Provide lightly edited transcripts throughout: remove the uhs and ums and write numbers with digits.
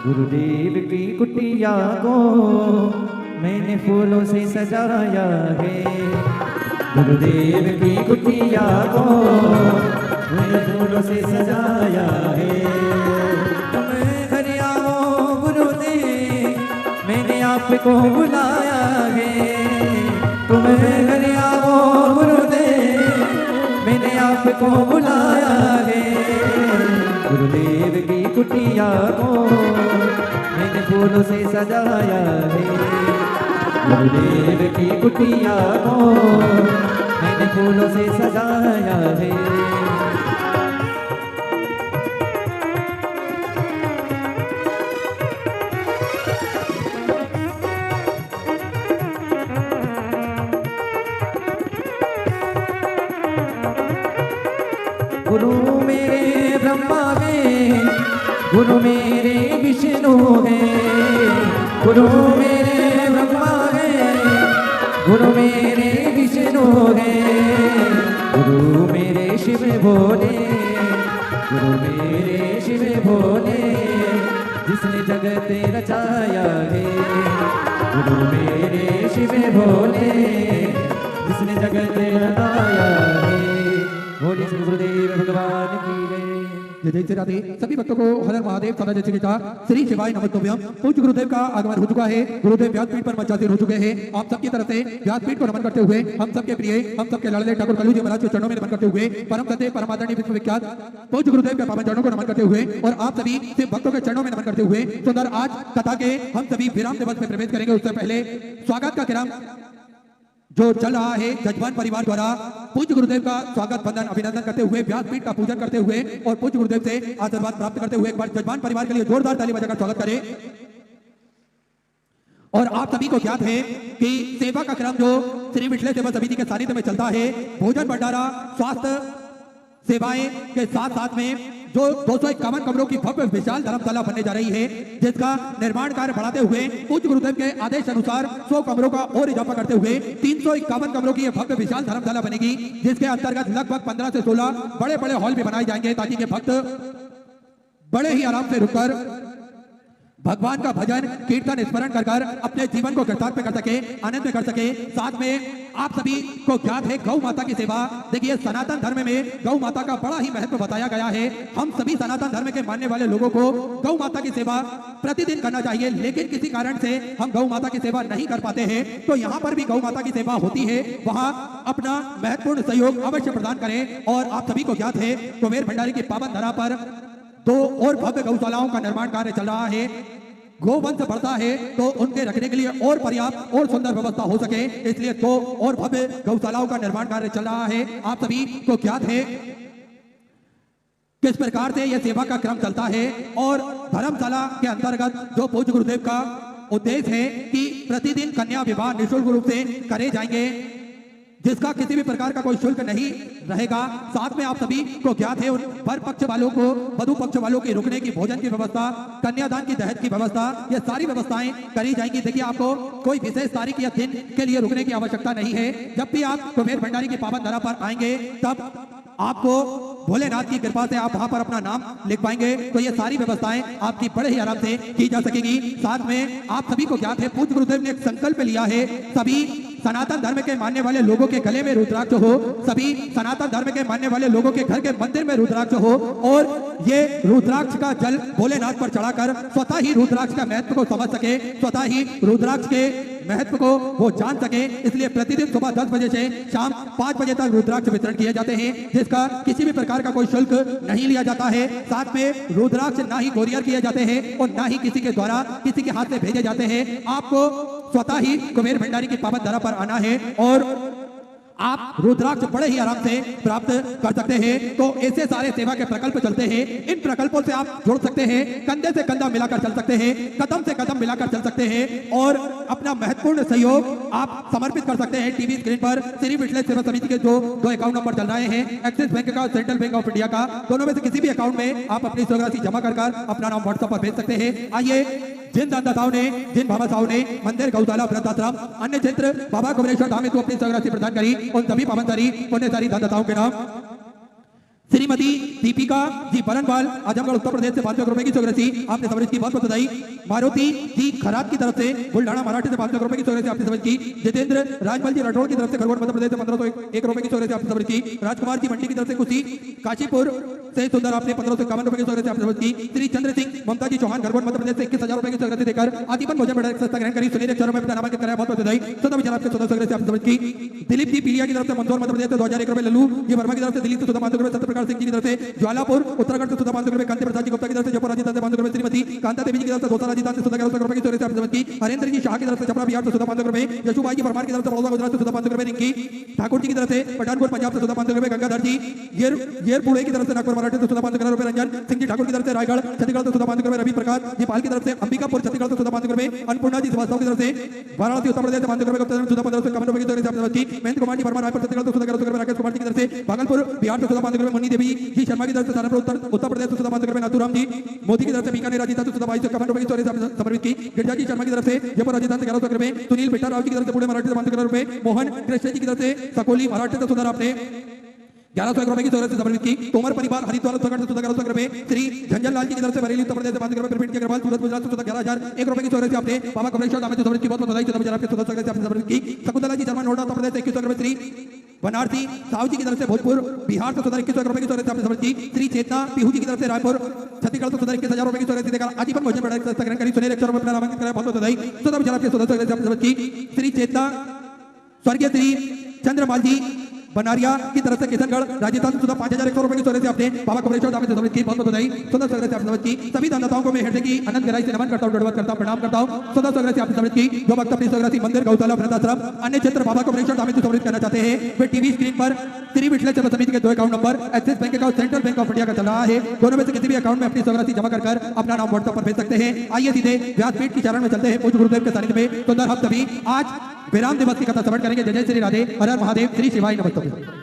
गुरुदेव की कुटिया को मैंने फूलों से सजाया है। गुरुदेव की कुटिया को मैंने फूलों से सजाया है। तुम घर आओ गुरुदेव, मैंने आपको बुलाया है। तुम घर आओ गुरुदेव, मैंने आपको बुलाया है। गुरुदेव की कुटिया को मैंने फूलों से सजाया है। गुरुदेव की कुटिया को मैंने फूलों से सजाया है। गुरु मेरे ब्रह्मा हैं, गुरु मेरे विष्णु हैं। गुरु मेरे ब्रह्मा हैं, गुरु मेरे विष्णु हैं। गुरु मेरे शिव भोले, गुरु मेरे शिव भोले, जिसने जगत रचाया है। गुरु मेरे शिव भोले, जिसने जगत रचाया है। बोलिए श्री गुरुदेव भगवान की जय। जय जय राधे। सभी भक्तों को हर महादेव सदा जय श्री श्री शिवाय नमस्तुभ्यम। पूज्य गुरुदेव का आगमन हो चुका है। गुरुदेव व्यासपीठ पर मंचासीन हो चुके हैं। आप सबकी तरफ से व्यासपीठ को नमन करते हुए हम सबके प्रिय, हम सबके लाडले ठाकुर कल्लू जी महाराज के चरणों में नमन करते हुए परम सत्य परमादरणीय विश्वविख्यात पूज्य गुरुदेव के पावन चरणों को नमन करते हुए और आप सभी सिर्फ भक्तों के चरणों में नमन करते हुए सुंदर आज कथा के हम सभी विराम दिवस में प्रवेश करेंगे। उससे पहले स्वागत का क्रम जो चल रहा है जजमान परिवार द्वारा पूज्य गुरुदेव का स्वागत वंदन अभिनंदन करते हुए व्यासपीठ का पूजन करते हुए और पूज्य गुरुदेव से आशीर्वाद प्राप्त करते हुए एक बार जजमान परिवार के लिए जोरदार ताली बजाकर स्वागत करें। और आप सभी को ज्ञात है कि सेवा का क्रम जो श्री विठले सेवा समिति के सानिध्य में चलता है, भोजन भंडारा स्वास्थ्य सेवाएं के साथ साथ में जो 251 कमरों की भव्य विशाल धर्मशाला बनने जा रही है, जिसका निर्माण कार्य बढ़ाते हुए पूज्य गुरुदेव के आदेश अनुसार 100 कमरों का और इजाफा करते हुए 351 कमरों की यह भव्य विशाल धर्मशाला बनेगी, जिसके अंतर्गत लगभग 15 से 16 बड़े बड़े हॉल भी बनाए जाएंगे ताकि के भक्त बड़े ही आराम से रुककर भगवान का भजन कीर्तन स्मरण कर अपने जीवन को कृतार्थ कर सके, आनंद में कर सके। साथ में आप सभी को ज्ञात है गौ माता की सेवा। देखिए सनातन धर्म में गौ माता का बड़ा ही महत्व बताया गया है। हम सभी सनातन धर्म के मानने वाले लोगों को गौ माता की सेवा प्रतिदिन करना चाहिए, लेकिन किसी कारण से हम गौ माता की सेवा नहीं कर पाते हैं, तो यहाँ पर भी गौ माता की सेवा होती है, वहाँ अपना महत्वपूर्ण सहयोग अवश्य प्रदान करें। और आप सभी को ज्ञात है कुबेर भंडारी की पावन धरा पर 2 और भव्य गौशालाओं का निर्माण कार्य चल रहा है। गोवंश बढ़ता है तो उनके रखने के लिए और पर्याप्त और सुंदर व्यवस्था हो सके, इसलिए 2 और भव्य गौशालाओं का निर्माण कार्य चल रहा है। आप सभी को ज्ञात है किस प्रकार से यह सेवा का क्रम चलता है। और धर्मशाला के अंतर्गत जो पूज्य गुरुदेव का उद्देश्य है कि प्रतिदिन कन्या विवाह निःशुल्क रूप से करे जाएंगे, जिसका किसी भी प्रकार का कोई शुल्क नहीं रहेगा। साथ में आप सभी को ज्ञात है उन वर पक्ष वालों को, वधु पक्ष वालों की रुकने की, भोजन की व्यवस्था, कन्यादान की दहेज की व्यवस्था, ये सारी व्यवस्थाएं करी जाएंगी। देखिए आपको कोई विशेष तारीख या दिन के लिए रुकने की आवश्यकता नहीं है। जब भी आप कुबेर भंडारी की पावन धरा पर आएंगे तब आपको भोलेनाथ की कृपा से आप वहां पर अपना नाम लिख पाएंगे, तो ये सारी व्यवस्थाएं आपकी बड़े ही आराम से की जा सकेगी। साथ में आप सभी को ज्ञात है पूज्य गुरुदेव ने एक संकल्प लिया है, सभी सनातन धर्म के मानने वाले लोगों के गले में रुद्राक्ष हो, सभी सनातन धर्म के मानने वाले लोगों के घर के मंदिर में रुद्राक्ष हो, और ये रुद्राक्ष का जल भोलेनाथ पर चढ़ाकर स्वतः ही रुद्राक्ष का महत्व को समझ सके, स्वतः ही रुद्राक्ष के महत्व को वो जान सके। इसलिए प्रतिदिन सुबह 10 बजे से शाम 5 बजे तक रुद्राक्ष वितरण किए जाते हैं, जिसका किसी भी प्रकार का कोई शुल्क नहीं लिया जाता है। साथ में रुद्राक्ष ना ही कोरियर किए जाते हैं और ना ही किसी के द्वारा किसी के हाथ से भेजे जाते हैं। आपको स्वतः ही कुबेर भंडारी की पावन धरा पर आना है और आप रुद्राक्ष बड़े ही आराम से प्राप्त कर सकते हैं। तो ऐसे सारे सेवा के प्रकल्प चलते हैं, इन प्रकल्पों से आप जुड़ सकते हैं, कंधे से कंधा मिलाकर चल सकते हैं, कदम से कदम मिलाकर चल सकते हैं और अपना महत्वपूर्ण सहयोग आप समर्पित कर सकते हैं। टीवी स्क्रीन पर श्री विठले सेवा समिति के जो 2 अकाउंट नंबर चल रहे हैं, एक्सिस बैंक का, सेंट्रल बैंक ऑफ इंडिया का, दोनों में से किसी भी अकाउंट में आप अपनी राशि जमा कर अपना नाम व्हाट्सएप पर भेज सकते हैं। आइए जिन दानदाताओं ने, जिन भामाशाहों ने मंदिर, गौशाला, वृद्धाश्रम, अन्य क्षेत्र बाबा कुबेरेश्वर धाम में तो अपनी राशि प्रदान करी, उन सभी पावनदारी पुण्यशाली दानदाताओं के नाम श्रीमती दीपिका जी बरनवाल आजमगढ़ उत्तर प्रदेश से 500 रुपए की चौरासी आपने समझ की बहुत बहुत बधाई। मारुति जी खरात की तरफ से बुल्ढाना मराठी से 500 रुपए की चौरासी आपने समझ की। जितेंद्र राजमल जी राठौड़ की तरफ से खरगोन मध्य प्रदेश से 1501 रुपए की चौरासी आपने समझ की। राजकुमार जी मंडी की तरफ से कुशी काशीपुर से सुंदर आपने 1551 रुपए की चौरासी आपने समझ की। श्री चंद्र सिंह ममता जी चौहान खरगोन मध्य प्रदेश से 21,000 रुपए की चौरासी देकर आजीवन भोजन बड़ा सस्ता ग्रहण करी। सुनील 100 रुपए अपना नामांकन कराया बहुत बहुत बधाई। सदा विचार आपके 14 चौरासी आपने समझ की। दिलीप जी पीलिया की तरफ से मंदसौर मध्य प्रदेश से 2001 रुपए। लल्लू जी वर्मा की तरफ से दिल्ली से 500 रुपए। सत्यप्रकाश सिंह जी की तरफ से ज्वालापुर उत्तराखंड से 500 रुपए। कांति प्रसाद जी गुप्ता की तरफ से जयपुर राजस्थान से 500 रुपए। श्रीमती कांता देवी जी की तरफ से 200 राजस्थान से 1100 रुपए की चौरासी आपने समझ की। हरेंद्र जी शाह की तरफ से छपरा बिहार से 500 रुपए। यशुभाई जी परमार की तरफ से बड़ौदा गुजरात से 500 रुपए। रिंकी ठाकुर जी की तरफ से पठानकोट पंजाब से 500 रुपए। गंगाधर जी येरपुड़े की तरफ से नागपुर मराठी से 500 रुपए। रंजन सिंह जी ठाकुर की तरफ से रायगढ़ छत्तीसगढ़ से 500 रुपए। रवि प्रकाश जी पाल की तरफ से अंबिकापुर छत्तीसगढ़ से 500 रुपए। अन्नपूर्णा जी श्रीवास्तव की तरफ से वाराणसी उत्तर प्रदेश से 500 रुपए। 15 रुपए की चौरासी आपने समझ की। महेंद्र कुमार जी वर्मा रायपुर छत्तीसगढ़ से 1100 रुपए। राकेश कुमार जी की तरफ से भागलपुर बिहार से 500 रुपए। मुन्नी देवी जी शर्मा की तरफ से सहारनपुर उत्तर प्रदेश से 500 रुपए। नाथुराम जी मोदी की तरफ से बीकानेर राजस्थान से 2251 रुपए की चौरासी आपने समर्पित की। गिरजा जी शर्मा की तरफ से जयपुर राजस्थान से 1100 रुपए। सुनील बेटा राव जी की तरफ से पुणे मराठी से 500 रुपए। मोहन कृष्ण जी की तरफ से सकोली मराठी से सुंदर आपने 1100 रुपए की चौरासी समर्पित की। तोमर परिवार हरिद्वार उत्तराखंड से 1100 रुपए। श्री झंझन लाल जी की तरफ से बरेली उत्तर प्रदेश से 500 रुपए। प्रवीण जी अग्रवाल सूरत गुजरात से 11,001 रुपए की चौरासी आपने बाबा कमलेश्वर दामोदर समर्पित की। बहुत बहुत बधाई। चौदह आपके 14 आपने समर्पित की। शकुंतला जी जर्मन नोएडा उत्तर प्रदेश से 2100 रुपए। श्री बनारसी साहू जी की तरफ से भोजपुर बिहार से 2100 रुपए की चौरासी आपने समझ की। श्री चेतना पीहू जी की तरफ से रायपुर छत्तीसगढ़ से 21,000 रुपए की चौरासी देकर आजीवन भोजन बड़ा सस्ता ग्रहण करी। सुनील 100 रुपए अपना नामांकन कराया बहुत बहुत बधाई। सदा विचार आपके 14 आपने समझ की। श्री चेतना स्वर्गीय श्री चंद्रमाल जी बनारिया की तरफ से किशनगढ़ राजस्थान से 5,100 रुपए की चौरासी आपने बाबा कमलेश्वर दामोदर समर्पित की। बहुत बहुत बधाई। 14 आपने समझ की। सभी दानदाताओं को मैं हृदय की अनंत गहराई से नमन करता हूं, दंडवत करता हूं, प्रणाम करता हूं। 14 आपने समर्पित की। जो भक्त अपनी चौरासी मंदिर गौशाला वृद्धाश्रम अन्य क्षेत्र बाबा कमलेश्वर दामोदर समर्पित करना चाहते हैं वे टीवी स्क्रीन पर श्री विश्लेषण समिति के 2 account number axis bank account central bank of India का चल रहा है। दोनों में से किसी भी अकाउंट में अपनी चौरासी जमा कर अपना नाम व्हाट्सएप पर भेज सकते हैं। आइए सीधे व्यासपीठ की चरण में चलते हैं। पूज्य गुरुदेव के सानिध्य में सुंदर हम सभी आज विराम दिवस की कथा श्रवण करेंगे। जय जय श्री राधे, हर हर महादेव, श्री शिवाय नमस्तुभ्यं।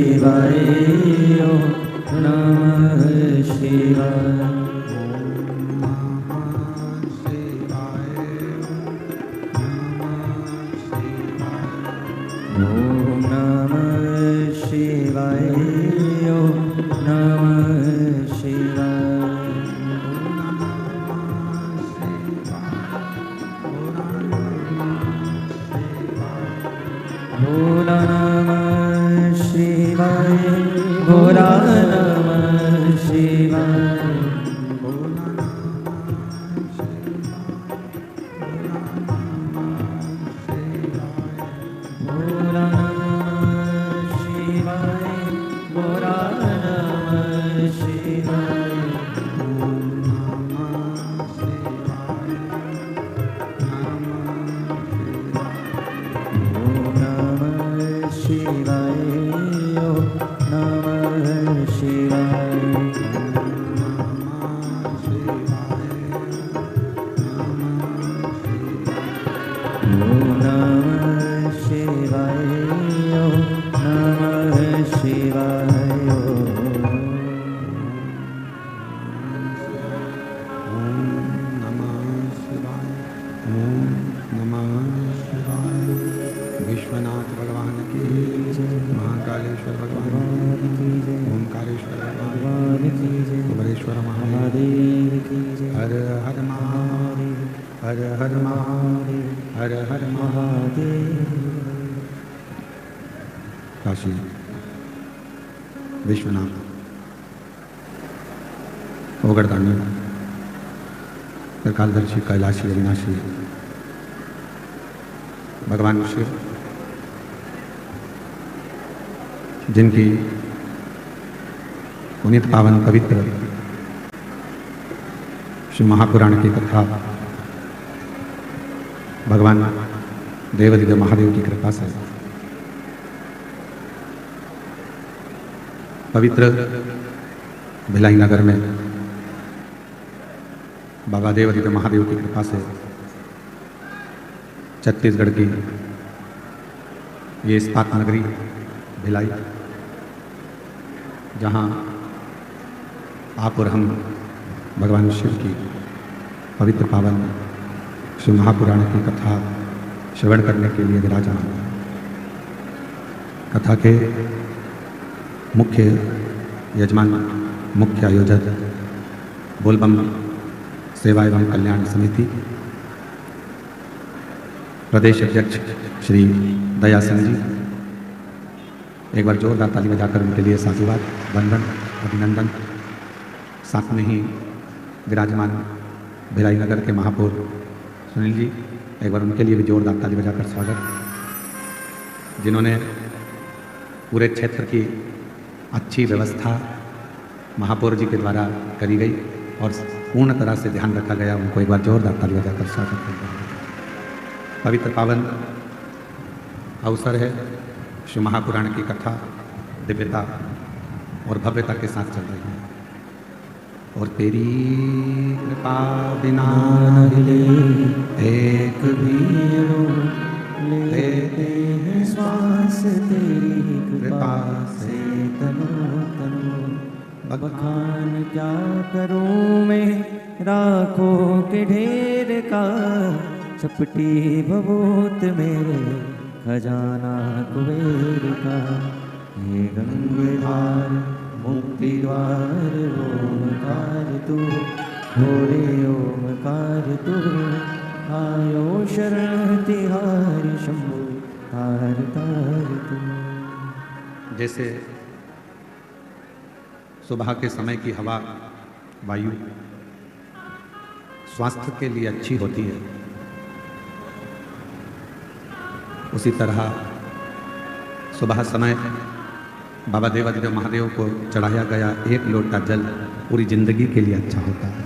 शिवाय ओम नमः शिवाय। ओम नमः शिवाय ओम नमः शिवाय। भोला नमः शिवाय भोला नमः शिवाय। भोला नमः शिवाय भोला नमः शिवाय। ओम नमः शिवाय ओम नमः शिवाय। ओम नमः शिवाय ओम नमः शिवाय। विश्वनाथ भगवान की जय, महाकालेश्वर भगवान की जय, ओमकारेश्वर भगवान की जय, कुबेरेश्वर महादेव की जय। हर हर महादेव हर हर महादेव हर हर महादेव। काशी विश्वनाथ ओगड़दानी त्रिकालदर्शी कैलाशी अविनाशी भगवान शिव, जिनकी पुनीत पावन पवित्र शिव महापुराण की कथा भगवान देवादिदेव महादेव की कृपा से पवित्र भिलाई नगर में बाबा देवादिदेव महादेव की कृपा से छत्तीसगढ़ की ये इस्पात नगरी भिलाई, जहाँ आप और हम भगवान शिव की पवित्र पावन शिव महापुराण की कथा श्रवण करने के लिए विराजमान हैं। कथा के मुख्य यजमान, मुख्य आयोजक बोलबम सेवा एवं कल्याण समिति प्रदेश अध्यक्ष श्री दया सिंह जी, एक बार जोरदार ताली बजाकर उनके लिए साधुवाद, वंदन, अभिनंदन। साथ में ही विराजमान भिलाई नगर के महापौर सुनील जी, एक बार उनके लिए भी जोरदार ताली बजाकर स्वागत। जिन्होंने पूरे क्षेत्र की अच्छी व्यवस्था महापौर जी के द्वारा करी गई और पूर्ण तरह से ध्यान रखा गया, उनको एक बार जोरदार ताली बजाकर स्वागत करते हैं। पवित्र पावन अवसर है, शिव महापुराण की कथा दिव्यता और भव्यता के साथ चल रही है। और तेरी कृपा बिना हिले एक भी लेते हैं श्वास, तेरी कृपा से तनो तनो बखान क्या करूं मैं राखों के ढेर का। चपटी भभूत मेरे खजाना कुबेर का। ये गंगाधार मुक्ति द्वार ओमकार तू, भोले ओमकार तू। आयो शरण तिहारी शंभु तार तार तू। जैसे सुबह के समय की हवा, वायु स्वास्थ्य के लिए अच्छी होती है, उसी तरह सुबह समय बाबा देवादिदेव महादेव को चढ़ाया गया एक लोटा जल पूरी जिंदगी के लिए अच्छा होता है।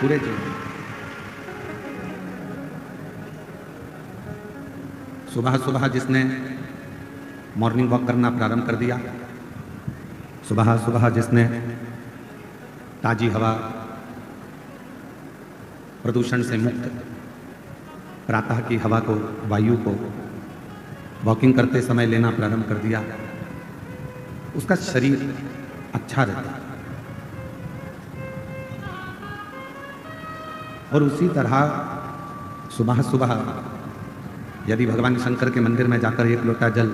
पूरे जीवन सुबह सुबह जिसने मॉर्निंग वॉक करना प्रारंभ कर दिया, सुबह सुबह जिसने ताजी हवा, प्रदूषण से मुक्त प्रातः की हवा को, वायु को वॉकिंग करते समय लेना प्रारंभ कर दिया, उसका शरीर अच्छा रहता है। और उसी तरह सुबह सुबह यदि भगवान शंकर के मंदिर में जाकर एक लोटा जल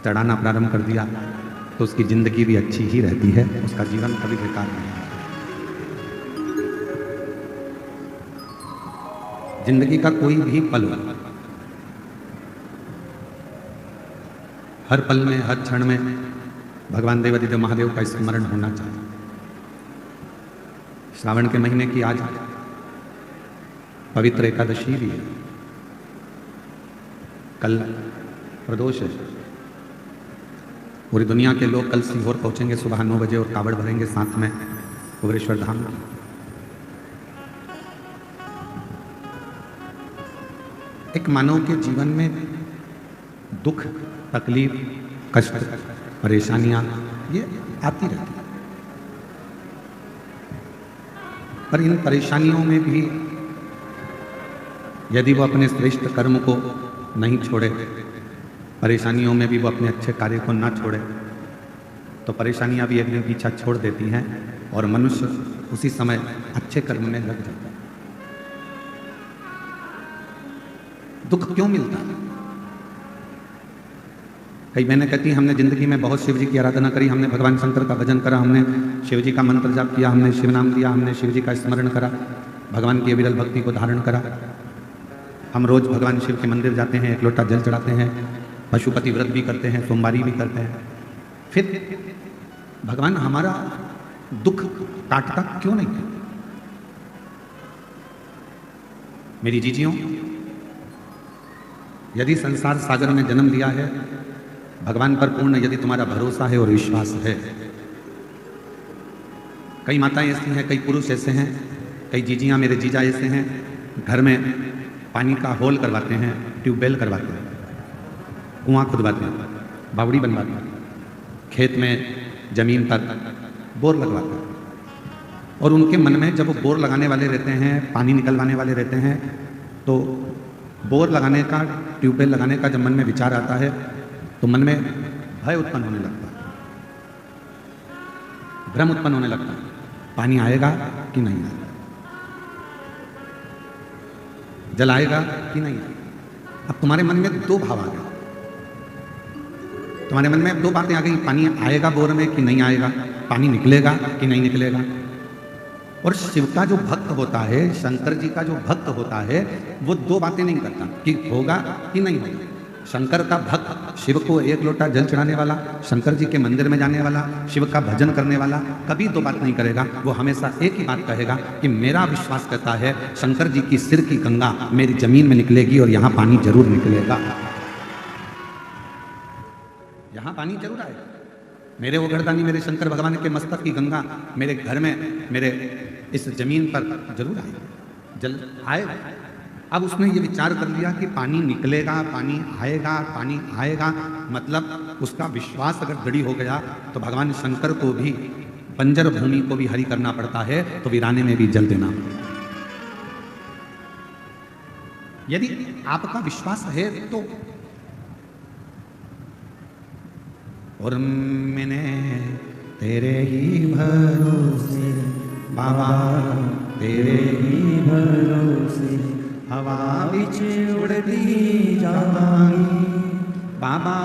चढ़ाना प्रारंभ कर दिया तो उसकी जिंदगी भी अच्छी ही रहती है, उसका जीवन कभी बेकार नहीं है। जिंदगी का कोई भी पल हो, हर पल में हर क्षण में भगवान देवादिदेव महादेव का स्मरण होना चाहिए। श्रावण के महीने की आज पवित्र एकादशी भी है, कल प्रदोष है। पूरी दुनिया के लोग कल सीहोर पहुंचेंगे सुबह 9 बजे और कावड़ भरेंगे साथ में कुबेरेश्वर धाम की। एक मानव के जीवन में दुख, तकलीफ, कष्ट, परेशानियां ये आती रहती है, पर इन परेशानियों में भी यदि वो अपने श्रेष्ठ कर्म को नहीं छोड़े, परेशानियों में भी वो अपने अच्छे कार्य को ना छोड़े, तो परेशानियां भी एक दिन पीछा छोड़ देती हैं और मनुष्य उसी समय अच्छे कर्म में लग जाता है। दुख क्यों मिलता है? कई बहनें कहती हैं हमने जिंदगी में बहुत शिव जी की आराधना करी, हमने भगवान शंकर का भजन करा, हमने शिव जी का मंत्र जाप किया, हमने शिव नाम लिया, हमने शिव जी का स्मरण करा, भगवान की अविरल भक्ति को धारण करा। हम रोज भगवान शिव के मंदिर जाते हैं, एक लोटा जल चढ़ाते हैं, पशुपति व्रत भी करते हैं, सोमवारी भी करते हैं, फिर भगवान हमारा दुख काटता क्यों नहीं है? मेरी जीजियों, यदि संसार सागर में जन्म लिया है, भगवान पर पूर्ण यदि तुम्हारा भरोसा है और विश्वास है, कई माताएं ऐसी हैं, कई पुरुष ऐसे हैं, कई जीजियां मेरे जीजा ऐसे हैं, घर में पानी का होल करवाते हैं, ट्यूबवेल करवाते हैं, कुआं खुदवाते हैं, बावड़ी बनवाते हैं, खेत में जमीन पर बोर लगवाते हैं। और उनके मन में जब वो बोर लगाने वाले रहते हैं, पानी निकलवाने वाले रहते हैं, तो बोर लगाने का, ट्यूबवेल लगाने का जब मन में विचार आता है तो मन में भय उत्पन्न होने लगता है, भ्रम उत्पन्न होने लगता है, पानी आएगा कि नहीं आएगा, जल आएगा कि नहीं आएगा। अब तुम्हारे मन में दो भाव आ गए, तुम्हारे मन में दो बातें आ गई, पानी आएगा बोर में कि नहीं आएगा, पानी निकलेगा कि नहीं निकलेगा। और शिव का जो भक्त होता है, शंकर जी का जो भक्त होता है, वो दो बातें नहीं करता कि होगा कि नहीं होगा। शंकर का भक्त, शिव को एक लोटा जल चढ़ाने वाला, शंकर जी के मंदिर में जाने वाला, शिव का भजन करने वाला कभी दो बात नहीं करेगा। वो हमेशा एक ही बात कहेगा कि मेरा विश्वास करता है शंकर जी की सिर की गंगा मेरी जमीन में निकलेगी और यहाँ पानी जरूर निकलेगा, यहाँ पानी जरूर आएगा। मेरे वो गर्दानी, मेरे शंकर भगवान के मस्तक की गंगा मेरे घर में, मेरे इस जमीन पर जरूर आएगा, जल आएगा। अब उसने ये विचार कर लिया कि पानी निकलेगा, पानी आएगा, पानी आएगा, मतलब उसका विश्वास अगर दृढ़ हो गया तो भगवान शंकर को भी, बंजर भूमि को भी हरी करना पड़ता है, तो वीराने में भी जल देना। यदि आपका विश्वास है तो। और मैंने तेरे ही भरोसे बाबा, तेरे ही भरोसे हवा बिच उड़ती जावांगी, बाबा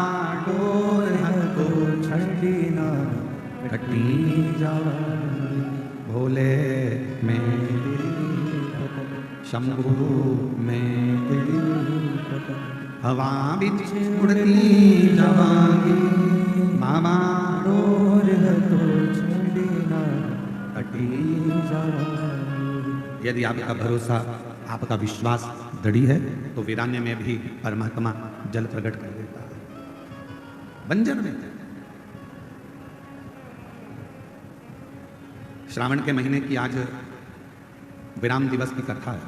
डोर को छड़ी ना कटी जावांगी, भोले मैं शंभू मैं हवा बिच उड़ती जावांगी, बाबा डोर को छड़ी ना कटी जावांगी। यदि आपका भरोसा, आपका विश्वास दृढ़ है तो वीराने में भी परमात्मा जल प्रकट कर देता है, बंजर में। श्रावण के महीने की आज विराम दिवस की कथा है।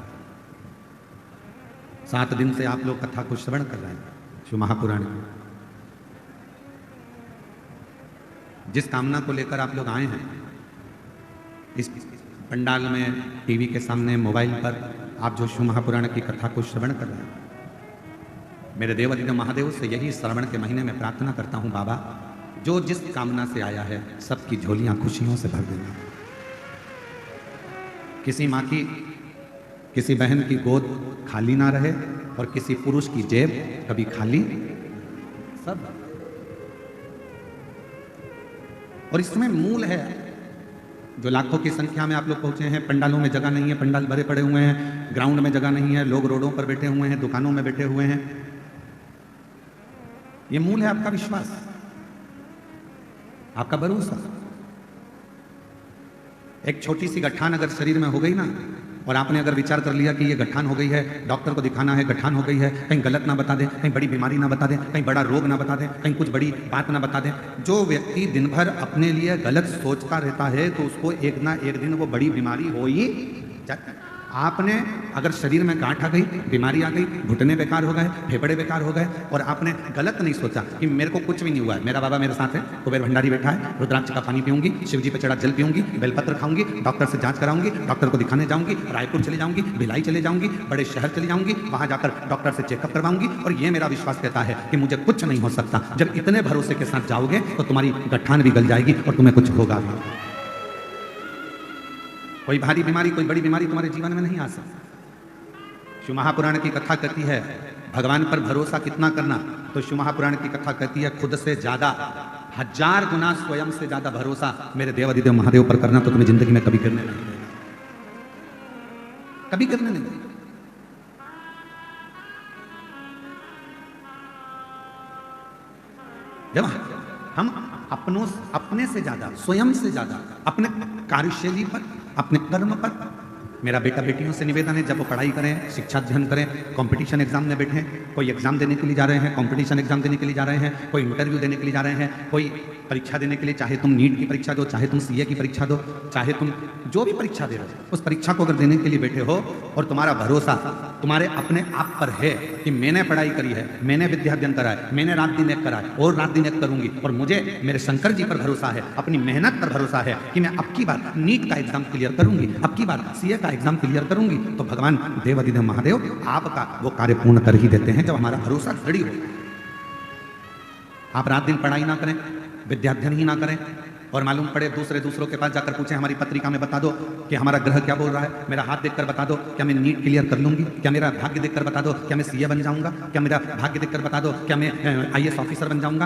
7 दिन से आप लोग कथा को श्रवण कर रहे हैं, शिव महापुराण। जिस कामना को लेकर आप लोग आए हैं, इस पंडाल में, टीवी के सामने, मोबाइल पर आप जो शिव महापुराण की कथा को श्रवण कर रहे हैं, मेरे देवादिदेव महादेव से यही श्रावण के महीने में प्रार्थना करता हूं, बाबा जो जिस कामना से आया है सबकी झोलियां खुशियों से भर देना। किसी माँ की, किसी बहन की गोद खाली ना रहे और किसी पुरुष की जेब कभी खाली सब। और इसमें मूल है, जो लाखों की संख्या में आप लोग पहुंचे हैं, पंडालों में जगह नहीं है, पंडाल भरे पड़े हुए हैं, ग्राउंड में जगह नहीं है, लोग रोडों पर बैठे हुए हैं, दुकानों में बैठे हुए हैं। ये मूल है आपका विश्वास, आपका भरोसा। एक छोटी सी गठान अगर शरीर में हो गई ना, और आपने अगर विचार कर लिया कि ये गठान हो गई है, डॉक्टर को दिखाना है, गठान हो गई है, कहीं गलत ना बता दें, कहीं बड़ी बीमारी ना बता दें, कहीं बड़ा रोग ना बता दें, कहीं कुछ बड़ी बात ना बता दें। जो व्यक्ति दिन भर अपने लिए गलत सोचता रहता है तो उसको एक ना एक दिन वो बड़ी बीमारी हो ही जाती है। आपने अगर शरीर में गांठ आ गई, बीमारी आ गई, घुटने बेकार हो गए, फेफड़े बेकार हो गए, और आपने गलत नहीं सोचा कि मेरे को कुछ भी नहीं हुआ है, मेरा बाबा मेरे साथ है, कुबेर भंडारी बैठा है, रुद्राक्ष का पानी पीऊंगी, शिव जी पे चढ़ा जल पीऊंगी, बेलपत्र खाऊंगी, डॉक्टर से जांच कराऊंगी, डॉक्टर को दिखाने जाऊंगी, रायपुर चले जाऊंगी, भिलाई चले जाऊंगी, बड़े शहर चले जाऊंगी, वहां जाकर डॉक्टर से चेकअप करवाऊंगी, और ये मेरा विश्वास कहता है कि मुझे कुछ नहीं हो सकता। जब इतने भरोसे के साथ जाओगे तो तुम्हारी गठान भी गल जाएगी और तुम्हें कुछ होगा भी। कोई भारी बीमारी, कोई बड़ी बीमारी तुम्हारे जीवन में नहीं आ सकती। शिव महापुराण की कथा कहती है भगवान पर भरोसा कितना करना, तो शिव महापुराण की कथा कहती है खुद से ज्यादा 1000 गुना स्वयं से ज्यादा भरोसा मेरे देवाधिदेव महादेव पर करना, तो तुम्हें जिंदगी में कभी करने नहीं देगा, कभी करने नहीं देगा। जब हम अपने से ज्यादा, स्वयं से ज्यादा अपने कार्यशैली पर, अपने कर्म पर, मेरा बेटा बेटियों से निवेदन है जब वो पढ़ाई करें, शिक्षा अध्ययन करें, कंपटीशन एग्जाम में बैठें, कोई एग्जाम देने के लिए जा रहे हैं, कंपटीशन एग्जाम देने के लिए जा रहे हैं, कोई इंटरव्यू देने के लिए जा रहे हैं, कोई परीक्षा देने के लिए, चाहे तुम नीट की परीक्षा दो, चाहे तुम सीए की परीक्षा दो, चाहे तुम जो भी परीक्षा दे रहे हो, उस परीक्षा को अगर देने के लिए बैठे हो और तुम्हारा भरोसा तुम्हारे अपने आप पर है कि मैंने पढ़ाई करी है, मैंने विद्या अध्ययन करा है, मैंने रात दिन एक करा है और रात दिन एक करूंगी, और मुझे मेरे शंकर जी पर भरोसा है, अपनी मेहनत पर भरोसा है कि मैं अब की बार नीट का एग्जाम क्लियर करूंगी, अब की बार सीए का एग्जाम क्लियर करूंगी, तो भगवान देवाधिदेव महादेव आपका वो कार्य पूर्ण कर ही देते हैं जब हमारा भरोसा दृढ़ हो। आप रात दिन पढ़ाई ना करें, विद्याध्ययन ही ना करें, और मालूम पड़े दूसरों के पास जाकर पूछें हमारी पत्रिका में बता दो कि हमारा ग्रह क्या बोल रहा है, मेरा हाथ देखकर बता दो क्या मैं नीट क्लियर कर लूंगी, क्या मेरा भाग्य देखकर बता दो क्या मैं सीए बन जाऊंगा, क्या मेरा भाग्य देखकर बता दो क्या मैं आईएएस ऑफिसर बन जाऊंगा।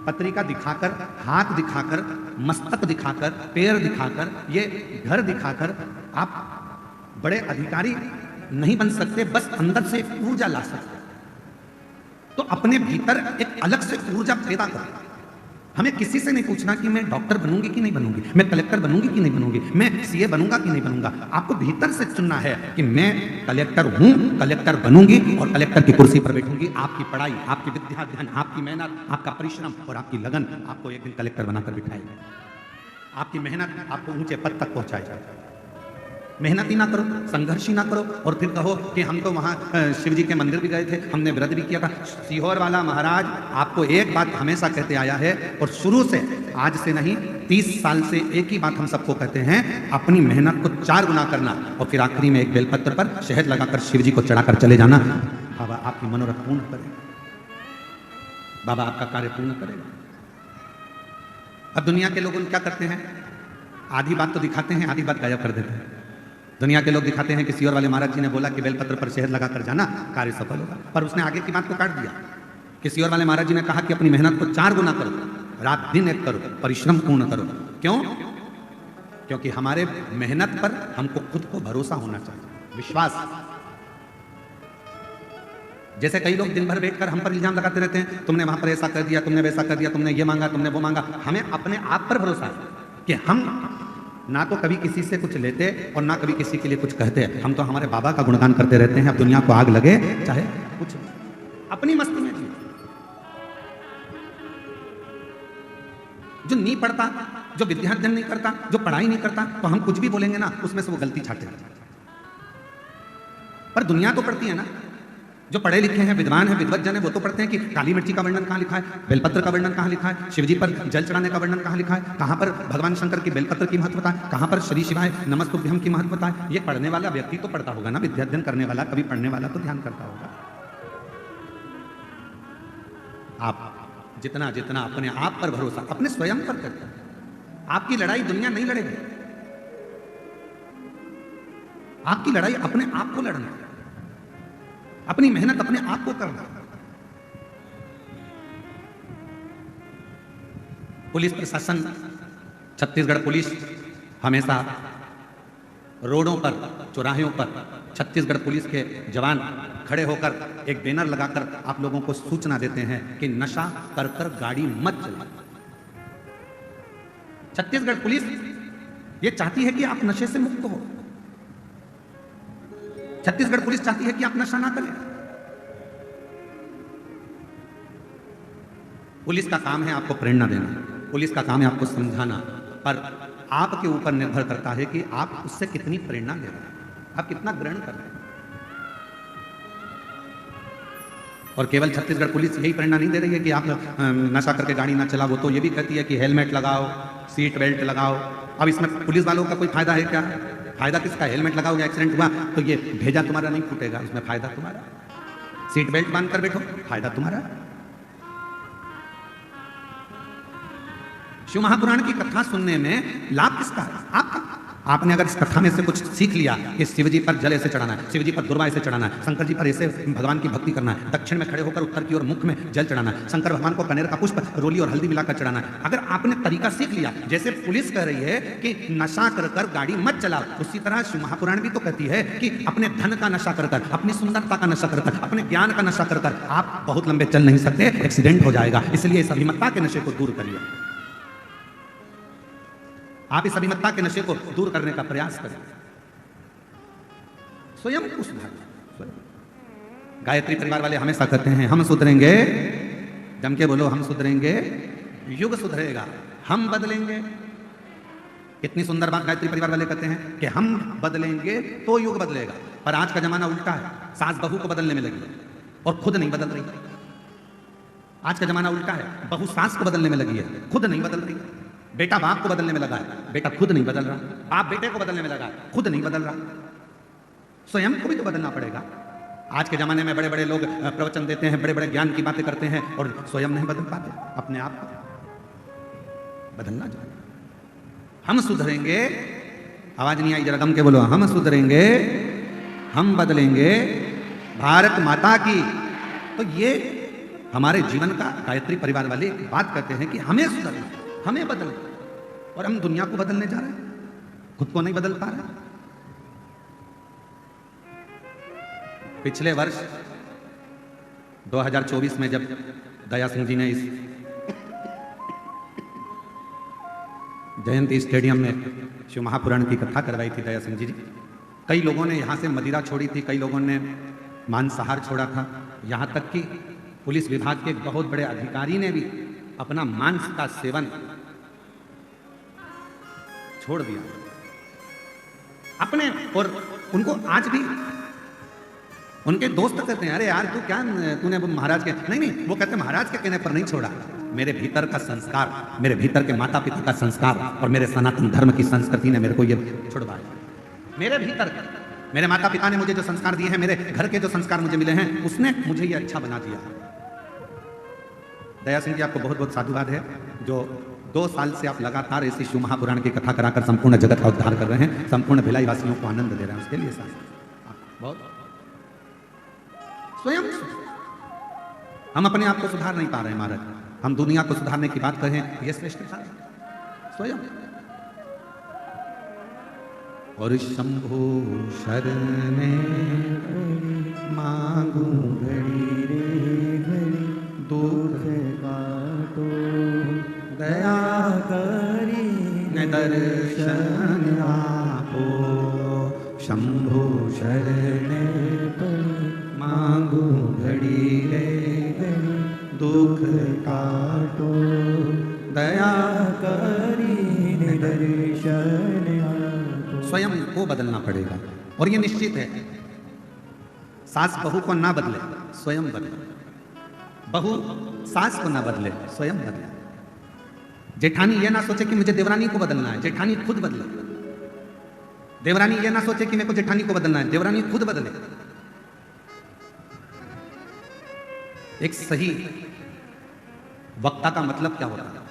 पत्रिका दिखाकर, हाथ दिखाकर, मस्तक दिखाकर, पैर दिखाकर, ये घर दिखाकर आप बड़े अधिकारी नहीं बन सकते, बस अंदर से ऊर्जा ला सकते। तो अपने भीतर एक अलग से ऊर्जा पैदा करो। हमें किसी से नहीं पूछना कि मैं डॉक्टर बनूंगी कि नहीं बनूंगी, मैं कलेक्टर बनूंगी कि नहीं बनूंगी, मैं सीए बनूंगा कि नहीं बनूंगा। आपको भीतर से चुनना है कि मैं कलेक्टर हूं, कलेक्टर बनूंगी और कलेक्टर की कुर्सी पर बैठूंगी। आपकी पढ़ाई, आपकी विद्याध्ययन, आपकी मेहनत, आपका परिश्रम और आपकी लगन आपको एक दिन कलेक्टर बनाकर बिठाएगी। आपकी मेहनत आपको ऊंचे पद तक पहुंचाएगा। मेहनत ही ना करो, संघर्ष ही ना करो और फिर कहो कि हम तो वहाँ शिव जी के मंदिर भी गए थे, हमने व्रत भी किया था। सीहोर वाला महाराज आपको एक बात हमेशा कहते आया है और शुरू से, आज से नहीं 30 साल से एक ही बात हम सबको कहते हैं, अपनी मेहनत को 4 गुना करना और फिर आखिरी में एक बेलपत्र पर शहद लगाकर शिव जी को चढ़ाकर चले जाना। बाबा आपकी मनोरथ पूर्ण करेगा, बाबा आपका कार्य पूर्ण करेगा। अब दुनिया के लोग क्या करते हैं, आधी बात तो दिखाते हैं, आधी बात गायब कर देते हैं। दुनिया के लोग दिखाते हैं कि सीहोर वाले महाराज जी ने बोला कि बेलपत्र पर शहद लगाकर जाना, कार्य सफल होगा, पर उसने आगे की बात को काट दिया कि सीहोर वाले महाराज जी ने कहा कि अपनी मेहनत को 4 गुना करो, रात दिन एक करो, परिश्रम पूर्ण करो। क्यों? क्योंकि हमारे मेहनत पर हमको खुद को भरोसा होना चाहिए, विश्वास। जैसे कई लोग दिन भर बैठकर हम पर इल्जाम लगाते रहते हैं, तुमने वहां पर ऐसा कर दिया, तुमने वैसा कर दिया, तुमने ये मांगा, तुमने वो मांगा। हमें अपने आप पर भरोसा है कि हम ना तो कभी किसी से कुछ लेते और ना कभी किसी के लिए कुछ कहते। हम तो हमारे बाबा का गुणगान करते रहते हैं। अब दुनिया को आग लगे चाहे कुछ, अपनी मस्ती में जी। जो नहीं पढ़ता, जो विद्याध्ययन नहीं करता, जो पढ़ाई नहीं करता, तो हम कुछ भी बोलेंगे ना उसमें से वो गलती छाटे। पर दुनिया तो पढ़ती है ना, जो पढ़े लिखे हैं, विद्वान है, विद्वज्जन है, वो तो पढ़ते हैं कि काली मिर्ची का वर्णन कहाँ लिखा है, बेलपत्र का वर्णन कहाँ लिखा है, शिवजी पर जल चढ़ाने का वर्णन कहाँ लिखा है, कहाँ पर भगवान शंकर की बेलपत्र की महत्वता है, कहाँ पर श्री शिवाय नमस्तुभ्यम की महत्वता है। ये पढ़ने वाला व्यक्ति तो पढ़ता होगा ना, विद्याध्ययन करने वाला, कभी पढ़ने वाला तो ध्यान करता होगा। आप जितना जितना अपने आप पर भरोसा, अपने स्वयं पर करते हैं। आपकी लड़ाई दुनिया नहीं लड़ेगी, आपकी लड़ाई अपने आप को लड़ना, अपनी मेहनत अपने आप को करना। पुलिस प्रशासन, छत्तीसगढ़ पुलिस हमेशा रोडों पर, चौराहों पर छत्तीसगढ़ पुलिस के जवान खड़े होकर एक बैनर लगाकर आप लोगों को सूचना देते हैं कि नशा कर कर गाड़ी मत चलाओ। छत्तीसगढ़ पुलिस ये चाहती है कि आप नशे से मुक्त हो। छत्तीसगढ़ पुलिस चाहती है कि आप नशा ना करें। पुलिस का काम है आपको प्रेरणा देना, पुलिस का काम है आपको समझाना, पर आपके ऊपर निर्भर करता है कि आप उससे कितनी प्रेरणा ले रहे हैं, आप कितना ग्रहण कर रहे हैं। और केवल छत्तीसगढ़ पुलिस यही प्रेरणा नहीं दे रही है कि आप नशा करके गाड़ी ना चलाओ, तो ये भी कहती है कि हेलमेट लगाओ, सीट बेल्ट लगाओ। अब इसमें पुलिस वालों का कोई फायदा है क्या? फायदा किसका? हेलमेट लगाओगे, एक्सीडेंट हुआ तो ये भेजा तुम्हारा नहीं फूटेगा, इसमें फायदा तुम्हारा। सीट बेल्ट बांध कर बैठो, फायदा तुम्हारा। शिव महापुराण की कथा सुनने में लाभ किसका है? आपका। आपने अगर इस कथा में से कुछ सीख लिया कि शिव जी पर जल ऐसे चढ़ाना है, शिव जी पर दुर्वा ऐसे चढ़ाना है, शंकर जी पर ऐसे भगवान की भक्ति करना है, दक्षिण में खड़े होकर उत्तर की ओर मुख में जल चढ़ाना है, शंकर भगवान को कनेर का पुष्प रोली और हल्दी मिलाकर चढ़ाना है, अगर आपने तरीका सीख लिया, जैसे पुलिस कह रही है कि नशा कर कर गाड़ी मत चलाओ, उसी तरह शिव महापुराण भी तो कहती है कि अपने धन का नशा कर कर, अपनी सुंदरता का नशा कर कर, अपने ज्ञान का नशा कर कर आप बहुत लंबे चल नहीं सकते, एक्सीडेंट हो जाएगा। इसलिए इस अभिमतता के नशे को दूर करिए। आप इस अभिमतता के नशे को दूर करने का प्रयास करें, स्वयं को सुधारें। गायत्री परिवार वाले हमेशा कहते हैं हम सुधरेंगे, जम के बोलो, हम सुधरेंगे, युग सुधरेगा, हम बदलेंगे। कितनी सुंदर बात गायत्री परिवार वाले कहते हैं कि हम बदलेंगे तो युग बदलेगा। पर आज का जमाना उल्टा है, सास बहू को बदलने में लगी है और खुद नहीं बदल रही। आज का जमाना उल्टा है, बहू सास को बदलने में लगी है, खुद नहीं बदल रही। बेटा बाप को बदलने में लगा है, बेटा खुद नहीं बदल रहा। बाप बेटे को बदलने में लगा है, खुद नहीं बदल रहा। स्वयं को भी तो बदलना पड़ेगा। आज के जमाने में बड़े बड़े लोग प्रवचन देते हैं, बड़े बड़े ज्ञान की बातें करते हैं और स्वयं नहीं बदल पाते। अपने आप को बदलना चाहिए। हम सुधरेंगे, आवाज नहीं आई, जरा गम के बोलो, हम सुधरेंगे, हम बदलेंगे भारत माता की। तो ये हमारे जीवन का गायत्री परिवार वाले बात करते हैं कि हमें सुधरना, हमें बदलना, और हम दुनिया को बदलने जा रहे हैं, खुद को नहीं बदल पा रहे। पिछले वर्ष 2024 में जब दया सिंह जी ने इस जयंती स्टेडियम में शिव महापुराण की कथा करवाई थी, दया सिंह जी, कई लोगों ने यहां से मदिरा छोड़ी थी, कई लोगों ने मांसाहार छोड़ा था, यहां तक कि पुलिस विभाग के एक बहुत बड़े अधिकारी ने भी अपना मांस का सेवन छोड़ दिया अपने। और उनको आज भी उनके दोस्त कहते हैं, अरे यार तू क्या, तूने महाराज के, नहीं, वो कहते महाराज के कहने पर नहीं छोड़ा, मेरे भीतर का संस्कार, मेरे भीतर के माता पिता का संस्कार और मेरे सनातन धर्म की संस्कृति ने मेरे को ये छुड़वाया। मेरे भीतर, मेरे माता पिता ने मुझे जो संस्कार दिए हैं, मेरे घर के जो संस्कार मुझे मिले हैं, उसने मुझे ये अच्छा बना दिया। दया सिंह जी, आपको बहुत बहुत साधुवाद है जो 2 साल से आप लगातार ऐसी शिव महापुराण की कथा कराकर संपूर्ण जगत का उद्धार कर रहे हैं, संपूर्ण भिलाई वासियों को आनंद दे रहे हैं। उसके लिए बहुत स्वयं हम अपने आप को सुधार नहीं पा रहे हैं महाराज, हम दुनिया को सुधारने की बात करें, ये श्रेष्ठ था स्वयं। और शंभो शरणे मांगू घड़ी रे घड़ी, दुख काटो दया करी न दर्शन आपो, शंभो शरणे मांगू घड़ी रे घड़ी, दुख काटो दया करी न दर्शन आपो। स्वयं को बदलना पड़ेगा और ये निश्चित है, सास बहू को ना बदले, स्वयं बदले। बहू सास को ना बदले, स्वयं बदले। जेठानी ये ना सोचे कि मुझे देवरानी को बदलना है, जेठानी खुद बदले। देवरानी ये ना सोचे कि मेरे को जेठानी को बदलना है, देवरानी खुद बदले। एक सही वक्ता का मतलब क्या होता है?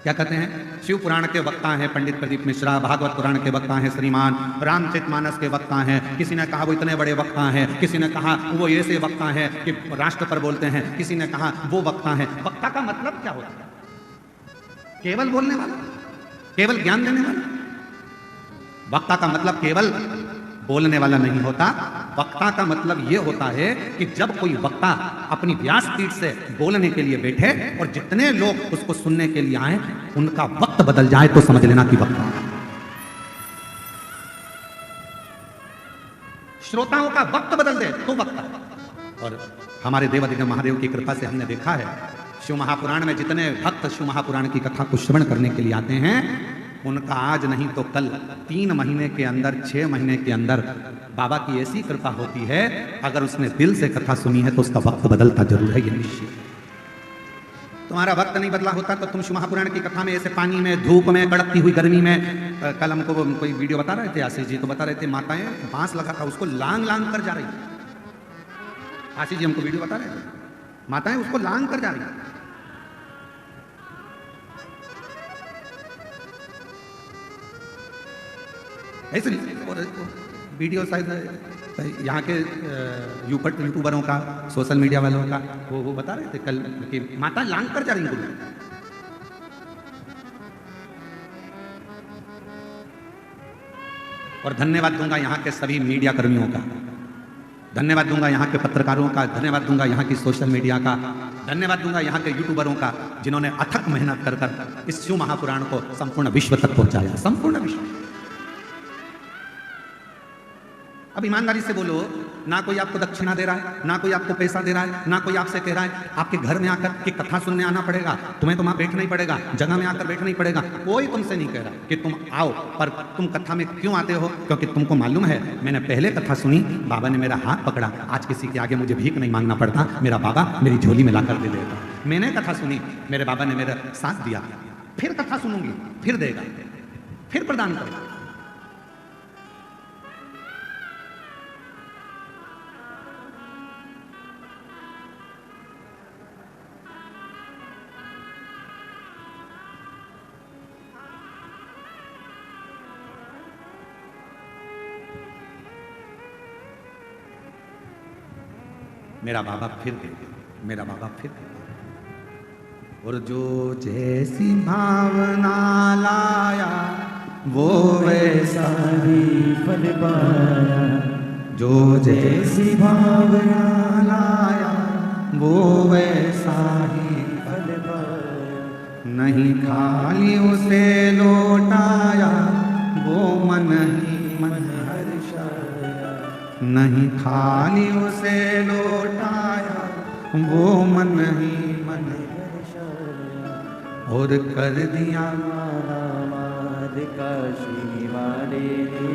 क्या कहते हैं? शिव पुराण के वक्ता हैं पंडित प्रदीप मिश्रा, भागवत पुराण के वक्ता हैं श्रीमान, रामचरितमानस के वक्ता हैं, किसी ने कहा वो इतने बड़े वक्ता हैं, किसी ने कहा वो ऐसे वक्ता हैं कि राष्ट्र पर बोलते हैं, किसी ने कहा वो वक्ता हैं। वक्ता का मतलब क्या होता है? केवल बोलने वाला, केवल ज्ञान देने वाला। वक्ता का मतलब केवल बोलने वाला नहीं होता। वक्ता का मतलब यह होता है कि जब कोई वक्ता अपनी व्यासपीठ से बोलने के लिए बैठे और जितने लोग उसको सुनने के लिए आए उनका वक्त बदल जाए तो समझ लेना कि वक्ता। श्रोताओं का वक्त बदल दे तो वक्ता। और हमारे देवादिदेव महादेव की कृपा से हमने देखा है शिव महापुराण में जितने भक्त शिव महापुराण की कथा को श्रवण करने के लिए आते हैं उनका आज नहीं तो कल 3 महीने के अंदर 6 महीने के अंदर बाबा की ऐसी कृपा होती है, अगर उसने दिल से कथा सुनी है तो उसका वक्त बदलता जरूर है, ये निश्चित। तुम्हारा वक्त नहीं बदला होता तो तुम शिव महापुराण की कथा में ऐसे पानी में, धूप में, कड़कती हुई गर्मी में, कल हमको कोई वीडियो बता रहे थे आशीष जी, तो बता रहे थे माताएं बांस लगा था उसको लांग लांग कर जा रही। आशीष जी हमको वीडियो बता रहे थे, माताएं उसको लांग कर जा रही। ऐसे और वीडियो शायद यहाँ के यूट्यूबरों का, सोशल मीडिया वालों का वो बता रहे थे कल कि माता लांग कर जा रही गुरु। और धन्यवाद दूंगा यहाँ के सभी मीडिया कर्मियों का, धन्यवाद दूंगा यहाँ के पत्रकारों का, धन्यवाद दूंगा यहाँ की सोशल मीडिया का, धन्यवाद दूंगा यहाँ के यूट्यूबरों का जिन्होंने अथक मेहनत कर कर इस शिव महापुराण को संपूर्ण विश्व तक पहुंचाया, संपूर्ण विश्व। अब ईमानदारी से बोलो, ना कोई आपको दक्षिणा दे रहा है, ना कोई आपको पैसा दे रहा है, ना कोई आपसे कह रहा है आपके घर में आकर के कथा सुनने आना पड़ेगा, तुम्हें तो वहां बैठना ही पड़ेगा, जगह में आकर बैठना ही पड़ेगा। कोई तुमसे नहीं कह रहा कि तुम आओ, पर तुम कथा में क्यों आते हो? क्योंकि तुमको मालूम है मैंने पहले कथा सुनी, बाबा ने मेरा हाथ पकड़ा, आज किसी के आगे मुझे भीख नहीं मांगना पड़ता, मेरा बाबा मेरी झोली में लाकर दे देता। मैंने कथा सुनी, मेरे बाबा ने मेरा साथ दिया, फिर कथा सुनूंगी, फिर देगा, फिर प्रदान करेगा। मेरा बाबा फिर गए, मेरा बाबा फिर गए। और जो जैसी भावना लाया वो वैसा ही फल पाया, जो जैसी भावना लाया वो वैसा ही फल पाया। नहीं खाली उसे लौटाया वो मन ही मन हर्षाया, नहीं खाली उसे लौटाया वो मन ही मन हर्षाया। और कर दिया माला माद काशी वाले ने,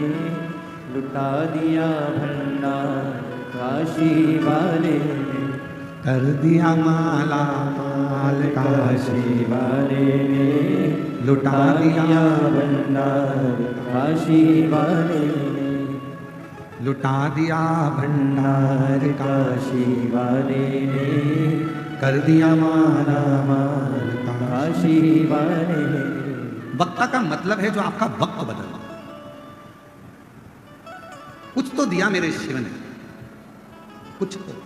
लुटा दिया भंडार काशी वाले ने, कर दिया माला माल काशी वाले ने, लुटा दिया भंडार काशी वाले ने, लुटा दिया भंडार काशी वाले ने, कर दिया माला माल काशी वाले ने। वक्ता का मतलब है जो आपका वक्त बदल, कुछ तो दिया मेरे शिव ने, कुछ तो।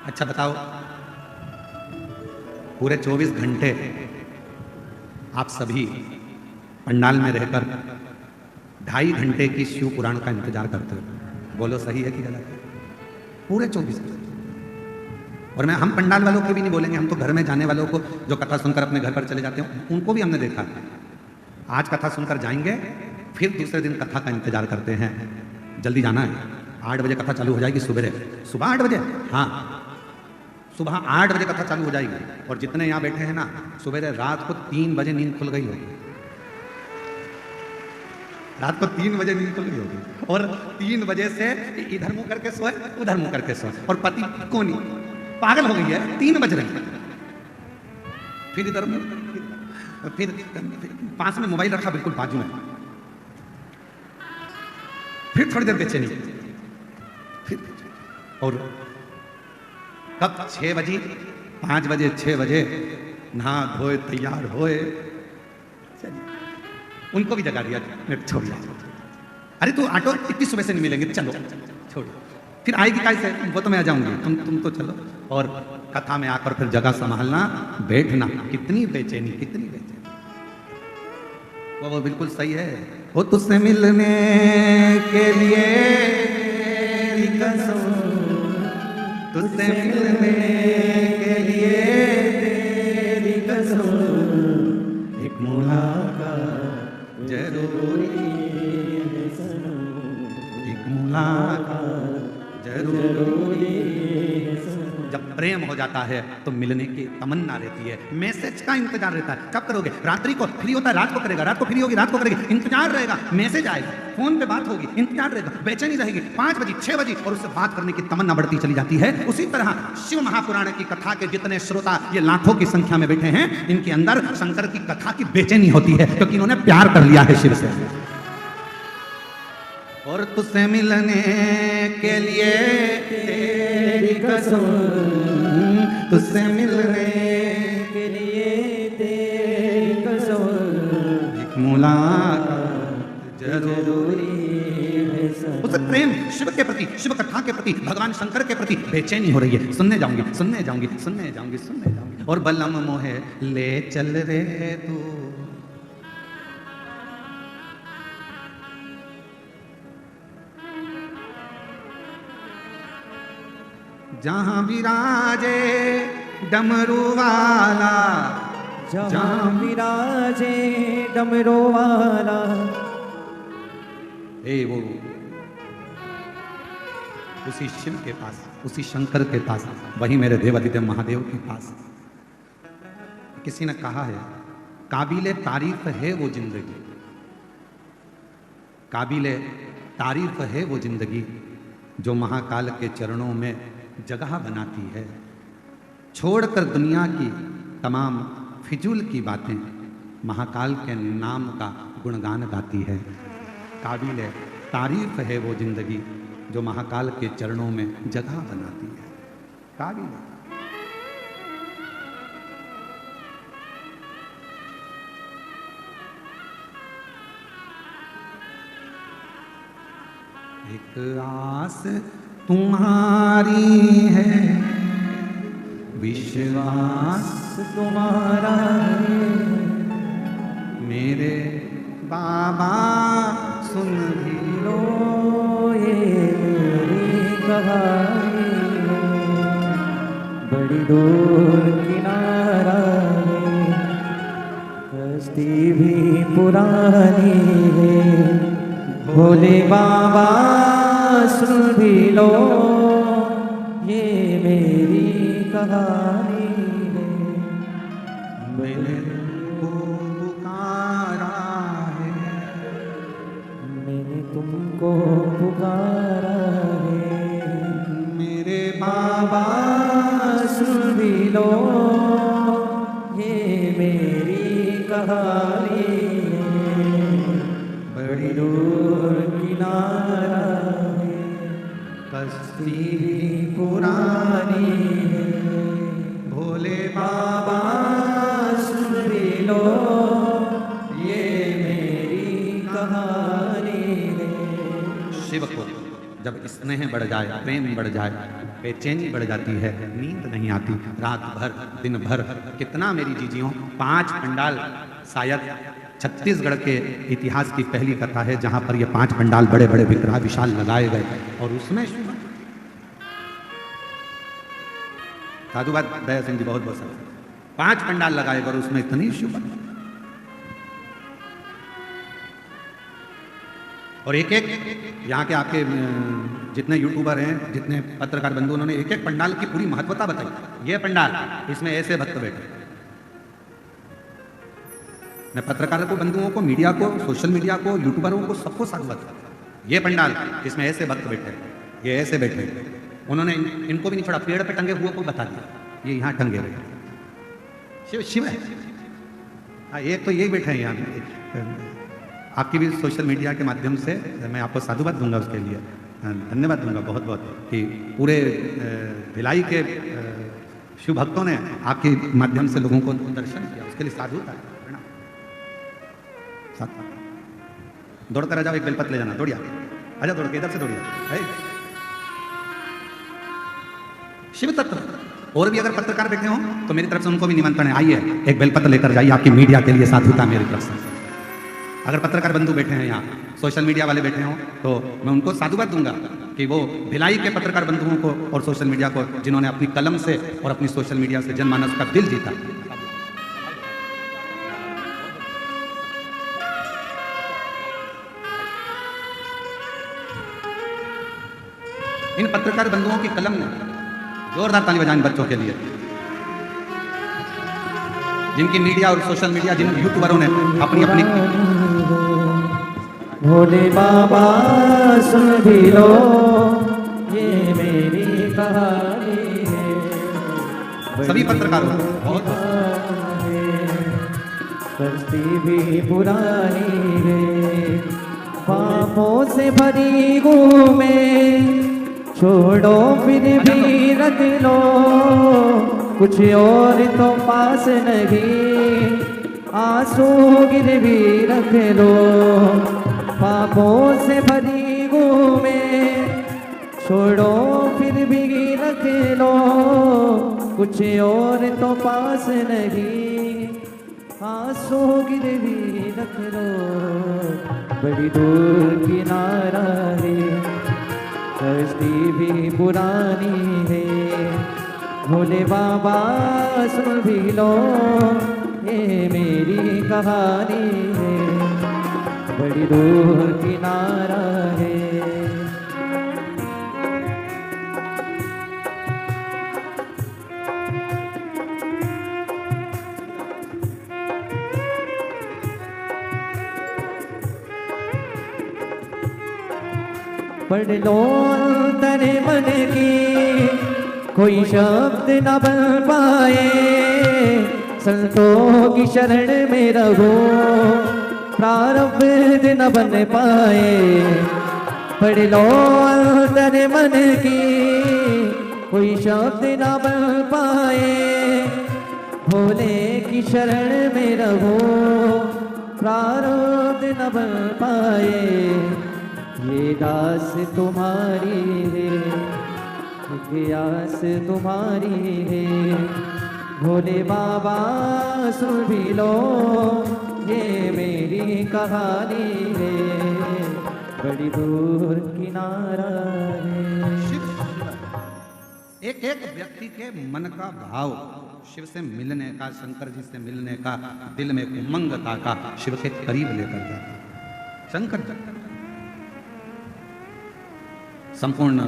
अच्छा बताओ, पूरे 24 घंटे आप सभी पंडाल में रहकर 2.5 घंटे की शिव पुराण का इंतजार करते हो, बोलो सही है कि गलत है? पूरे 24 घंटे। और मैं हम पंडाल वालों के भी नहीं बोलेंगे, हम तो घर में जाने वालों को जो कथा सुनकर अपने घर पर चले जाते हैं उनको भी हमने देखा। आज कथा सुनकर जाएंगे, फिर दूसरे दिन कथा का इंतजार करते हैं। जल्दी जाना है, 8 बजे कथा चालू हो जाएगी, सुबह 8 बजे, हाँ सुबह 8 बजे कथा चालू हो जाएगी। और जितने यहाँ बैठे हैं ना, सुबह रात को 3 बजे नींद खुल गई होगी, रात को 3 बजे नींद खुल गई होगी, और 3 बजे से इधर मुंह करके सोए, उधर मुंह करके सोए, और पति को नहीं, पागल हो गई है, 3 बज रहे हैं। फिर इधर फिर पास में मोबाइल रखा, बिल्कुल बाजू में, फिर थोड़ी देर बेचैनी, फिर और कब 6 बजे 5 बजे 6 बजे नहा धोए तैयार होए, उनको भी जगा दिया, मैं छोड़ दिया। अरे तू ऑटो इतनी सुबह से नहीं मिलेंगे, चलो छोड़, फिर आएगी कैसे? वो तो मैं आ जाऊंगी, तुम तो चलो। और कथा में आकर फिर जगह संभालना, बैठना, कितनी बेचैनी, कितनी बेचैनी। वो बिल्कुल सही है। वो तुझसे मिलने के लिए कसम, तुझसे मिलने के लिए तेरी कसम, एक मुलाकात जरूरी है सनम, एक मुलाकात जरूरी है सनम। जब प्रेम हो जाता है तो मिलने की तमन्ना रहती है, मैसेज का इंतजार रहता है। कब करोगे? रात्रि को फ्री होता है, रात को करेगा, रात को फ्री होगी, रात को करेगी, इंतजार रहेगा, मैसेज आएगा, फोन पे बात होगी, इंतजार रहेगा, बेचैनी रहेगी, 5 बजे 6 बजे, और उससे बात करने की तमन्ना बढ़ती चली जाती है। उसी तरह शिव महापुराण की कथा के जितने श्रोता ये लाखों की संख्या में बैठे हैं, इनके अंदर शंकर की कथा की बेचैनी होती है, क्योंकि इन्होंने प्यार कर लिया है शिव से। और तुझसे मिलने के लिए तेरी कसम, तुझसे मिलने के लिए तेरी कसम, एक मुलाकात जरूरी है सनम। उस प्रेम शिव के प्रति, शिव कथा के प्रति, भगवान शंकर के प्रति बेचैनी हो रही है। सुनने जाऊंगी, सुनने जाऊंगी, सुनने जाऊंगी, सुनने जाऊंगी। और बलम मोहे ले चल रे तू, जहां विराजे डमरू वाला, जहां विराजे डमरू वाला। वो उसी शिव के पास, उसी शंकर के पास, वही मेरे देवादिदेव महादेव के पास। किसी ने कहा है, काबिले तारीफ है वो जिंदगी, काबिले तारीफ है वो जिंदगी, जो महाकाल के चरणों में जगह बनाती है। छोड़कर दुनिया की तमाम फिजूल की बातें, महाकाल के नाम का गुणगान गाती है। काबिल तारीफ है वो जिंदगी, जो महाकाल के चरणों में जगह बनाती है। काबिल एक आस तुम्हारी है, विश्वास तुम्हारा है, मेरे बाबा सुन भी लो, ये मेरी कहानी है, बड़ी दूर किनारा है, कश्ती भी पुरानी है, भोले बाबा सुन भी लो, ये मेरी कहानी है। मैंने तुमको पुकारा है, मैंने तुमको पुकारा है, मेरे बाबा सुन भी लो, ये मेरी कहानी है, बड़ी दूर किनारा है, कश्ती पुरानी है, भोले बाबा सुन भी लो, ये मेरी कहानी है। शिव को जब स्नेह बढ़ जाए, प्रेम बढ़ जाए, बेचैनी बढ़ जाती है, नींद नहीं आती, रात भर दिन भर। कितना मेरी जीजियों, 5 पंडाल, शायद छत्तीसगढ़ के इतिहास की पहली कथा है जहां पर ये 5 पंडाल बड़े बड़े विग्रह विशाल लगाए गए, और उसमें साधुवाद दया सिंह जी बहुत बहुत सारे 5 पंडाल लगाए गए और उसमें इतनी शुभ। और एक एक यहाँ के आपके जितने यूट्यूबर हैं, जितने पत्रकार बंधु, उन्होंने एक एक पंडाल की पूरी महत्वता बताई। ये पंडाल, इसमें ऐसे भक्त बैठे। मैं पत्रकारों को, बंधुओं को, मीडिया को, सोशल मीडिया को, यूट्यूबरों को, सबको साधुवाद। ये पंडाल, इसमें ऐसे भक्त बैठे, ये ऐसे बैठे। उन्होंने इनको भी नहीं छोड़ा, पेड़ पे टंगे हुए को बता दिया, ये यहाँ टंगे हुए। शिव शिव है। एक तो ये बैठे हैं यहाँ। आपकी भी सोशल मीडिया के माध्यम से मैं आपको साधुवाद दूंगा, उसके लिए धन्यवाद दूंगा बहुत बहुत, कि पूरे भिलाई के शिव भक्तों ने आपके माध्यम से लोगों को दर्शन किया, उसके लिए साधुता है ना। दौड़ कर आ जाओ, एक बेलपत्र ले जाना, दौड़िया आजा, दौड़ के इधर से दौड़िया। शिव तत्व और भी अगर पत्रकार बैठे हो तो मेरी तरफ से उनको भी निमंत्रण है, आइए एक बेलपत्र लेकर जाइए, आपकी मीडिया के लिए साधुता मेरी तरफ से। अगर पत्रकार बंधु बैठे हैं यहाँ, सोशल मीडिया वाले बैठे हों, तो मैं उनको साधुवाद दूंगा कि वो भिलाई के पत्रकार बंधुओं को और सोशल मीडिया को, जिन्होंने अपनी कलम से और अपनी सोशल मीडिया से जनमानस का दिल जीता। इन पत्रकार बंधुओं की कलम ने, जोरदार ताली बजाएं बच्चों के लिए, जिनकी मीडिया और सोशल मीडिया, जिन यूट्यूबरों ने अपनी अपनी। भोले बाबा सुन भी लो, ये मेरी कहानी है। सभी पत्रकारों बहुत कश्ती भी पुरानी है, पापों से भरी घूमे, छोड़ो फिर भी रख लो, कुछ और तो पास नहीं, आंसू गिर भी रख लो। पापों से भरी घूमे, छोड़ो फिर भी रख लो, कुछ और तो पास नहीं, आंसू गिर भी रख लो। बड़ी दूर किनारा है, कश्ती भी पुरानी है, भोले बाबा सुन भी लो, ये मेरी कहानी है। बड़ी दूर किनारा है, पढ़ लो तेरे मन की, कोई शब्द न बन पाए, संतों की शरण में रहो, प्रारब्ध न बन पाए। पढ़ लो तेरे मन की, कोई शब्द न बन पाए, भोले की शरण में रहो, प्रारब्ध न बन पाए। ये दास तुम्हारी है, ये आस तुम्हारी है, भोले बाबा सुन भी लो, ये मेरी कहानी है। बड़ी दूर किनारा है। एक एक व्यक्ति के मन का भाव शिव से मिलने का, शंकर जी से मिलने का, दिल में उमंगता का शिव के करीब लेकर जाता। शंकर संपूर्ण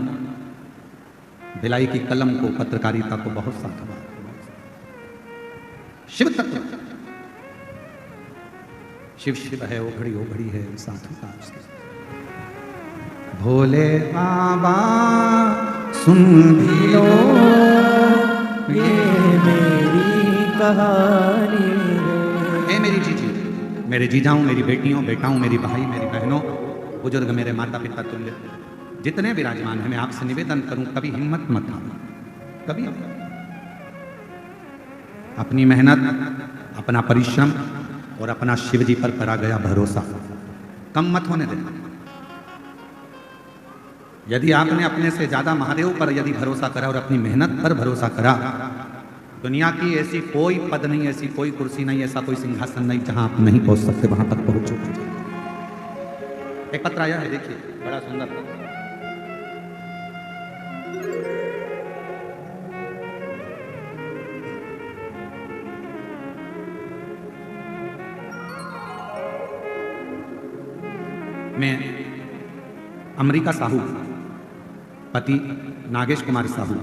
भिलाई की कलम को, पत्रकारिता को बहुत साथ शिव तत्व, शिव शिव है, ओ घड़ी है साधु का। भोले बाबा सुन भी लो, ये मेरी कहानी है। ए मेरी जीजी, मेरे जीजाओं, मेरी बेटियों, बेटाओं, मेरी भाई, मेरी बहनों, बुजुर्ग, मेरे माता पिता तुल्य जितने विराजमान हैं, मैं आपसे निवेदन करूं, कभी हिम्मत मत हारो, कभी अपनी मेहनत, अपना परिश्रम और अपना शिव जी पर करा गया भरोसा कम मत होने देना। यदि आपने अपने से ज्यादा महादेव पर यदि भरोसा करा और अपनी मेहनत पर भरोसा करा, दुनिया की ऐसी कोई पद नहीं, ऐसी कोई कुर्सी नहीं, ऐसा कोई सिंहासन नहीं जहां आप नहीं पहुंच सकते, वहां तक पहुंचो। एक पत्र आया है, देखिए, बड़ा सुंदर। मैं अमरीका साहू, पति नागेश कुमार साहू,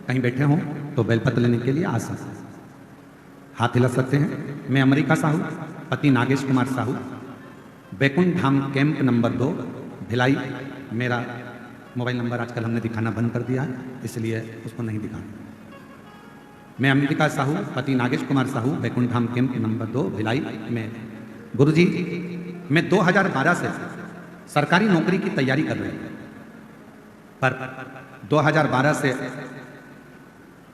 कहीं बैठे हों तो बेलपत्र लेने के लिए आ सकते, हाथ हिला सकते हैं। मैं अमरीका साहू, पति नागेश कुमार साहू, बैकुंठ धाम कैंप नंबर 2 भिलाई। मेरा मोबाइल नंबर आजकल हमने दिखाना बंद कर दिया है, इसलिए उसको नहीं दिखाना। मैं अमरीका साहू, पति नागेश कुमार साहू, बैकुंठ धाम कैंप नंबर 2 भिलाई में। गुरुजी मैं 2012 से सरकारी नौकरी की तैयारी कर रही हूँ, पर 2012 से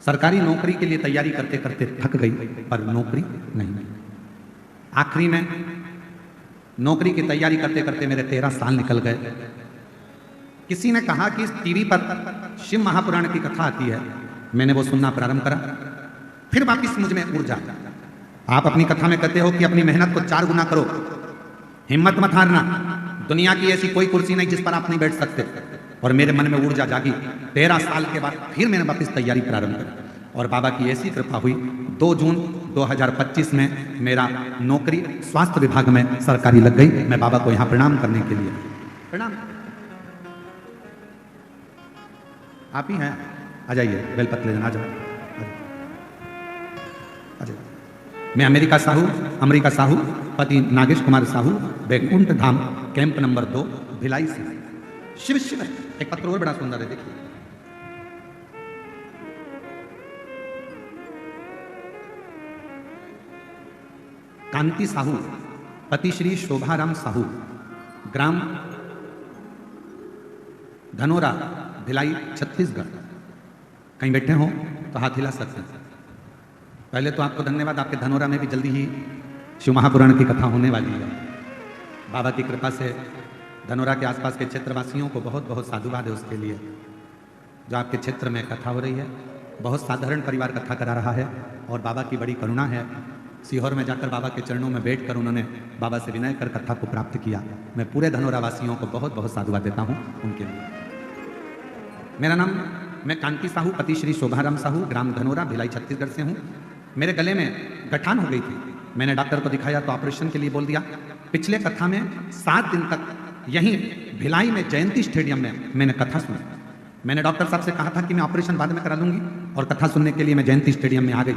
सरकारी नौकरी के लिए तैयारी करते करते थक गई, पर नौकरी नहीं मिली। आखिरी में नौकरी की तैयारी करते करते मेरे 13 साल निकल गए। किसी ने कहा कि टीवी पर शिव महापुराण की कथा आती है, मैंने वो सुनना प्रारंभ करा, फिर वापिस मुझ में ऊर्जा। आप अपनी कथा में कहते हो कि अपनी मेहनत को 4 गुना करो, हिम्मत मत हारना, दुनिया की ऐसी कोई कुर्सी नहीं जिस पर आप नहीं बैठ सकते। और मेरे मन में ऊर्जा जागी। 13 साल के बाद फिर मैंने वापस तैयारी प्रारंभ करी और बाबा की ऐसी कृपा हुई, 2 जून 2025 में मेरा नौकरी स्वास्थ्य विभाग में सरकारी लग गई। मैं बाबा को यहाँ प्रणाम करने के लिए, प्रणाम। आप ही हैं, आ जाइए, बेलपत्र लेना, आ जाओ, आ जाओ। मैं अमेरिका साहू पति नागेश कुमार साहू, बैकुंठ धाम, कैंप नंबर 2, भिलाई से। शिव शिव है। एक पत्र और बड़ा सुंदर है, देखिए। कांति साहू, पति श्री शोभाराम साहू, ग्राम धनोरा, भिलाई, छत्तीसगढ़। कहीं बैठे हो तो हाथ हिला सकते हैं। पहले तो आपको धन्यवाद, आपके धनोरा में भी जल्दी ही शिव महापुराण की कथा होने वाली है। बाबा की कृपा से धनोरा के आसपास के क्षेत्रवासियों को बहुत बहुत साधुवाद है उसके लिए, जो आपके क्षेत्र में कथा हो रही है। बहुत साधारण परिवार कथा करा रहा है और बाबा की बड़ी करुणा है। सीहोर में जाकर बाबा के चरणों में बैठकर उन्होंने बाबा से विनय कर कथा को प्राप्त किया। मैं पूरे धनोरा वासियों को बहुत बहुत साधुवाद देता हूँ उनके लिए। मेरा नाम, मैं कांति साहू, पति श्री शोभाराम साहू, ग्राम धनोरा, भिलाई, छत्तीसगढ़ से हूँ। मेरे गले में गठान हो गई थी। मैंने डॉक्टर को दिखाया तो ऑपरेशन के लिए बोल दिया। पिछले कथा में 7 दिन तक यहीं भिलाई में जयंती स्टेडियम में मैंने कथा सुनी। मैंने डॉक्टर साहब से कहा था कि मैं ऑपरेशन बाद में करा लूंगी, और कथा सुनने के लिए मैं जयंती स्टेडियम में आ गई।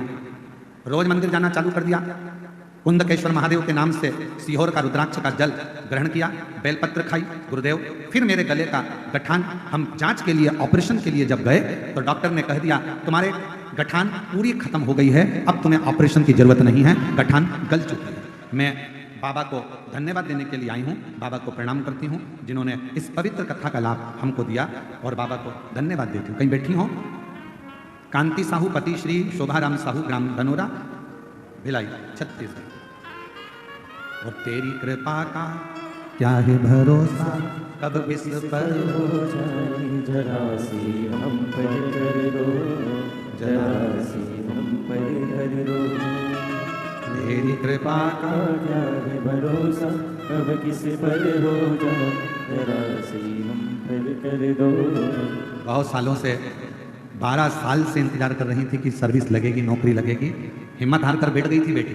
रोज मंदिर जाना चालू कर दिया। कुंदकेश्वर महादेव के नाम से सीहोर का रुद्राक्ष का जल ग्रहण किया, बेलपत्र खाई, गुरुदेव। फिर मेरे गले का गठान, हम जांच के लिए, ऑपरेशन के लिए जब गए तो डॉक्टर ने कह दिया तुम्हारे गठान पूरी खत्म हो गई है, अब तुम्हें ऑपरेशन की जरूरत नहीं है, गठान गल चुकी है। मैं बाबा को धन्यवाद देने के लिए आई हूँ, बाबा को प्रणाम करती हूँ जिन्होंने इस पवित्र कथा का लाभ हमको दिया, और बाबा को धन्यवाद देती हूँ। कहीं बैठी हो? कांति साहू, पति श्री शोभाराम साहू, ग्राम धनोरा, भिलाई, छत्तीसगढ़। और तेरी कृपा का क्या है भरोसा, कब विश्व पर हो जाए, जरा सी हम पर कर दो, जरा सी हम पर कर दो। तेरी कृपा का क्या है भरोसा, कब किस पर हो जाए, जरा सी हम पर कर दो। बहुत सालों से, 12 साल से इंतजार कर रही थी कि सर्विस लगेगी, नौकरी लगेगी। हिम्मत हार कर बैठ गई थी बेटी।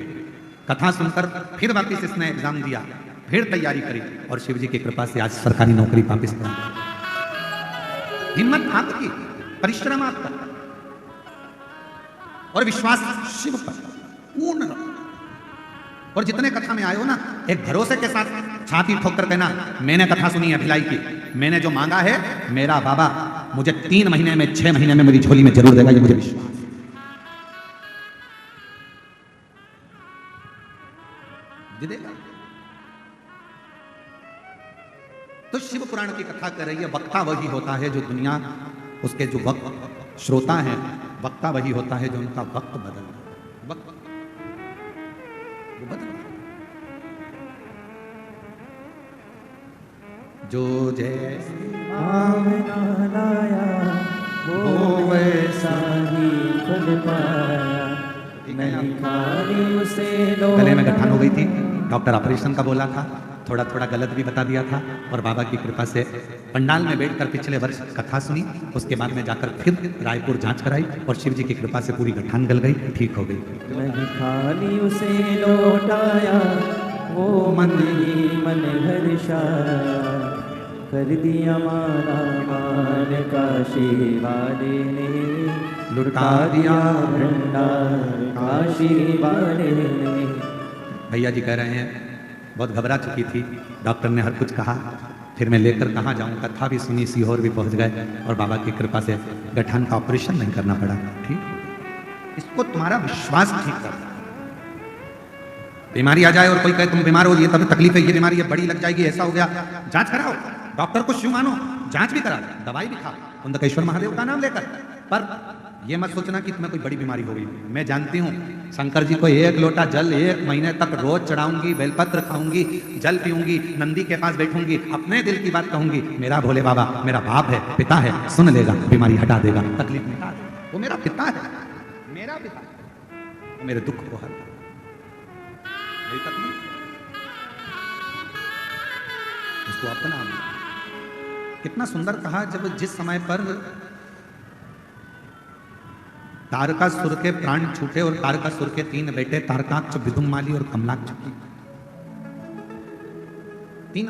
कथा सुनकर फिर वापिस इसने एग्जाम दिया, फिर तैयारी करी, और शिव जी की कृपा से आज सरकारी नौकरी वापिस पा। हिम्मत आपकी, परिश्रम आपका, और विश्वास शिव पर पूर्ण रखो। और जितने कथा में आए हो ना, एक भरोसे के साथ छाती ठोक कर कहना, मैंने कथा सुनी है भिलाई की, मैंने जो मांगा है मेरा बाबा मुझे 3 महीने में, 6 महीने में मेरी झोली में जरूर देगा, ये मुझे विश्वास। देगा। तो शिव पुराण की कथा कर रही है। वक्ता वही होता है जो दुनिया, उसके जो वक्त श्रोता है, वक्ता वही होता है जो उनका वक्त बदल, वक्त वो बदल। जो जैसे लाया वो वैसा ही फल पाया, नहीं खाने उसे गले में गठान हो गई थी। डॉक्टर ऑपरेशन का बोला था, थोड़ा थोड़ा गलत भी बता दिया था, और बाबा की कृपा से पंडाल में बैठकर पिछले वर्ष कथा सुनी। उसके बाद में जाकर फिर रायपुर जांच कराई, और शिव जी की कृपा से पूरी गठान गल गई, ठीक हो गई। नहीं खाली उसे लौटाया, वो मन ही मन हर्षाया, कर दिया मारा मान काशी वाले ने, लुटा दिया भंडार काशी वाले ने। भैया जी कह रहे हैं बहुत घबरा चुकी थी, डॉक्टर ने हर कुछ कहा, फिर मैं लेकर कहाँ जाऊँ, कथा भी सुनी, सीहोर भी पहुँच गए, और बाबा की कृपा से गठान का ऑपरेशन नहीं करना पड़ा। ठीक, इसको तुम्हारा विश्वास ठीक कर, बीमारी आ जाए और कोई कहे तुम बीमार हो, ये तब तकलीफ है, ये बीमारी है, बड़ी लग जाएगी, ऐसा हो गया, जांच कराओ, डॉक्टर को शिव मानो, जांच भी करा, दवाई भी खाओ कुंदकेश्वर महादेव का नाम लेकर। पर ये मत सोचना कि तुम्हें कोई बड़ी बीमारी हो गई। मैं जानती हूँ शंकर जी को 1 लोटा जल 1 महीने तक रोज चढ़ाऊंगी, बेलपत्र खाऊंगी, जल पीऊंगी, नंदी के पास बैठूंगी, अपने दिल की बात कहूंगी, मेरा भोले बाबा मेरा बाप है, पिता है, सुन लेगा, बीमारी हटा देगा, तकलीफ मिटा देगा। वो मेरा पिता है, मेरा पिता है, वो मेरे दुख को हर मेरी तकलीफ उसको अपना। कितना सुंदर कहा, जब जिस समय पर तारकासुर के प्राण छूटे और तारकासुर के 3 बेटे तारकाक्ष, विदुम्माली और कमलाक्ष, 3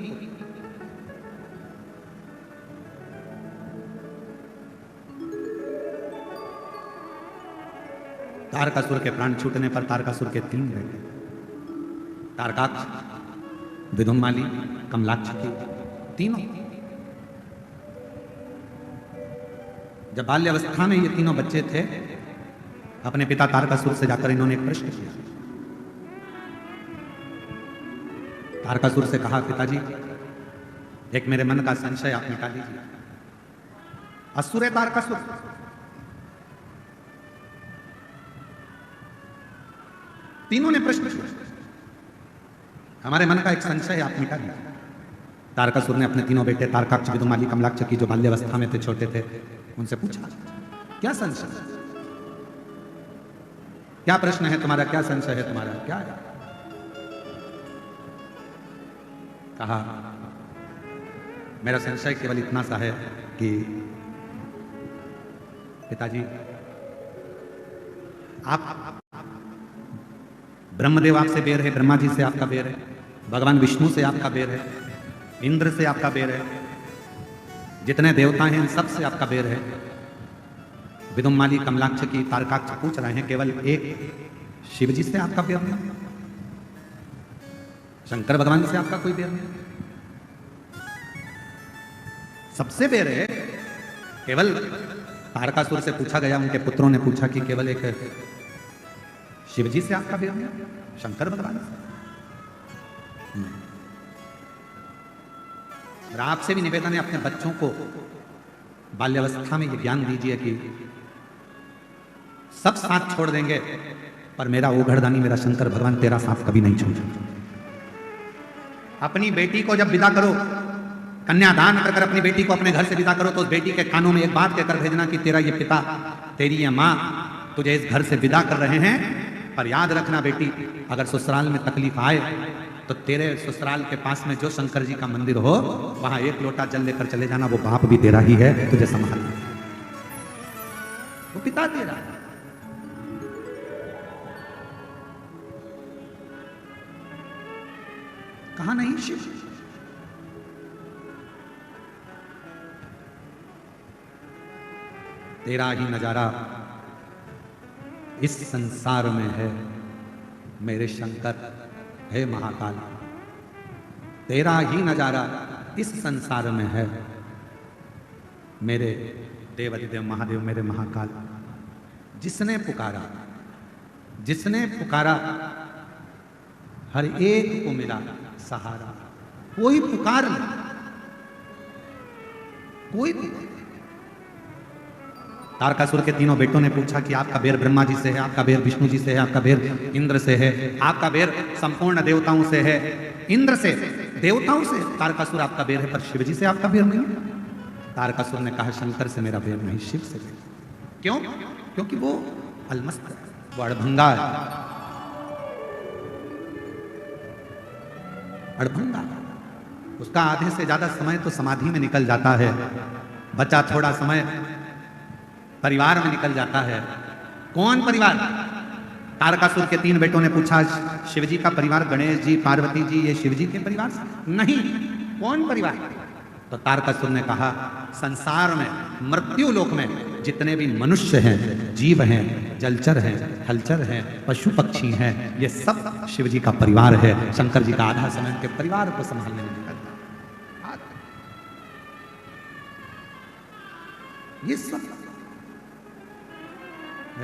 तारकासुर के प्राण छूटने पर तारकासुर के 3 बेटे तारकाक्ष, विदुम्माली, कमलाक्ष की तीनों। जब बाल्यावस्था में ये तीनों बच्चे थे, अपने पिता तारकासुर से जाकर इन्होंने एक प्रश्न किया। तारकासुर से कहा, पिताजी एक मेरे मन का संशय आप मिटा लीजिए। असुर है तारकासुर, तीनों ने प्रश्न किया, हमारे मन का एक संशय आप मिटा लीजिए। तारकासुर ने अपने तीनों बेटे तारकाक्ष, विदुम्माली, कमलाक्ष की जो बाल्यावस्था में थे, छोटे थे, उनसे पूछा, क्या संशय, क्या प्रश्न है तुम्हारा, क्या संशय है तुम्हारा, क्या है? कहा, मेरा संशय केवल इतना सा है कि पिताजी आप ब्रह्मदेव आपसे बेर है, ब्रह्मा जी से आपका बेर है, भगवान विष्णु से आपका बेर है, इंद्र से आपका बेर है, जितने देवता हैं इन सब से आपका बेर है। विदुम्माली, कमलाक्ष की, तारकाक्ष पूछ रहे हैं, केवल एक शिव जी से आपका बेर नहीं, शंकर भगवान से आपका कोई बेर नहीं, सबसे बेर है। केवल तारकासुर से पूछा गया, उनके पुत्रों ने पूछा कि केवल एक शिव जी से आपका बेर नहीं, शंकर भगवान से। और आपसे भी निवेदन है, अपने बच्चों को बाल्यावस्था में ये ज्ञान दीजिए कि सब साथ छोड़ देंगे, पर मेरा ओघड़दानी, मेरा शंकर भगवान तेरा साथ कभी नहीं छोड़ेगा। अपनी बेटी को जब विदा करो, कन्यादान कर अपनी बेटी को अपने घर से विदा करो, तो उस बेटी के कानों में एक बात कहकर भेजना कि तेरा ये पिता, तेरी ये माँ तुझे इस घर से विदा कर रहे हैं, पर याद रखना बेटी, अगर ससुराल में तकलीफ आए तो तेरे ससुराल के पास में जो शंकर जी का मंदिर हो, वहां 1 लोटा जल लेकर चले जाना, वो बाप भी तेरा ही है, तुझे संभालना, वो पिता तेरा। कहा नहीं शिव, तेरा ही नजारा इस संसार में है, मेरे शंकर हे महाकाल, तेरा ही नजारा इस संसार में है, मेरे देवाधिदेव महादेव, मेरे महाकाल। जिसने पुकारा हर एक को मिला सहारा। कोई पुकार ले, कोई पुकार। तारकासुर के तीनों बेटों ने पूछा कि आपका बेर ब्रह्मा जी से है, आपका बेर विष्णु जी से है, आपका बेर इंद्र से है, आपका बेर संपूर्ण देवताओं से है, इंद्र से, देवताओं से। तारकासुर आपका बेर है, पर शिव जी से आपका बेर नहीं है। तारकासुर ने कहा, शंकर से मेरा बेर नहीं, शिव से बेर। क्यों? क्योंकि वो अलमस्त है, वो अड़भंगा है, अड़भंगा। उसका आधे से ज्यादा समय तो समाधि में निकल जाता है, बचा थोड़ा समय परिवार में निकल जाता है। कौन परिवार? तारकासुर के 3 बेटों ने पूछा, शिव जी का परिवार, गणेश जी, पार्वती जी, ये शिव जी के परिवार से? नहीं। कौन परिवार? तो तारकासुर ने कहा, संसार में, मृत्यु लोक में जितने भी मनुष्य हैं, जीव हैं, जलचर हैं, थलचर हैं, पशु पक्षी हैं, ये सब शिव जी का परिवार है। शंकर जी का आधा समय उनके परिवार को संभालने में निकलता है। ये सब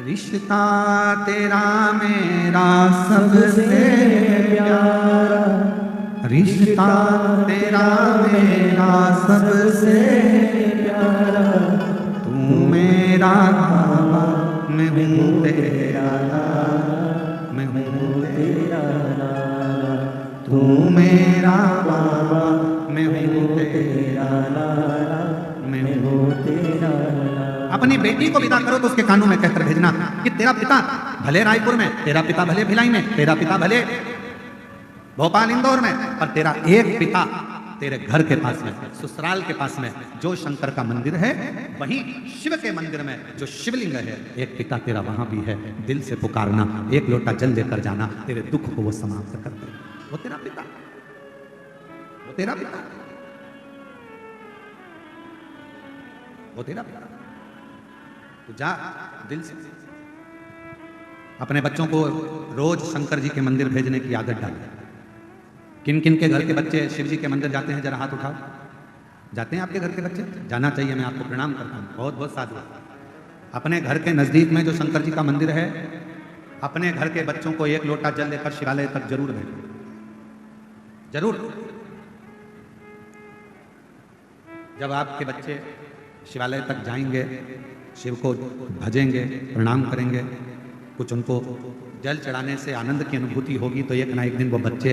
रिश्ता तेरा मेरा सबसे प्यारा, रिश्ता तेरा मेरा सबसे प्यारा, तू मेरा बाबा मैं हूँ तेरा लाला, मैं हूँ तेरा लाला, तू मेरा बाबा मैं हूँ तेरा लाला, मैं हूँ तेरा लाला। अपनी बेटी को विदा करो तो उसके कानों में कहकर भेजना कि तेरा पिता भले रायपुर में, तेरा पिता भले भिलाई में, तेरा पिता भले भोपाल इंदौर में, पर तेरा एक पिता तेरे घर के पास में, ससुराल के पास में जो शंकर का मंदिर है, वहीं शिव के मंदिर में जो शिवलिंग है, एक पिता तेरा वहां भी है। दिल से पुकारना, एक लोटा जल लेकर जाना, तेरे दुख को वो समाप्त कर दे। वो तेरा पिता, वो तेरा पिता, वो तेरा पिता। तो जा दिल से अपने बच्चों को रोज शंकर जी के मंदिर भेजने की आदत डाल। किन किन के घर के बच्चे शिव जी के मंदिर जाते हैं, जरा हाथ उठाओ। जाते हैं आपके घर के बच्चे? जाना चाहिए, मैं आपको प्रणाम करता हूँ, बहुत बहुत साधु। अपने घर के नजदीक में जो शंकर जी का मंदिर है, अपने घर के बच्चों को एक लोटा जल लेकर शिवालय तक जरूर भेजो, जरूर। जब आपके बच्चे शिवालय तक जाएंगे, शिव को भजेंगे, प्रणाम करेंगे, कुछ उनको जल चढ़ाने से आनंद की अनुभूति होगी, तो एक ना एक दिन वो बच्चे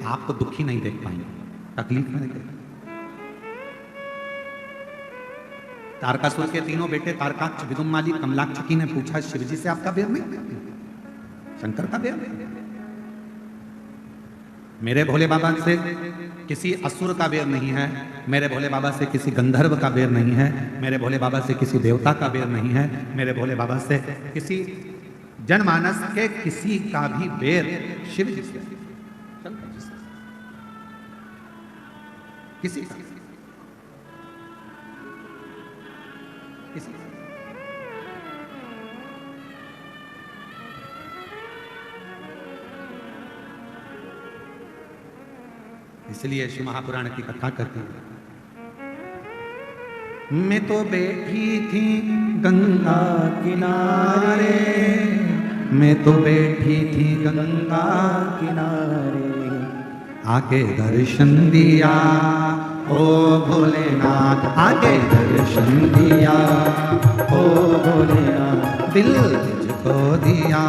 आपको दुखी नहीं देख पाएंगे, तकलीफ में देखेंगे। तारकासुर के तीनों बेटे तारकाक्ष, विदुम्माली, कमलाक्षकी ने पूछा, शिव जी से आपका बैर नहीं? शंकर का बैर नहीं? मेरे भोले बाबा से किसी असुर का बैर नहीं है, मेरे भोले बाबा से किसी गंधर्व का बैर नहीं है, मेरे भोले बाबा से किसी देवता का बैर नहीं है, मेरे भोले बाबा से किसी जनमानस के किसी का भी बैर शिव जी से, किसी का, किसी। इसलिए शिव महापुराण की कथा करती है। मैं तो बैठी थी गंगा किनारे, मैं तो बैठी थी गंगा किनारे, आके दर्शन दिया ओ भोलेनाथ, आके दर्शन दिया ओ भोलेनाथ, दिल तुझको दिया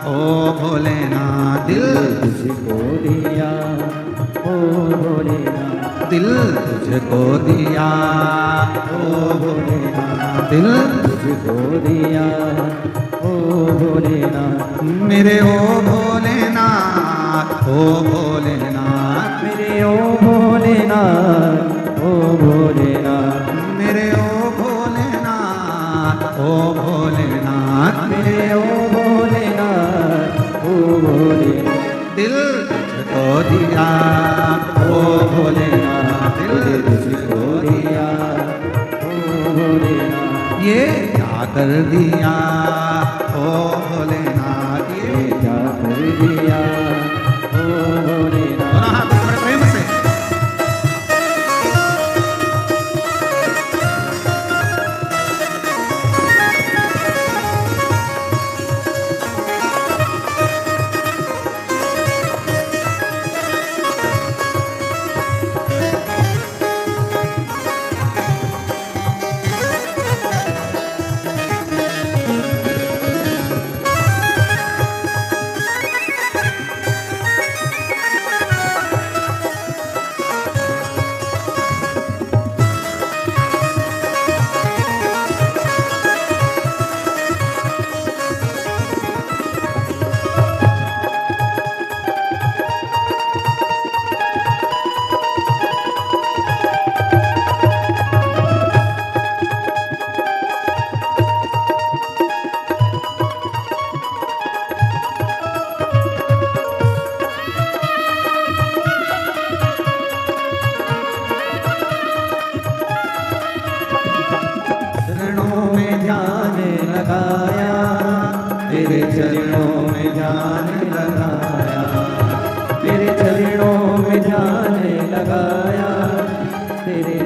ओ भोलेनाथ, दिल तुझको दिया ओ भोलेनाथ, दिल तुझको दिया ओ भोलेनाथ, दिल तुझको दिया ओ भोलेनाथ, मेरे ओ भोलेनाथ, ओ भोलेनाथ, मेरे ओ भोलेनाथ, ओ भोलेनाथ, मेरे ओ भोलेनाथ, ओ भोलेनाथ, मेरे ओ भोलेनाथ, ओ भोलेनाथ, दिल तुझको दिया ओ भोलेनाथ, दिल तुझको दिया ओ भोलेनाथ, ये क्या कर दिया ओ भोलेनाथ, ये क्या कर दिया ओ भोलेनाथ। प्रेम से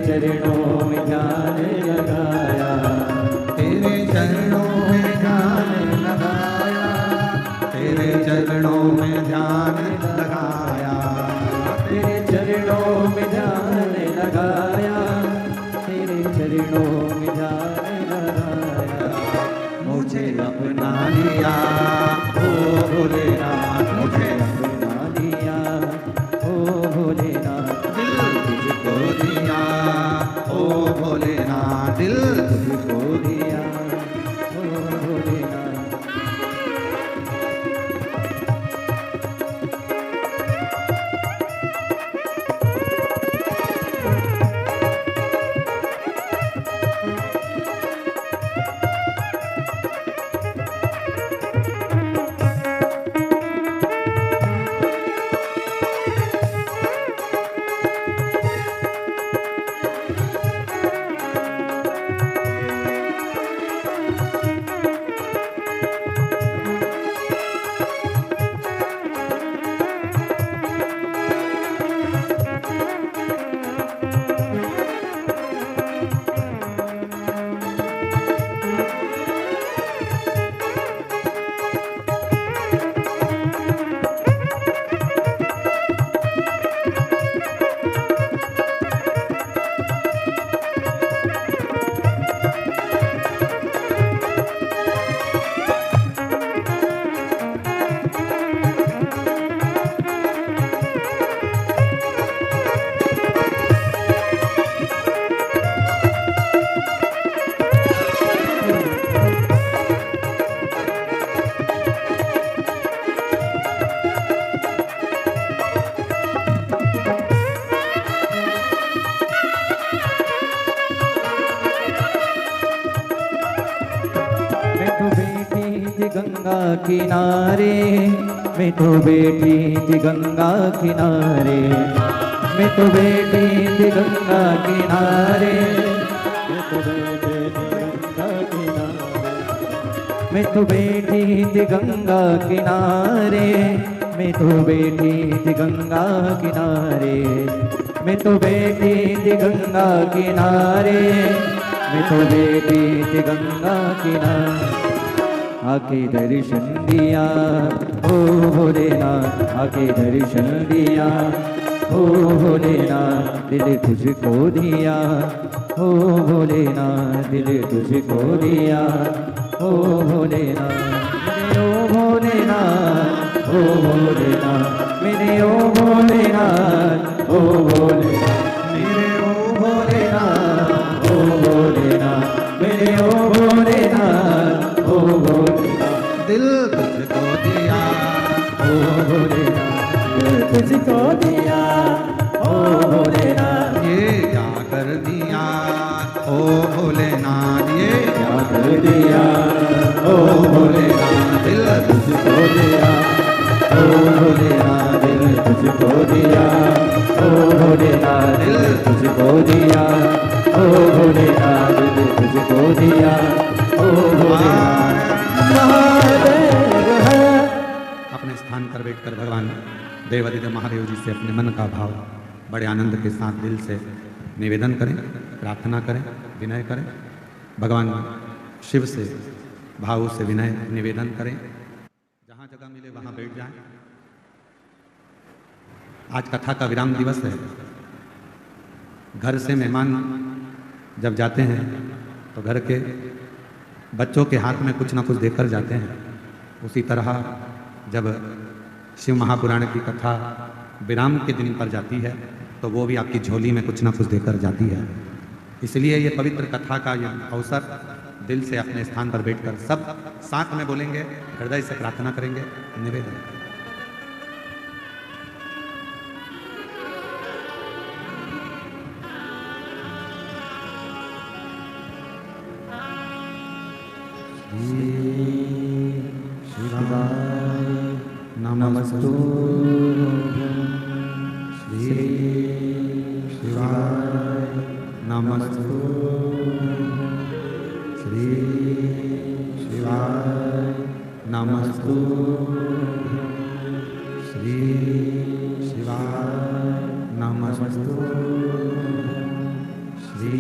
चरणों में जाने लगाया, तेरे चरणों में जाने अपना लिया, ओ भोलेनाथ मुझे अपना लिया, ओ भोलेनाथ दिल तुझको दिया, ओ भोलेनाथ दिल तुझको दिया, ओ भोलेनाथ। गंगा किनारे, मैं तो बैठी थी गंगा किनारे, मैं तो बैठी थी गंगा किनारे, मैं तो बैठी थी गंगा किनारे, मैं तो बैठी थी गंगा किनारे, मैं तो बैठी थी गंगा किनारे, मैं तो बैठी थी गंगा किनारे। आके दर्शन दिया ओ भोलेनाथ, आके दर्शन दिया ओ भोलेनाथ, दिल तुझको दिया ओ भोलेनाथ, दिल तुझको दिया ओ भोलेनाथ, मेरे ओ भोलेनाथ, ओ भोलेनाथ, मेरे ओ भोलेनाथ, ओ भोलेनाथ, मेरे ओ भोलेनाथ, ओ भोलेनाथ, मेरे ओ भोलेनाथ, ओ भोलेनाथ, दिल तुझको दिया, ओ भोलेनाथ, दिल तुझको दिया ओ भोलेनाथ, ये क्या कर दिया ओ भोलेनाथ, ये क्या कर दिया ओ भोलेनाथ, दिल तुझको दिया ओ भोलेनाथ, दिल तुझको दिया ओ भोलेनाथ, दिल तुझको दिया ओ भोलेनाथ, दिल तुझको दिया ओ भोलेनाथ। महादेव है। अपने स्थान पर बैठकर भगवान देवादिदेव महादेव जी से अपने मन का भाव बड़े आनंद के साथ दिल से निवेदन करें, प्रार्थना करें, विनय करें। भगवान शिव से भाव से विनय निवेदन करें। जहाँ जगह मिले वहाँ बैठ जाएं। आज कथा का विराम दिवस है। घर से मेहमान जब जाते हैं तो घर के बच्चों के हाथ में कुछ ना कुछ देकर जाते हैं। उसी तरह जब शिव महापुराण की कथा विराम के दिन पर जाती है तो वो भी आपकी झोली में कुछ ना कुछ देकर जाती है। इसलिए ये पवित्र कथा का ये अवसर दिल से अपने स्थान पर बैठकर सब साथ में बोलेंगे, हृदय से प्रार्थना करेंगे, निवेदन। शिवाय नमस्तु श्री शिवाय नमस्तु श्री शिवाय नमस्तु श्री शिवाय नमस्तु श्री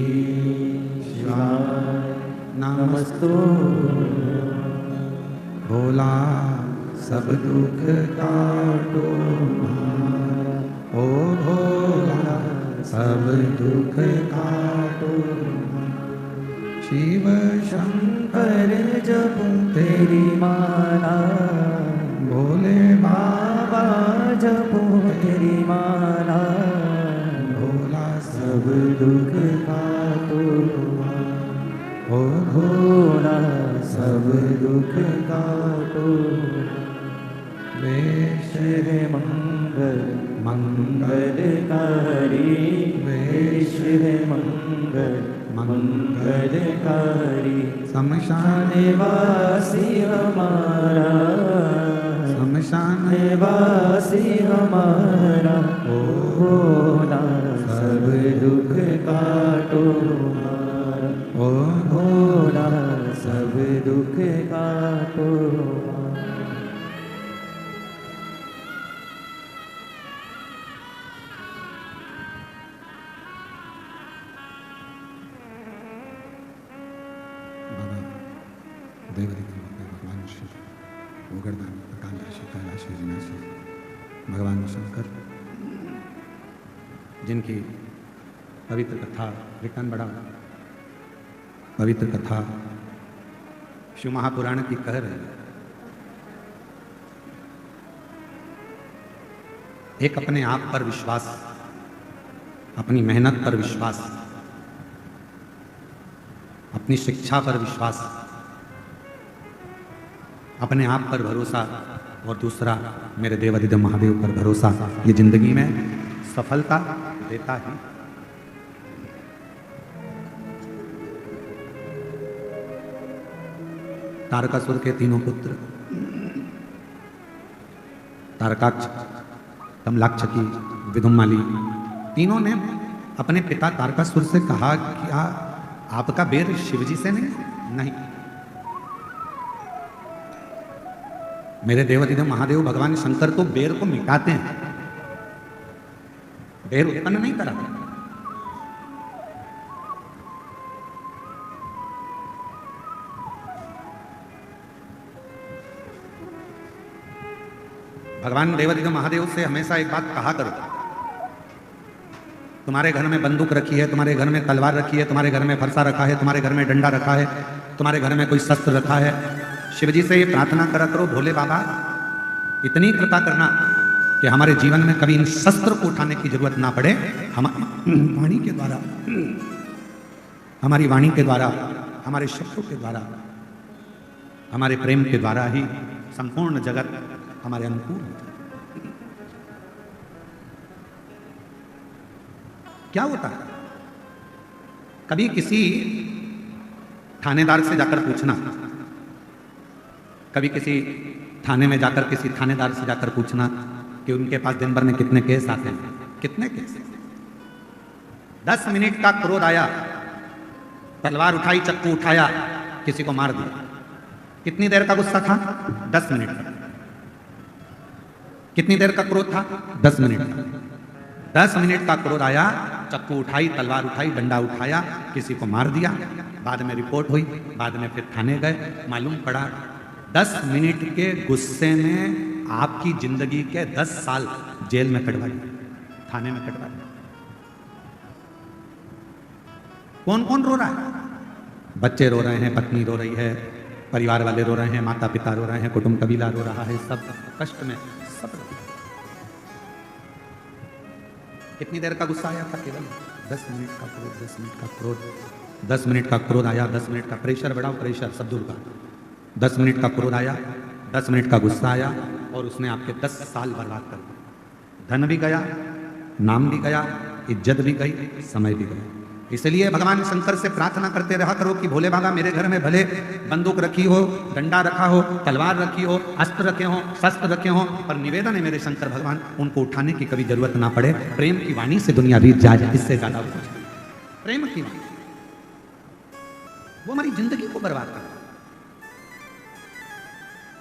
शिवाय नमस्तु। भोला सब दुख काटो हमारा, ओ भोला सब दुख काटो हमारा। शिव शंकर जपूं तेरी माला, भोले बाबा जपूं तेरी माला, भोला सब दुख का तो हो भोला, सब दुख का तो विश्व मंगल मंगलकारी विश्व मंगल मंगलकारी, शमशान निवासी हमारा, शमशान निवासी हमारा, भोला सब दुख काटो हमारा, ओ भोला सब दुख काटो। भगवान शिव गोगर्धन कालराशि कैलाश विनाशी भगवान शंकर जिनकी पवित्र कथा रिटर्न बड़ा पवित्र कथा शिव महापुराण की कह रहे हैं। एक अपने आप पर विश्वास, अपनी मेहनत पर विश्वास, अपनी शिक्षा पर विश्वास, अपने आप पर भरोसा और दूसरा मेरे देवाधिदेव महादेव पर भरोसा, ये जिंदगी में सफलता देता ही। तारकासुर के तीनों पुत्र तारकाक्ष, कमलाक्षकी, विदुम्माली, तीनों ने अपने पिता तारकासुर से कहा कि आपका बेर शिवजी से नहीं। मेरे देवाधिदेव महादेव भगवान शंकर तो बेर को मिटाते हैं, बेर उत्पन्न नहीं कराते। भगवान देवाधिदेव महादेव से हमेशा एक बात कहा करो, तुम्हारे घर में बंदूक रखी है, तुम्हारे घर में तलवार रखी है, तुम्हारे घर में फरसा रखा है, तुम्हारे घर में डंडा रखा है, तुम्हारे घर में कोई शस्त्र रखा है, शिवजी से ये प्रार्थना करा करो, भोले बाबा इतनी कृपा करना कि हमारे जीवन में कभी इन शस्त्र को उठाने की जरूरत ना पड़े। हमारी वाणी के द्वारा, हमारी वाणी के द्वारा, हमारे शब्दों के द्वारा, हमारे प्रेम के द्वारा ही संपूर्ण जगत हमारे अनुकूल होता है। क्या होता है, कभी किसी थानेदार से जाकर पूछना, कभी किसी थाने में जाकर किसी थानेदार से जाकर पूछना कि उनके पास दिन भर में कितने केस आते हैं, कितने केस। 10 मिनट का क्रोध आया, तलवार उठाई, चक्कू उठाया, किसी को मार दिया। कितनी देर का गुस्सा था? 10 मिनट का। कितनी देर का क्रोध था? 10 मिनट का। 10 मिनट का क्रोध आया, चक्कू उठाई, तलवार उठाई, डंडा उठाया, किसी को मार दिया। बाद में रिपोर्ट हुई, बाद में फिर थाने गए, मालूम पड़ा 10 मिनट के गुस्से में आपकी जिंदगी के 10 साल जेल में कटवा दिए, थाने में कटवा दिए। कौन कौन रो रहा है? बच्चे रो रहे हैं, पत्नी रो रही है, परिवार वाले रो रहे हैं, माता पिता रो रहे हैं, कुटुंब कबीला रो रहा है, सब कष्ट में, सब रो रहे हैं। कितनी देर का गुस्सा आया था? केवल 10 मिनट का क्रोध, 10 मिनट का क्रोध, 10 मिनट का क्रोध आया, 10 मिनट का प्रेशर बढ़ाओ, प्रेशर सब दूर का। 10 मिनट का क्रोध आया, 10 मिनट का गुस्सा आया और उसने आपके 10 साल बर्बाद कर दिए। धन भी गया, नाम भी गया, इज्जत भी गई, समय भी गया। इसलिए भगवान शंकर से प्रार्थना करते रहा करो कि भोले बाबा मेरे घर में भले बंदूक रखी हो, डंडा रखा हो, तलवार रखी हो, अस्त्र रखे हो, शस्त्र रखे हो, पर निवेदन है मेरे शंकर भगवान उनको उठाने की कभी जरूरत ना पड़े। प्रेम की वाणी से दुनिया बीत जाए, इससे ज्यादा कुछ। प्रेम की वाणी वो हमारी जिंदगी को बर्बाद कर।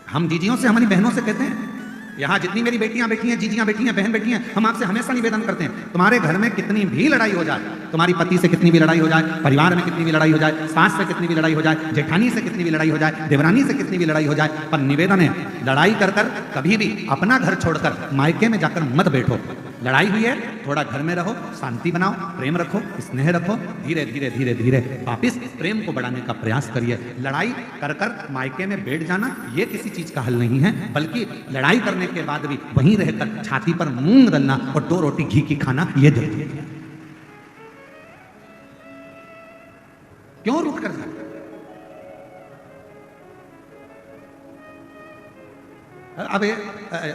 हम जीजियों से, हमारी बहनों से कहते हैं, यहाँ जितनी मेरी बेटियां बैठी हैं, जीजियां बैठी हैं, बहन बैठी हैं, हम आपसे हमेशा निवेदन करते हैं, तुम्हारे घर में कितनी भी लड़ाई हो जाए, तुम्हारी पति से कितनी भी लड़ाई हो जाए, परिवार में कितनी भी लड़ाई हो जाए, सास से कितनी भी लड़ाई हो जाए, जेठानी से कितनी भी लड़ाई हो जाए, देवरानी से कितनी भी लड़ाई हो जाए, पर निवेदन है लड़ाई कर कर कभी भी अपना घर छोड़कर मायके में जाकर मत बैठो। लड़ाई हुई है, थोड़ा घर में रहो, शांति बनाओ, प्रेम रखो, स्नेह रखो, धीरे धीरे धीरे धीरे वापिस प्रेम को बढ़ाने का प्रयास करिए। लड़ाई कर कर मायके में बैठ जाना ये किसी चीज का हल नहीं है, बल्कि लड़ाई करने के बाद भी वहीं रहकर छाती पर मूंग डालना और 2 रोटी घी की खाना ये जरूरी है। क्यों रुक कर जाए?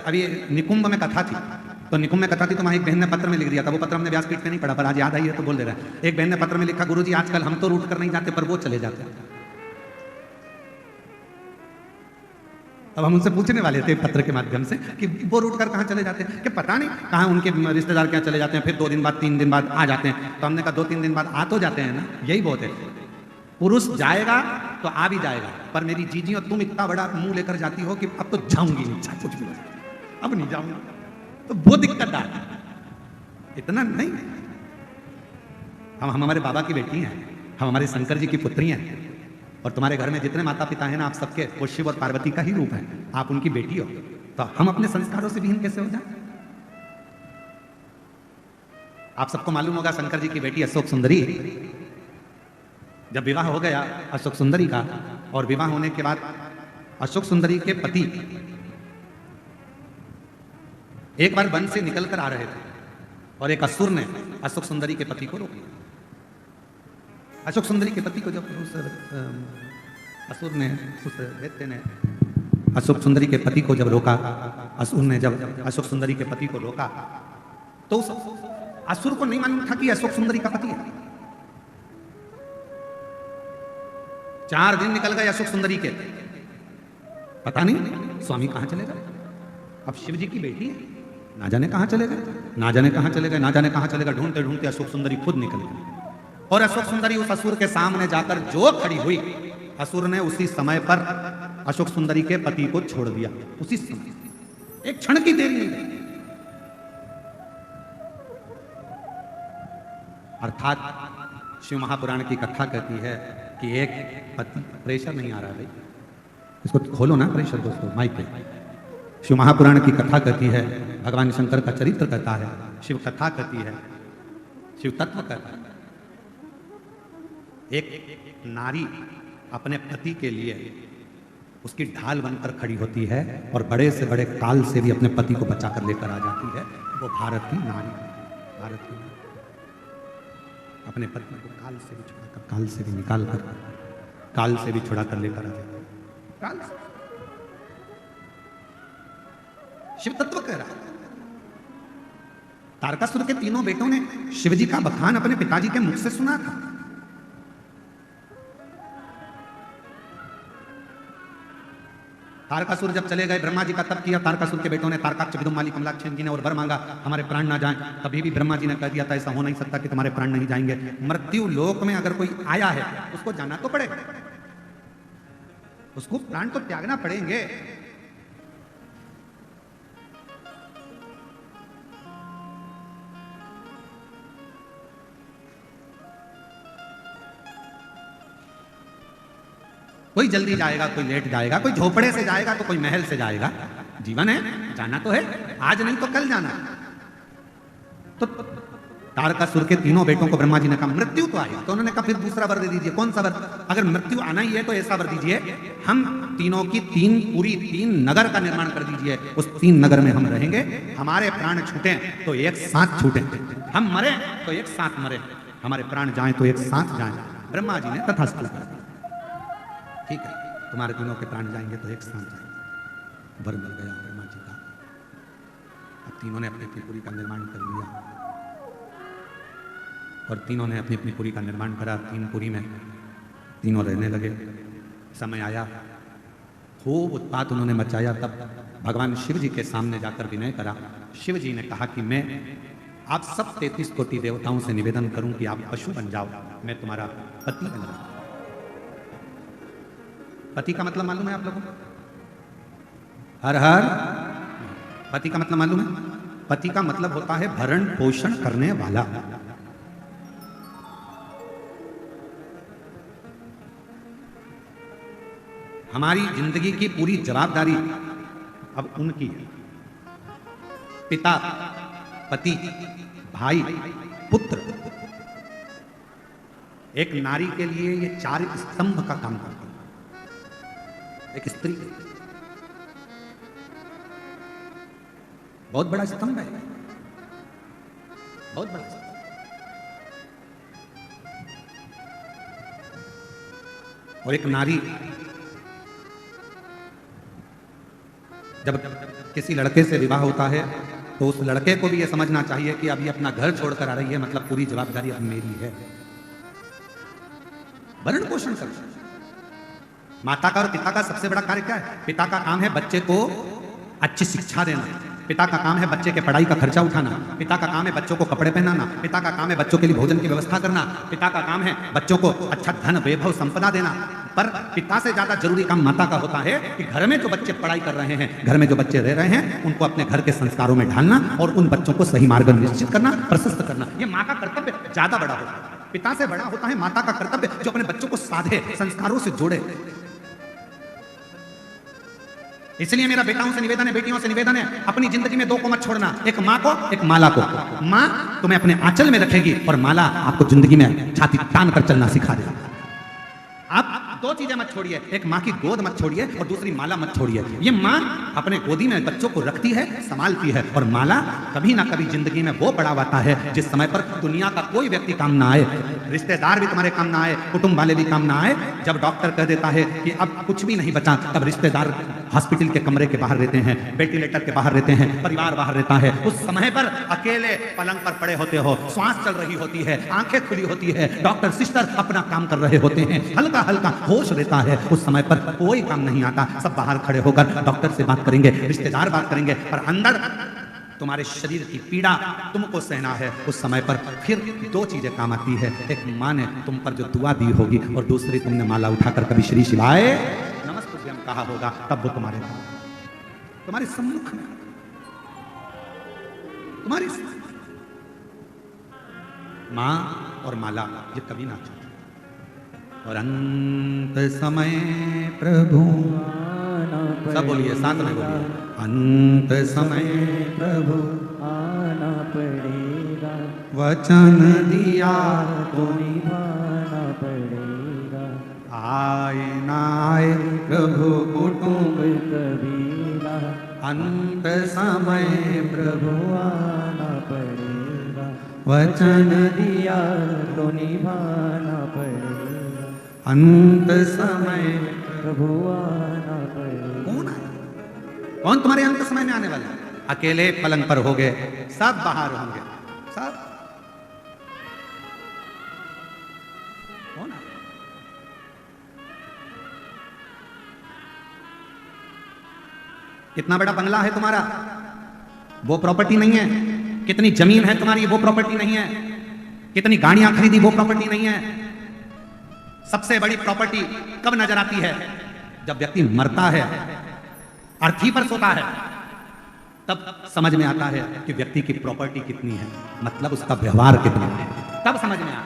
अभी निकुंभ में कथा थी, तो निकुंभ में कथा थी तो वहां एक बहन ने पत्र में लिख दिया था, वो पत्र हमने व्यासपीठ पे नहीं पढ़ा, पर आज याद आई है तो बोल दे रहा है। एक बहन ने पत्र में लिखा, गुरुजी आजकल हम तो रूठ कर नहीं जाते पर वो चले जाते हैं। अब हम उनसे पूछने वाले थे पत्र के माध्यम से कि वो रूठ कर कहाँ चले जाते हैं, कि पता नहीं कहाँ उनके रिश्तेदार क्या चले जाते हैं, फिर 2 दिन बाद 3 दिन बाद आ जाते हैं। तो हमने कहा 2-3 दिन बाद आ तो जाते हैं ना, यही बहुत है। पुरुष जाएगा तो आ भी जाएगा, पर मेरी जीजी और तुम इतना बड़ा मुंह लेकर जाती हो कि अब तो जाऊंगी नहीं, चाहे कुछ भी हो जाए, अब नहीं जाऊंगी, तो वो दिक्कत आ इतना नहीं। हम हमारे बाबा की बेटी हैं, हम हमारे शंकर जी की पुत्री हैं, और तुम्हारे घर में जितने माता पिता हैं ना, आप सबके वो शिव और पार्वती का ही रूप है, आप उनकी बेटी हो, तो हम अपने संस्कारों से विहीन कैसे हो जाए? आप सबको मालूम होगा शंकर जी की बेटी अशोक सुंदरी, जब विवाह हो गया अशोक सुंदरी का, और विवाह होने के बाद अशोक सुंदरी के पति एक बार वन से निकलकर आ रहे थे और एक असुर ने अशोक सुंदरी के पति को रोक लिया। अशोक सुंदरी के पति को जब उस असुर ने, उस दैत्य ने अशोक सुंदरी के पति को जब रोका, असुर ने जब अशोक सुंदरी के पति को रोका, तो उस असुर को नहीं मालूम था कि अशोक सुंदरी का पति है। 4 दिन निकल गए अशोक सुंदरी के, पता नहीं स्वामी कहां चले गए। अब शिव जी की बेटी है, ना जाने कहां चले गए, ना जाने कहां चले गए, ना जाने कहां चले गए। ढूंढते ढूंढते अशोक सुंदरी खुद निकल गई, और अशोक सुंदरी उस असुर के सामने जाकर जो खड़ी हुई, असुर ने उसी समय पर अशोक सुंदरी के पति को छोड़ दिया। उसी समय, एक क्षण की देरी नहीं गई। अर्थात शिव महापुराण की कथा कहती है कि एक पति, प्रेशर नहीं आ रहा भाई, इसको खोलो ना प्रेशर दोस्तों माइक पे। शिव महापुराण की कथा कहती है, भगवान शंकर का चरित्र कहता है, शिव कथा कहती है, शिव तत्व कहता है। एक नारी अपने पति के लिए उसकी ढाल बनकर खड़ी होती है, और बड़े से बड़े काल से भी अपने पति को बचाकर लेकर आ जाती है। वो भारत की नारी, भारत की नारी अपने पति को काल से भी छुड़ाकर, काल से भी निकाल कर, काल से भी छुड़ा कर लेकर आ जाती है। काल से शिव तत्व कह रहा है। तारकासुर के 3 बेटों ने शिवजी का बखान अपने पिताजी के मुख से सुना था। तारकासुर जब चले गए, ब्रह्मा जी का तप किया, तारकासुर के बेटों ने, तारकाक्ष, विदुमाली, कमलाक्ष जी ने, और वर मांगा हमारे प्राण ना जाएं। तभी भी ब्रह्मा जी ने कह दिया था ऐसा हो नहीं सकता कि तुम्हारे प्राण नहीं जाएंगे। मृत्यु लोक में अगर कोई आया है उसको जाना तो पड़ेगा, उसको प्राण तो त्यागना पड़ेंगे। कोई जल्दी जाएगा, कोई लेट जाएगा, कोई झोपड़े से जाएगा तो कोई महल से जाएगा। जीवन है, जाना तो है, आज नहीं तो कल जाना। तो तारकासुर के 3 बेटों को ब्रह्मा जी ने कहा मृत्यु तो आई, तो उन्होंने कहा फिर दूसरा वर दे दीजिए। कौन सा वर? अगर मृत्यु आना ही है तो ऐसा वर दीजिए, हम तीनों की 3 नगर का निर्माण कर दीजिए। उस 3 नगर में हम रहेंगे, हमारे प्राण छूटे तो एक साथ छूटे, हम मरे तो एक साथ मरे, हमारे प्राण जाएं तो एक साथ जाएं। ब्रह्मा जी ने तथास्तु कर दिया। ठीक है, तुम्हारे 3 के प्राण जाएंगे तो एक साथ जाएंगे। वर मिल गया ब्रह्मा जी का। अब 3 ने अपनी अपनी पुरी का निर्माण कर लिया, और 3 ने अपनी अपनी पुरी का निर्माण करा। 3 पुरी में 3 रहने लगे। समय आया, खूब उत्पात उन्होंने मचाया। तब भगवान शिव जी के सामने जाकर विनय करा। शिव जी ने कहा कि मैं आप सब 33 कोटि देवताओं से निवेदन करूं कि आप पशु बन जाओ, मैं तुम्हारा पति बन जाऊं। पति का मतलब मालूम है आप लोगों को? हर हर। पति का मतलब मालूम है? पति का मतलब होता है भरण पोषण करने वाला। हमारी जिंदगी की पूरी जवाबदारी अब उनकी है। पिता पति, भाई, पुत्र। एक नारी के लिए ये 4 स्तंभ का काम करती है। एक स्त्री बहुत बड़ा स्तंभ है, बहुत बड़ा स्तंभ। और एक नारी जब किसी लड़के से विवाह होता है तो उस लड़के को भी यह समझना चाहिए कि अभी अपना घर छोड़कर आ रही है, मतलब पूरी जवाबदारी अब मेरी है। भरण पोषण कर। माता का और पिता का सबसे बड़ा कार्य क्या है? पिता का काम है बच्चे को अच्छी शिक्षा देना, पिता का काम है बच्चे के पढ़ाई का खर्चा उठाना, पिता का काम है बच्चों को कपड़े पहनाना, पिता का काम है बच्चों के लिए भोजन की व्यवस्था करना, पिता का काम है बच्चों को अच्छा धन वैभव संपदा देना। पर पिता से ज्यादा जरूरी काम माता का होता है कि घर में जो बच्चे पढ़ाई कर रहे हैं, घर में जो बच्चे रह रहे हैं, उनको अपने घर के संस्कारों में ढालना और उन बच्चों को सही मार्ग निश्चित करना, प्रशस्त करना। ये माँ का कर्तव्य ज्यादा बड़ा होता है। पिता से बड़ा होता है माता का कर्तव्य, जो अपने बच्चों को साधे, संस्कारों से जोड़े। इसलिए मेरा बेटाओं से निवेदन है, बेटियों से निवेदन है, अपनी जिंदगी में 2 को मत छोड़ना, एक माँ को, एक माला को। माँ तुम्हें अपने आंचल में रखेगी और माला आपको जिंदगी में छाती तान कर चलना सिखा देगी। आप 2 चीजें मत छोड़िए, एक माँ की गोद मत छोड़िए और दूसरी माला मत छोड़िए। ये माँ अपने गोदी में बच्चों को रखती है, संभालती है, और माला कभी ना कभी जिंदगी में वो पड़ाव आता है जिस समय पर दुनिया का कोई व्यक्ति काम ना आए, रिश्तेदार भी तुम्हारे काम ना आए, कुटुंब वाले भी काम ना आए। जब डॉक्टर कह देता है कि अब कुछ भी नहीं बचा, तब रिश्तेदार हॉस्पिटल के कमरे के बाहर रहते हैं, वेंटिलेटर के बाहर रहते हैं, परिवार बाहर रहता है। उस समय पर अकेले पलंग पर पड़े होते हो, श्वास चल रही होती है, आंखें खुली होती है, डॉक्टर सिस्टर अपना काम कर रहे होते हैं, हल्का हल्का होश रहता है। उस समय पर कोई काम नहीं आता, सब बाहर खड़े होकर डॉक्टर से बात करेंगे, रिश्तेदार बात करेंगे, पर अंदर तुम्हारे शरीर की पीड़ा तुमको सहना है। उस समय पर फिर 2 चीजें काम आती है, एक माँ ने तुम पर जो दुआ दी होगी और दूसरी तुमने माला उठाकर कभी श्री शिवाय नमस्तुभ्यम कहा होगा, तब वो तुम्हारे सम्मुख में, तुम्हारी माँ और माला ये कभी ना छोड़ो। और अंत समय प्रभु, सब बोलिए, साथ में बोलिए, अंत समय प्रभु आना पड़ेगा, वचन दिया तो निभाना पड़ेगा। आए ना आए प्रभु कुटुंब कबीरा, अंत समय प्रभु आना पड़ेगा, वचन दिया तो निभाना पड़ेगा। अंत समय प्रभु आना पड़ेगा। कौन आए? कौन तुम्हारे अंत समय में आने वाला है? अकेले पलंग पर हो गए, सब बाहर होंगे, सब। कौन आए? कितना बड़ा बंगला है तुम्हारा, वो प्रॉपर्टी नहीं है। कितनी जमीन है तुम्हारी, वो प्रॉपर्टी नहीं है। कितनी गाड़ियां खरीदी, वो प्रॉपर्टी नहीं है। सबसे बड़ी प्रॉपर्टी कब नजर आती है? जब व्यक्ति मरता है, अर्थी पर सोता है, तब समझ में आता है कि व्यक्ति की प्रॉपर्टी कितनी है, मतलब उसका व्यवहार कितना है, तब समझ में आता है।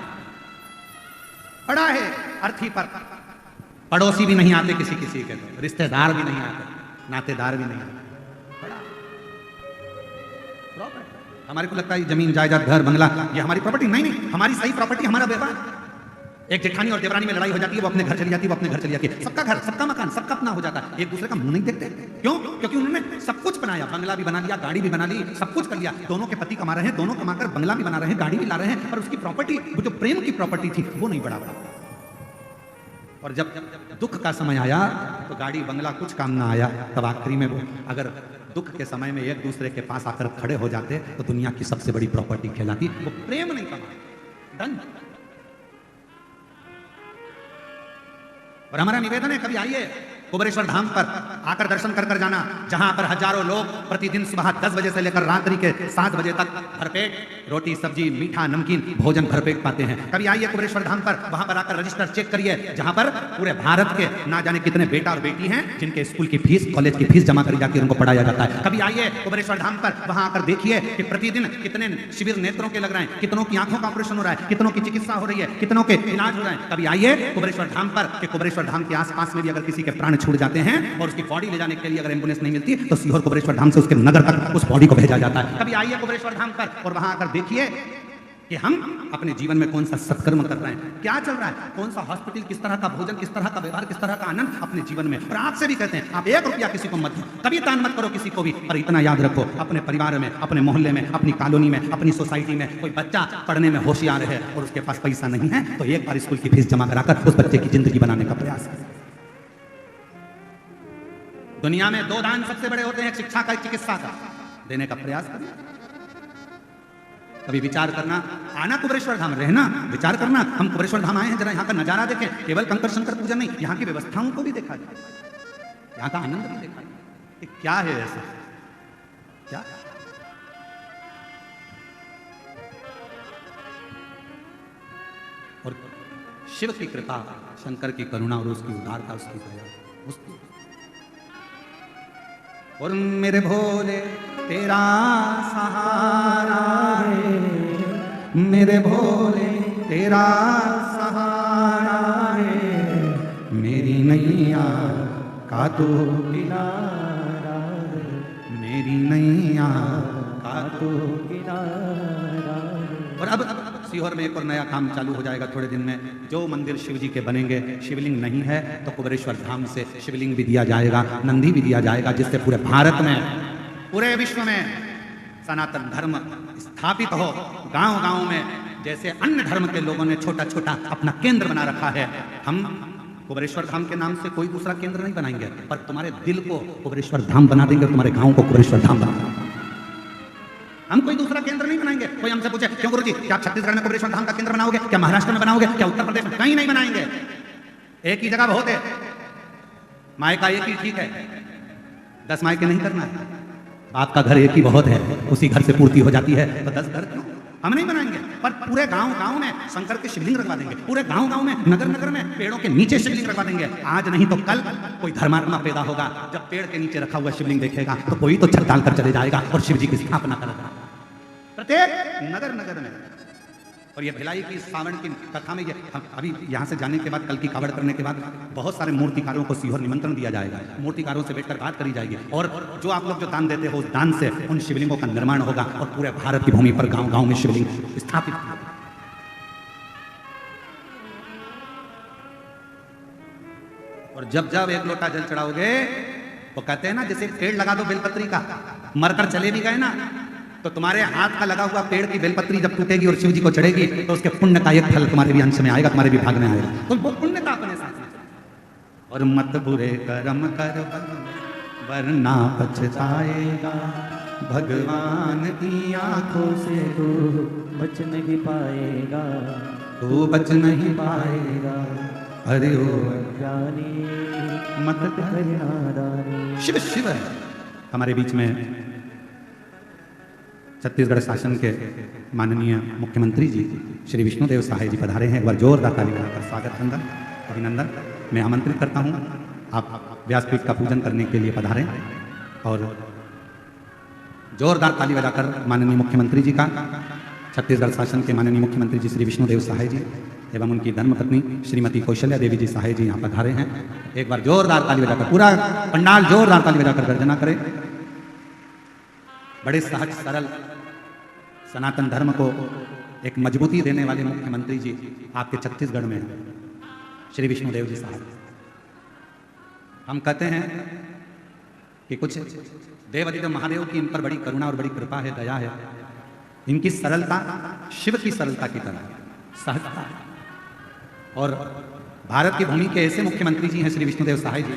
पड़ा है अर्थी पर, पड़ोसी भी नहीं आते किसी किसी के, तो रिश्तेदार भी नहीं आते, नातेदार भी नहीं आते, पड़ा प्रॉपर्टी। हमारे को लगता है जमीन जायदाद घर बंगला ये हमारी प्रॉपर्टी नहीं, नहीं, हमारी सही प्रॉपर्टी हमारा व्यवहार। एक जेठानी और देवरानी में लड़ाई हो जाती है, वो अपने घर चली जाती है, वो अपने घर चली जाती है, सबका घर, सबका मकान, सबका अपना हो जाता है, एक दूसरे का मुंह नहीं देखते। क्यों? क्योंकि उन्होंने सब कुछ बनाया, बंगला भी बना लिया, गाड़ी भी बना ली, सब कुछ कर लिया। दोनों के पति कमा रहे हैं, दोनों कमाकर बंगला भी बना रहे हैं, गाड़ी भी ला रहे हैं, पर उसकी प्रॉपर्टी, वो जो प्रेम की प्रॉपर्टी थी, वो नहीं बढ़ा पाई। और जब दुख का समय आया तो गाड़ी बंगला कुछ काम ना आया, तब आखिरी में वो अगर दुख के समय में एक दूसरे के पास आकर खड़े हो जाते तो दुनिया की सबसे बड़ी प्रॉपर्टी कहलाती, वो प्रेम नहीं कमा। डन। और हमारा निवेदन है, कभी आइए कुबेरेश्वर धाम पर आकर दर्शन कर कर जाना, जहां पर हजारों लोग प्रतिदिन सुबह 10 बजे से लेकर रात्रि के 7 बजे तक भरपेट रोटी सब्जी मीठा नमकीन भोजन भरपेट पाते हैं। कभी आइए कुबेरेश्वर धाम पर, वहां पर आकर रजिस्टर चेक करिए, जहां पर पूरे भारत के ना जाने कितने बेटा और बेटी हैं जिनके स्कूल की फीस, कॉलेज की फीस जमा करी जाती है, उनको पढ़ाया जाता है। कभी आइए कुबेरेश्वर धाम पर, वहां आकर देखिए कि प्रतिदिन कितने शिविर नेत्रों के लग रहे हैं, कितनों की आंखों का ऑपरेशन हो रहा है, कितनों की चिकित्सा हो रही है, कितनों के इलाज हो रहे हैं। कभी आइए कुबेरेश्वर धाम पर, कि कुबेरेश्वर धाम के आसपास में भी अगर किसी के प्राण छूट जाते हैं और उसकी बॉडी ले जाने के लिए अगर एम्बुलेंस नहीं मिलती तो सीहोर कुबेरेश्वर धाम से उसके नगर तक उस बॉडी को भेजा जाता है। कभी आइए कुबेरेश्वर धाम पर और वहां आकर देखिए कि हम अपने जीवन में कौन सा सत्कर्म कर रहे हैं, क्या चल रहा है, कौन सा हॉस्पिटल, किस तरह का भोजन, किस तरह का व्यवहार, किस तरह का आनंद अपने जीवन में। और आपसे भी कहते हैं आप 1 रुपया किसी को मत दो, कभी दान मत करो किसी को भी, पर इतना याद रखो अपने परिवार में, अपने मोहल्ले में, अपनी कॉलोनी में, अपनी सोसाइटी में कोई बच्चा पढ़ने में होशियार है और उसके पास पैसा नहीं है तो एक बार स्कूल की फीस जमा कराकर उस बच्चे की जिंदगी बनाने का प्रयास करें। दुनिया में 2 दान सबसे बड़े होते हैं, शिक्षा का, चिकित्सा का, देने का प्रयास करें। कभी विचार करना, आना कुबेरेश्वर धाम, रहना, विचार करना हम कुबेरेश्वर धाम आए हैं, जरा यहाँ का नजारा देखें, केवल कंकर शंकर पूजन नहीं, यहाँ की व्यवस्थाओं को भी देखा जाए, यहाँ का आनंद भी देखा जाए। क्या है ऐसा, क्या और शिव की कृपा, शंकर की करुणा और उसकी उदारता, उसकी दया, उसकी। और मेरे भोले तेरा सहारा है, मेरे भोले तेरा सहारा है, मेरी नैया का तो किनारा है, मेरी नैया का तो किनारा है। और अब सीहोर में एक और नया काम चालू हो जाएगा थोड़े दिन में। जो मंदिर शिव जी के बनेंगे, शिवलिंग नहीं है तो कुबेरेश्वर धाम से शिवलिंग भी दिया जाएगा, नंदी भी दिया जाएगा, जिससे पूरे भारत में, पूरे विश्व में सनातन धर्म स्थापित हो। गांव गांव में जैसे अन्य धर्म के लोगों ने छोटा छोटा अपना केंद्र बना रखा है, हम कुबेरेश्वर धाम के नाम से कोई दूसरा केंद्र नहीं बनाएंगे, पर तुम्हारे दिल को कुबेरेश्वर धाम बना देंगे, तुम्हारे गांव को कुबेरेश्वर धाम बना देंगे। हम कोई दूसरा केंद्र नहीं बनाएंगे। कोई हमसे पूछे क्यों गुरुजी, क्या आप छत्तीसगढ़ में कुबेरेश्वर धाम का केंद्र बनाओगे, क्या महाराष्ट्र में बनाओगे, क्या उत्तर प्रदेश में? कहीं नहीं बनाएंगे। एक ही जगह बहुत है, मायका एक ही ठीक है, 10 मायके नहीं करना है। आपका घर एक ही बहुत है, उसी घर से पूर्ति हो जाती है, तो 10 घर क्यों? हम नहीं बनाएंगे, पर पूरे गांव गांव में शंकर के शिवलिंग रखवा देंगे, पूरे गांव गांव में, नगर नगर में पेड़ों के नीचे शिवलिंग रखवा देंगे। आज नहीं तो कल कोई धर्मात्मा पैदा होगा, जब पेड़ के नीचे रखा हुआ शिवलिंग देखेगा तो कोई तो छत डालकर चले जाएगा और शिव जी की स्थापना करेगा प्रत्येक नगर नगर में। और ये भिलाई की सावन की कथा में, ये अभी यहाँ से जाने के बाद, कल की कावड़ करने के बाद बहुत सारे मूर्तिकारों को सीहोर निमंत्रण दिया जाएगा, मूर्तिकारों से बैठकर बात करी जाएगी, और जो आप लोग जो दान देते हो उस दान से उन शिवलिंगों का निर्माण होगा और पूरे भारत की भूमि पर गांव गांव में शिवलिंग स्थापित होगा। और जब जब 1 लोटा जल चढ़ाओगे तो कहते हैं ना, जैसे पेड़ लगा दो बेलपत्री का, मरकर चले भी गए ना, तो तुम्हारे हाथ का लगा हुआ पेड़ की बेलपत्री जब टूटेगी और शिव जी को चढ़ेगी तो उसके पुण्य का एक फल तुम्हारे भी अंश में आएगा, तुम्हारे भी भाग में आएगा, तो वो पुण्य का अपने साथ। और मत बुरे कर्म कर वरना पछताएगा, भगवान की आंखों से तू बच नहीं पाएगा, तू बच नहीं पाएगा। अरे ओ जानी मत कर नादानी। शिव शिव है हमारे बीच में। छत्तीसगढ़ शासन के माननीय मुख्यमंत्री जी श्री विष्णुदेव साहे जी पधारे हैं। एक बार जोरदार ताली बजाकर स्वागत, अभिनंदन। मैं आमंत्रित करता हूं आप व्यासपीठ का पूजन करने के लिए पधारें और जोरदार ताली बजाकर माननीय मुख्यमंत्री जी का, छत्तीसगढ़ शासन के माननीय मुख्यमंत्री जी श्री विष्णुदेव साहे जी एवं उनकी धर्मपत्नी श्रीमती कौशल्या देवी जी साहे जी यहाँ पधारे हैं। एक बार जोरदार ताली बजाकर, पूरा पंडाल जोरदार ताली बजाकर गर्जना करें। बड़े सहज सरल सनातन धर्म को एक मजबूती देने वाले मुख्यमंत्री जी आपके छत्तीसगढ़ में श्री विष्णुदेव जी साहब। हम कहते हैं कि कुछ देवादिदेव महादेव की इन पर बड़ी करुणा और बड़ी कृपा है, दया है। इनकी सरलता शिव की सरलता की तरह सहजता है। और भारत की भूमि के ऐसे मुख्यमंत्री जी हैं श्री विष्णुदेव साहे जी,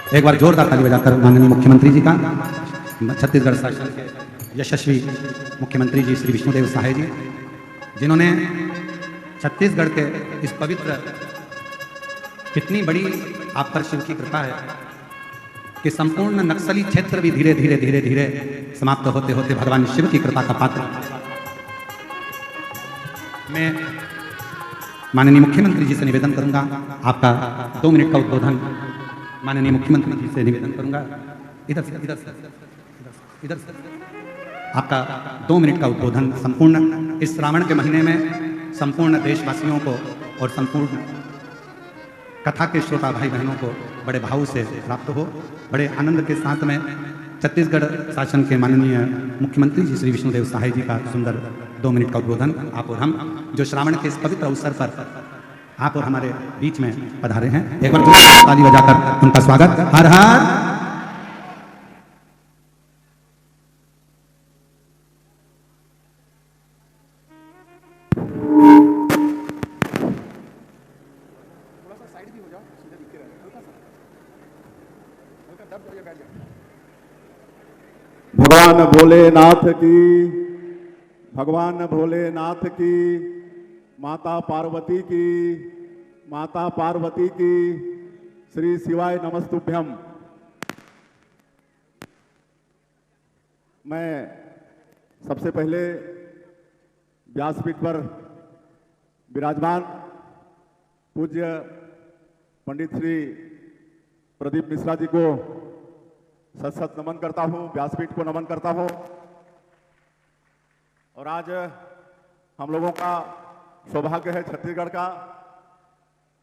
एक बार जोरदार ताली बजाकर माननीय मुख्यमंत्री जी का, छत्तीसगढ़ शासन के यशस्वी मुख्यमंत्री जी श्री विष्णुदेव साय जी, जिन्होंने छत्तीसगढ़ के इस पवित्र, कितनी बड़ी आप पर शिव की कृपा है कि संपूर्ण नक्सली क्षेत्र भी धीरे धीरे धीरे धीरे समाप्त होते होते भगवान शिव की कृपा का पात्र। मैं माननीय मुख्यमंत्री जी से निवेदन करूंगा, आपका 2 मिनट का उद्बोधन माननीय मुख्यमंत्री जी से निवेदन करूंगा, इधर से इधर से इधर से आपका 2 मिनट का उद्बोधन संपूर्ण इस श्रावण के महीने में संपूर्ण देशवासियों को और संपूर्ण कथा के श्रोता भाई बहनों को बड़े भाव से प्राप्त हो। बड़े आनंद के साथ में छत्तीसगढ़ शासन के माननीय मुख्यमंत्री जी श्री विष्णुदेव साय जी का सुंदर 2 मिनट का उद्बोधन आप और हम, जो श्रावण के इस पवित्र अवसर पर आप और हमारे बीच में पधारे हैं, एक बार ताली बजाकर उनका स्वागत। हर हर भगवान भोलेनाथ की, भगवान भोलेनाथ की, माता पार्वती की, माता पार्वती की, श्री शिवाय नमस्तुभ्यम। मैं सबसे पहले व्यासपीठ पर विराजमान पूज्य पंडित श्री प्रदीप मिश्रा जी को सत सत नमन करता हूँ, व्यासपीठ को नमन करता हूँ। और आज हम लोगों का सौभाग्य है छत्तीसगढ़ का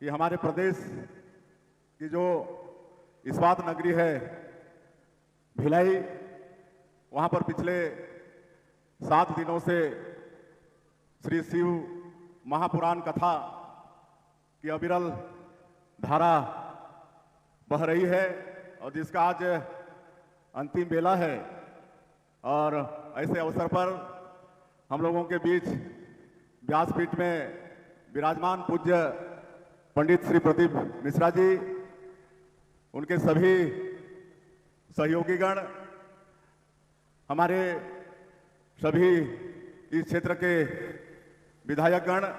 कि हमारे प्रदेश की जो इस्पात नगरी है भिलाई, वहाँ पर पिछले 7 दिनों से श्री शिव महापुराण कथा की अविरल धारा बह रही है और जिसका आज अंतिम बेला है। और ऐसे अवसर पर हम लोगों के बीच व्यासपीठ में विराजमान पूज्य पंडित श्री प्रदीप मिश्रा जी, उनके सभी सहयोगीगण, हमारे सभी इस क्षेत्र के विधायकगण,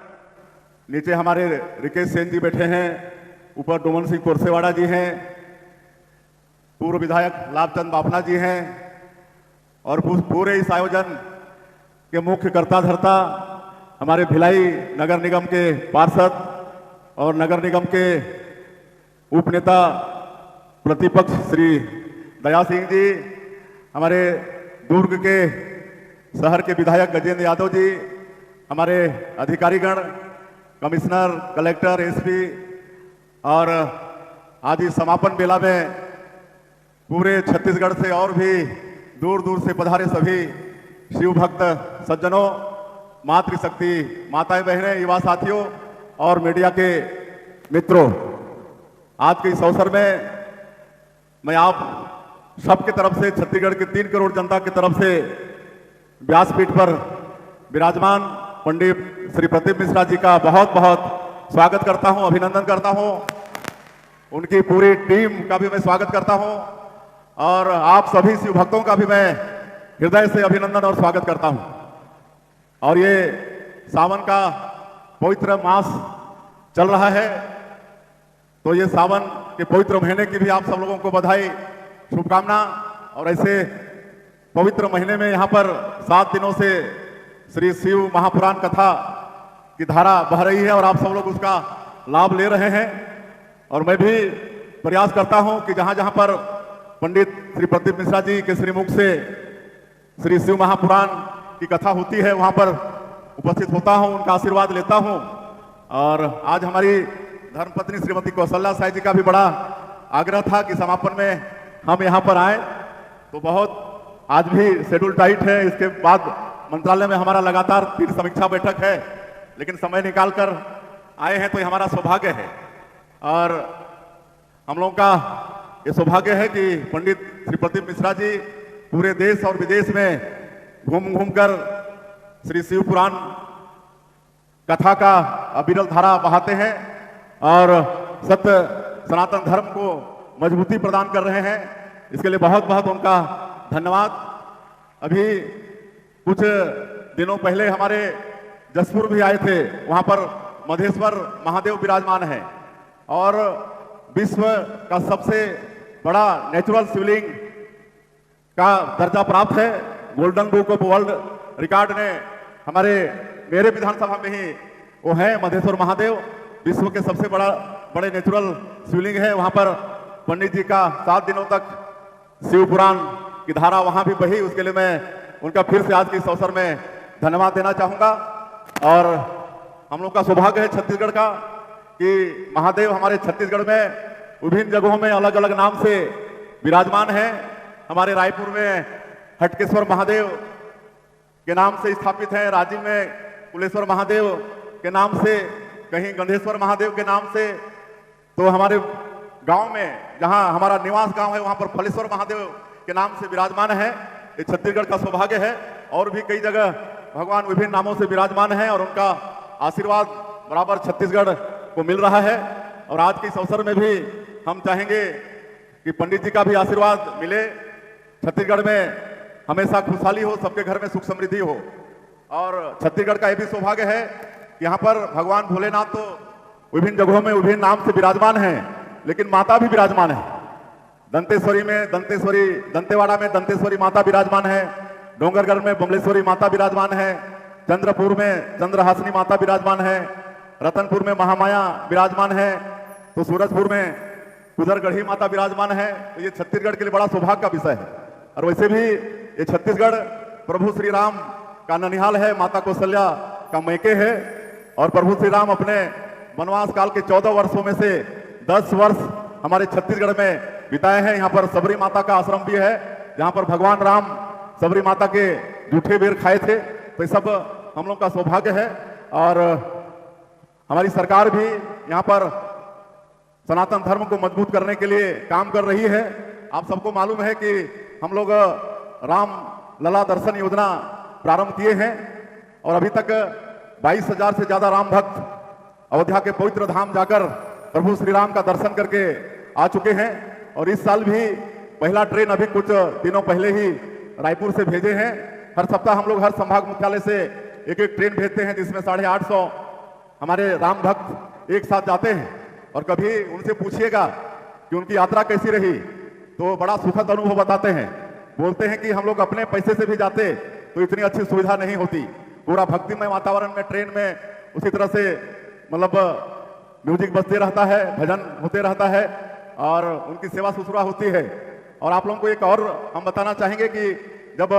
नीचे हमारे रिकेश सेन जी बैठे हैं, ऊपर डोमन सिंह कोरसेवाड़ा जी हैं, पूर्व विधायक लाभचंद बाफना जी हैं और पूरे इस आयोजन के मुख्य कर्ता धर्ता हमारे भिलाई नगर निगम के पार्षद और नगर निगम के उपनेता प्रतिपक्ष श्री दया सिंह जी, हमारे दुर्ग के शहर के विधायक गजेंद्र यादव जी, हमारे अधिकारीगण, कमिश्नर, कलेक्टर, एसपी और आज इस समापन बेला में पूरे छत्तीसगढ़ से और भी दूर दूर से पधारे सभी शिव भक्त सज्जनों, मातृशक्ति माताएं बहनें, युवा साथियों और मीडिया के मित्रों, आज के इस अवसर में मैं आप सबके तरफ से, छत्तीसगढ़ के 3 करोड़ जनता की तरफ से व्यासपीठ पर विराजमान पंडित श्री प्रदीप मिश्रा जी का बहुत बहुत स्वागत करता हूं, अभिनंदन करता हूं। उनकी पूरी टीम का भी मैं स्वागत करता हूं और आप सभी शिव भक्तों का भी मैं हृदय से अभिनंदन और स्वागत करता हूं। और ये सावन का पवित्र मास चल रहा है, तो ये सावन के पवित्र महीने की भी आप सब लोगों को बधाई, शुभकामना। और ऐसे पवित्र महीने में यहाँ पर 7 दिनों से श्री शिव महापुराण कथा की धारा बह रही है और आप सब लोग उसका लाभ ले रहे हैं। और मैं भी प्रयास करता हूं कि जहां जहां पर पंडित श्री प्रदीप मिश्रा जी के श्रीमुख से श्री शिव महापुराण की कथा होती है, वहां पर उपस्थित होता हूं, उनका आशीर्वाद लेता हूं। और आज हमारी धर्मपत्नी श्रीमती कौशल्या साई जी का भी बड़ा आग्रह था कि समापन में हम यहाँ पर आए, तो बहुत आज भी शेड्यूल टाइट है। इसके बाद मंत्रालय में हमारा लगातार 3 समीक्षा बैठक है, लेकिन समय निकाल कर आए हैं तो ये हमारा सौभाग्य है। और हम लोगों का ये सौभाग्य है कि पंडित श्री प्रदीप मिश्रा जी पूरे देश और विदेश में घूम घूम कर श्री शिव पुराण कथा का अविरल धारा बहाते हैं और सत्य सनातन धर्म को मजबूती प्रदान कर रहे हैं। इसके लिए बहुत बहुत उनका धन्यवाद। अभी कुछ दिनों पहले हमारे जसपुर भी आए थे, वहां पर मधेश्वर महादेव विराजमान है और विश्व का सबसे बड़ा नेचुरल शिवलिंग का दर्जा प्राप्त है। Golden book of world record ने मेरे विधानसभा में ही वो है मधेश्वर महादेव, विश्व के सबसे बड़े नेचुरल शिवलिंग है। वहां पर पंडित जी का 7 दिनों तक शिव पुराण की धारा वहां भी बही। उसके लिए मैं उनका फिर से आज के इस अवसर में धन्यवाद देना चाहूंगा। और हम लोग का सौभाग्य है छत्तीसगढ़ का कि महादेव हमारे छत्तीसगढ़ में विभिन्न जगहों में अलग अलग नाम से विराजमान है। हमारे रायपुर में हटकेश्वर महादेव के नाम से स्थापित है, रांची में कुलेश्वर महादेव के नाम से, कहीं गंधेश्वर महादेव के नाम से, तो हमारे गांव में जहां हमारा निवास गांव है वहां पर फलेश्वर महादेव के नाम से विराजमान है। ये छत्तीसगढ़ का सौभाग्य है। और भी कई जगह भगवान विभिन्न नामों से विराजमान है और उनका आशीर्वाद बराबर छत्तीसगढ़ को मिल रहा है। और आज के इस अवसर में भी हम चाहेंगे कि पंडित जी का भी आशीर्वाद मिले, छत्तीसगढ़ में हमेशा खुशहाली हो, सबके घर में सुख समृद्धि हो। और छत्तीसगढ़ का यह भी सौभाग्य है कि यहाँ पर भगवान भोलेनाथ तो विभिन्न जगहों में विभिन्न नाम से विराजमान हैं, लेकिन माता भी विराजमान है। दंतेश्वरी में दंतेवाड़ा में दंतेश्वरी माता विराजमान है, डोंगरगढ़ में बमलेश्वरी माता विराजमान है, चंद्रपुर में चंद्रहासिनी माता विराजमान है, रतनपुर में महामाया विराजमान है, तो सूरजपुर में कुदरगढ़ी माता विराजमान है। तो ये छत्तीसगढ़ के लिए बड़ा सौभाग्य का विषय है। और वैसे भी ये छत्तीसगढ़ प्रभु श्री राम का ननिहाल है, माता कौशल्या का मैके है। और प्रभु श्री राम अपने वनवास काल के 14 वर्षों में से 10 वर्ष हमारे छत्तीसगढ़ में बिताए हैं। यहाँ पर सबरी माता का आश्रम भी है, जहाँ पर भगवान राम सबरी माता के जूठे बेर खाए थे। तो ये सब हम लोग का सौभाग्य है। और हमारी सरकार भी यहाँ पर सनातन धर्म को मजबूत करने के लिए काम कर रही है। आप सबको मालूम है कि हम लोग राम लला दर्शन योजना प्रारंभ किए हैं और अभी तक 22,000 से ज्यादा राम भक्त अयोध्या के पवित्र धाम जाकर प्रभु श्री राम का दर्शन करके आ चुके हैं। और इस साल भी पहला ट्रेन अभी कुछ दिनों पहले ही रायपुर से भेजे हैं। हर सप्ताह हम लोग हर संभाग मुख्यालय से एक ट्रेन भेजते हैं, जिसमें 850 हमारे राम भक्त एक साथ जाते हैं। और कभी उनसे पूछिएगा कि उनकी यात्रा कैसी रही, तो बड़ा सुखद अनुभव बताते हैं। बोलते हैं कि हम लोग अपने पैसे से भी जाते तो इतनी अच्छी सुविधा नहीं होती। पूरा भक्तिमय वातावरण में ट्रेन में उसी तरह से मतलब म्यूजिक बजते रहता है, भजन होते रहता है और उनकी सेवा शुश्रूषा होती है। और आप लोगों को एक और हम बताना चाहेंगे कि जब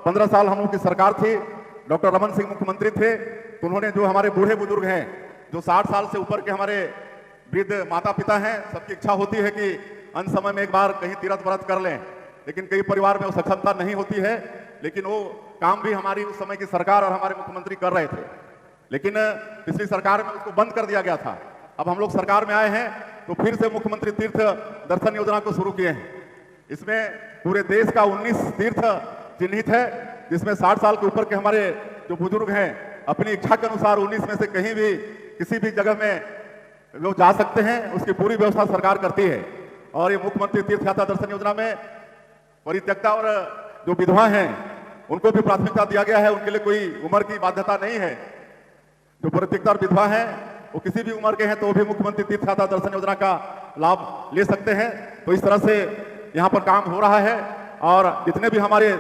15 साल हम लोग की सरकार थी, डॉक्टर रमन सिंह मुख्यमंत्री थे, तो उन्होंने जो हमारे बूढ़े बुजुर्ग हैं, जो 60 साल से ऊपर के हमारे वृद्ध माता पिता हैं, सबकी इच्छा होती है कि अंत समय में एक बार कहीं तीर्थ व्रत कर लें, लेकिन कई परिवार में वो सक्षमता नहीं होती है। लेकिन वो काम भी हमारी उस समय की सरकार और हमारे मुख्यमंत्री कर रहे थे, लेकिन पिछली सरकार में उसको बंद कर दिया गया था। अब हम लोग सरकार में आए हैं तो फिर से मुख्यमंत्री तीर्थ दर्शन योजना को शुरू किए हैं। इसमें पूरे देश का 19 तीर्थ चिन्हित है, जिसमें 60 साल के ऊपर के हमारे जो बुजुर्ग हैं अपनी इच्छा के अनुसार 19 में से कहीं भी किसी भी जगह में लोग जा सकते हैं। उसकी पूरी व्यवस्था सरकार करती है। और ये मुख्यमंत्री तीर्थ यात्रा दर्शन योजना में परित्यक्ता और जो विधवा हैं उनको भी प्राथमिकता दिया गया है। उनके लिए कोई उम्र की बाध्यता नहीं है। जो परित्यक्ता और विधवा हैं वो किसी भी उम्र के हैं तो वो भी मुख्यमंत्री तीर्थ यात्रा दर्शन योजना का लाभ ले सकते हैं। तो इस तरह से यहाँ पर काम हो रहा है। और जितने भी हमारे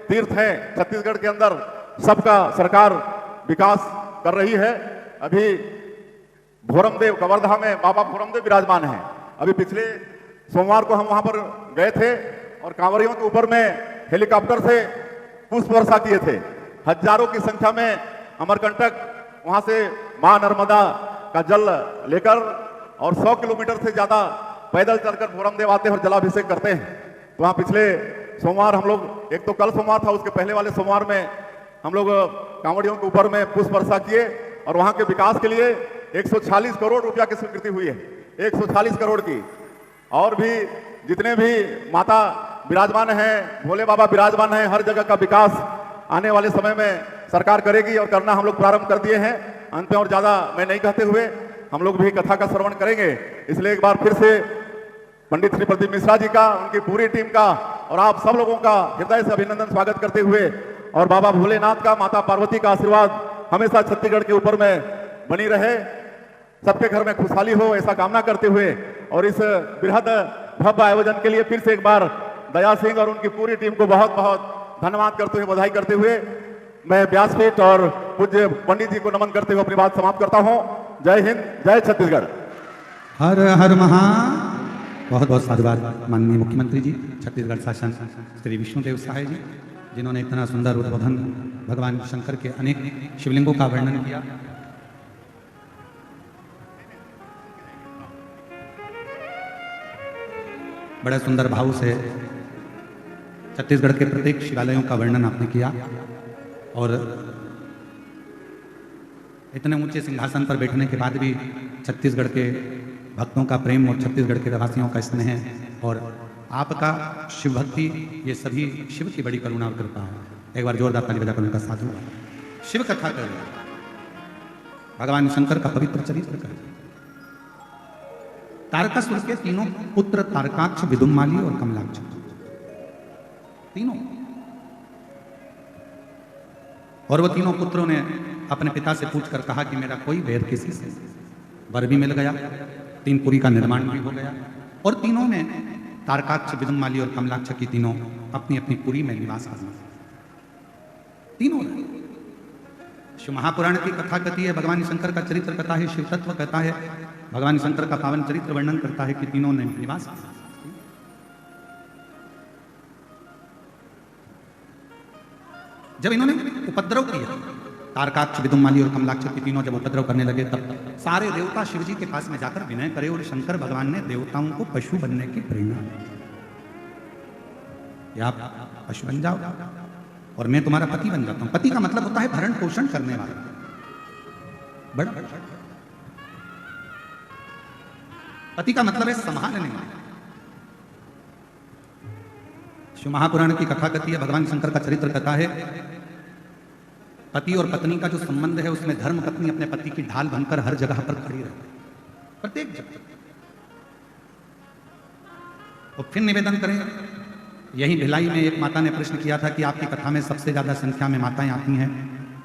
तीर्थ हैं छत्तीसगढ़ के अंदर, सबका सरकार विकास कर रही है। अभी भोरमदेव कवर्धा में बाबा भोरमदेव विराजमान हैं। अभी पिछले सोमवार को हम वहां पर गए थे और कांवरियों के ऊपर में हेलीकॉप्टर से पुष्प वर्षा किए थे। हजारों की संख्या में अमरकंटक वहां से मां नर्मदा का जल लेकर और 100 किलोमीटर से ज्यादा पैदल चलकर भोरमदेव आते हैं और जलाभिषेक करते हैं। तो वहां पिछले सोमवार हम लोग, एक तो कल सोमवार था, उसके पहले वाले सोमवार में हम लोग कांवड़ियों के ऊपर में पुष्प वर्षा किए और वहां के विकास के लिए 140 करोड़ रुपया की स्वीकृति हुई है। 140 करोड़ की। और भी जितने भी माता विराजमान हैं, भोले बाबा विराजमान हैं, हर जगह का विकास आने वाले समय में सरकार करेगी और करना हम लोग प्रारंभ कर दिए हैं। अंत में और ज्यादा मैं नहीं कहते हुए हम लोग भी कथा का श्रवण करेंगे। इसलिए एक बार फिर से पंडित श्री प्रदीप मिश्रा जी का, उनकी पूरी टीम का और आप सब लोगों का हृदय से अभिनंदन स्वागत करते हुए और बाबा भोलेनाथ का, माता पार्वती का आशीर्वाद हमेशा छत्तीसगढ़ के ऊपर में बनी रहे, सबके घर में खुशहाली हो, ऐसा कामना करते हुए और इस बृहद भव्य आयोजन के लिए फिर से एक बार दया सिंह और उनकी पूरी टीम को बहुत बहुत धन्यवाद करते हुए, बधाई करते हुए मैं व्यासपीठ और पूज्य पंडित जी को नमन करते हुए अपनी बात समाप्त करता हूं। जय हिंद, जय छत्तीसगढ़। हर हर महा। बहुत बहुत साधुवाद माननीय मुख्यमंत्री जी, छत्तीसगढ़ शासन श्री विष्णुदेव सहाय जी, जिन्होंने इतना सुंदर उद्बोधन भगवान शंकर के अनेक शिवलिंगों का वर्णन किया। बड़े सुंदर भाव से छत्तीसगढ़ के प्रत्येक शिवालयों का वर्णन आपने किया और इतने ऊंचे सिंहासन पर बैठने के बाद भी छत्तीसगढ़ के भक्तों का प्रेम और छत्तीसगढ़ के रहवासियों का स्नेह और आपका शिव भक्ति, ये सभी शिव की बड़ी करुणा और कृपा है। एक बार जोरदार ताली बजाकर उनका साधु शिव कथा कर भगवान शंकर का पवित्र चरित्र कर। तारकासुर के तीनों पुत्र तारकाक्ष, विदुम्माली और कमलाक्ष, तीनों, और वो तीनों पुत्रों ने अपने पिता से पूछकर कहा कि मेरा कोई वैर किसी से, वर भी मिल गया, तीनपुरी का निर्माण भी हो गया और तीनों ने तारकाक्ष, विदुम्माली और कमलाक्ष की तीनों अपनी अपनी पुरी में निवास करना, तीनों ने। शिव महापुराण की कथा कहती है, भगवान शंकर का चरित्र कथा है, शिव तत्व कहता है, भगवान शंकर का पावन चरित्र वर्णन करता है कि तीनों ने निवास किया। जब इन्होंने उपद्रव किया, तारकाक्ष, विदुम्माली और कमलाक्ष की तीनों जब उपद्रव करने लगे, तब सारे देवता शिव जी के पास में जाकर विनय करे और शंकर भगवान ने देवताओं को पशु बनने की प्रेरणा दी कि आप पशु बन जाओ और मैं तुम्हारा पति बन जाता हूं। पति का मतलब होता है भरण पोषण करने वाला, बड़ा पति का मतलब है संभालने वाला। शिव महापुराण की कथा कहती है, भगवान शंकर का चरित्र कहता है, पति और पत्नी का जो संबंध है उसमें धर्म पत्नी अपने पति की ढाल बनकर हर जगह पर खड़ी रहती है, प्रत्येक जगह। और फिर निवेदन करें, यही भिलाई में एक माता ने प्रश्न किया था कि आपकी कथा में सबसे ज्यादा संख्या में माताएं आती हैं,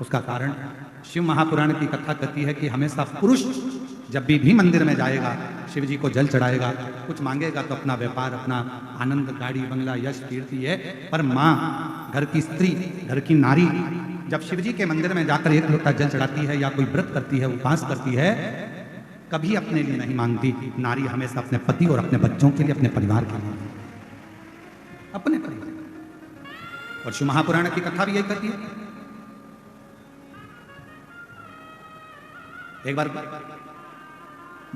उसका कारण शिव महापुराण की कथा कहती है कि हमेशा पुरुष जब भी मंदिर में जाएगा, शिव जी को जल चढ़ाएगा, कुछ मांगेगा तो अपना व्यापार, अपना आनंद, गाड़ी, बंगला, यश, कीर्ति है, पर माँ, घर की स्त्री, घर की नारी जब शिव जी के मंदिर में जाकर एक लोटा जल चढ़ाती है या कोई व्रत करती है, उपवास करती है, कभी अपने लिए नहीं मांगती। नारी हमेशा अपने पति और अपने बच्चों के लिए, अपने परिवार के लिए, अपने परिवार। और शिव महापुराण की कथा भी यही कहती है। एक बार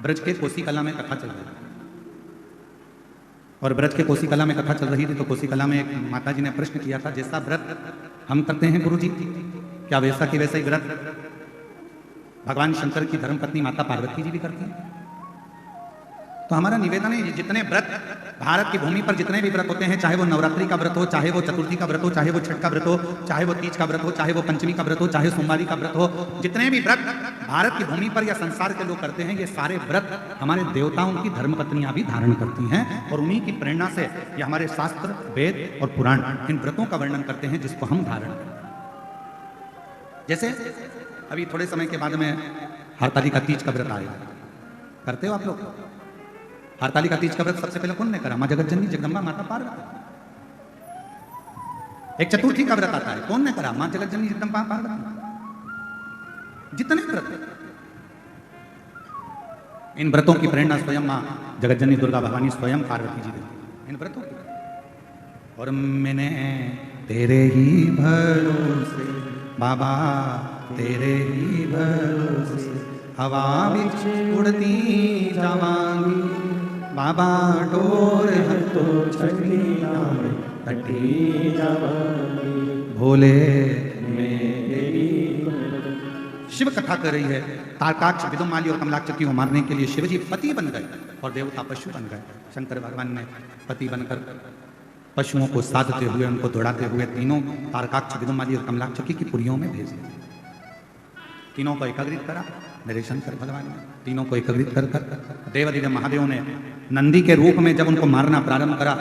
ब्रज के कोसी कला में कथा चल रही थी और ब्रज के कोसी कला में कथा चल रही थी तो कोसी कला में एक माता जी ने प्रश्न किया था, जैसा व्रत हम करते हैं गुरु जी, क्या वैसा कि वैसा ही व्रत भगवान शंकर की धर्मपत्नी माता पार्वती जी भी करती हैं? तो हमारा निवेदन है, जितने व्रत भारत की भूमि पर जितने भी व्रत होते हैं, चाहे वो नवरात्रि का व्रत हो, चाहे वो चतुर्थी का व्रत हो, चाहे वो छठ का व्रत हो, चाहे वो तीज का व्रत हो, चाहे वो पंचमी का व्रत हो, चाहे सोमवारी का व्रत हो, जितने भी व्रत भारत की भूमि पर या संसार के लोग करते हैं, ये सारे व्रत हमारे देवताओं की धर्मपत्नियां भी धारण करती हैं और उन्हीं की प्रेरणा से ये हमारे शास्त्र, वेद और पुराण इन व्रतों का वर्णन करते हैं जिसको हम धारण करते। जैसे अभी थोड़े समय के बाद में हरतालिका तीज का व्रत आएगा, करते हो आप लोग? हरतालिका तीज का व्रत सबसे पहले कौन ने करा? माँ जगतजननी जगदम्बा माता पार्वती। एक चतुर्थी का व्रत आता है, कौन ने करा? माँ जगतजननी जगदम्बा पार्वती। जितने व्रत, इन व्रतों की प्रेरणा स्वयं माँ जगतजननी दुर्गा भवानी स्वयं पार्वती जी देती इन व्रतों की। और मैंने तेरे ही भरोसे बाबा, तेरे ही भरोसे हवा बिच उड़ती जावांगी बाबा, डोर है तो छड़ी कटी जावांगी भोले मेरी। शिव कथा कर रही है, तारकाक्ष, विदुम्माली और कमलाक्ष को मारने के लिए शिवजी पति बन गए और देवता पशु बन गए। शंकर भगवान ने पति बनकर पशुओं को साधते हुए, उनको दौड़ाते हुए तीनों तारकाक्ष, विदुम्माली और कमलाक्ष की पुरियों में भेज दिया। तीनों को एकाग्रित करा, मेरे शंकर भगवान ने तीनों को एकत्रित कर देवादिदेव महादेव ने नंदी के रूप में जब उनको मारना प्रारंभ करा,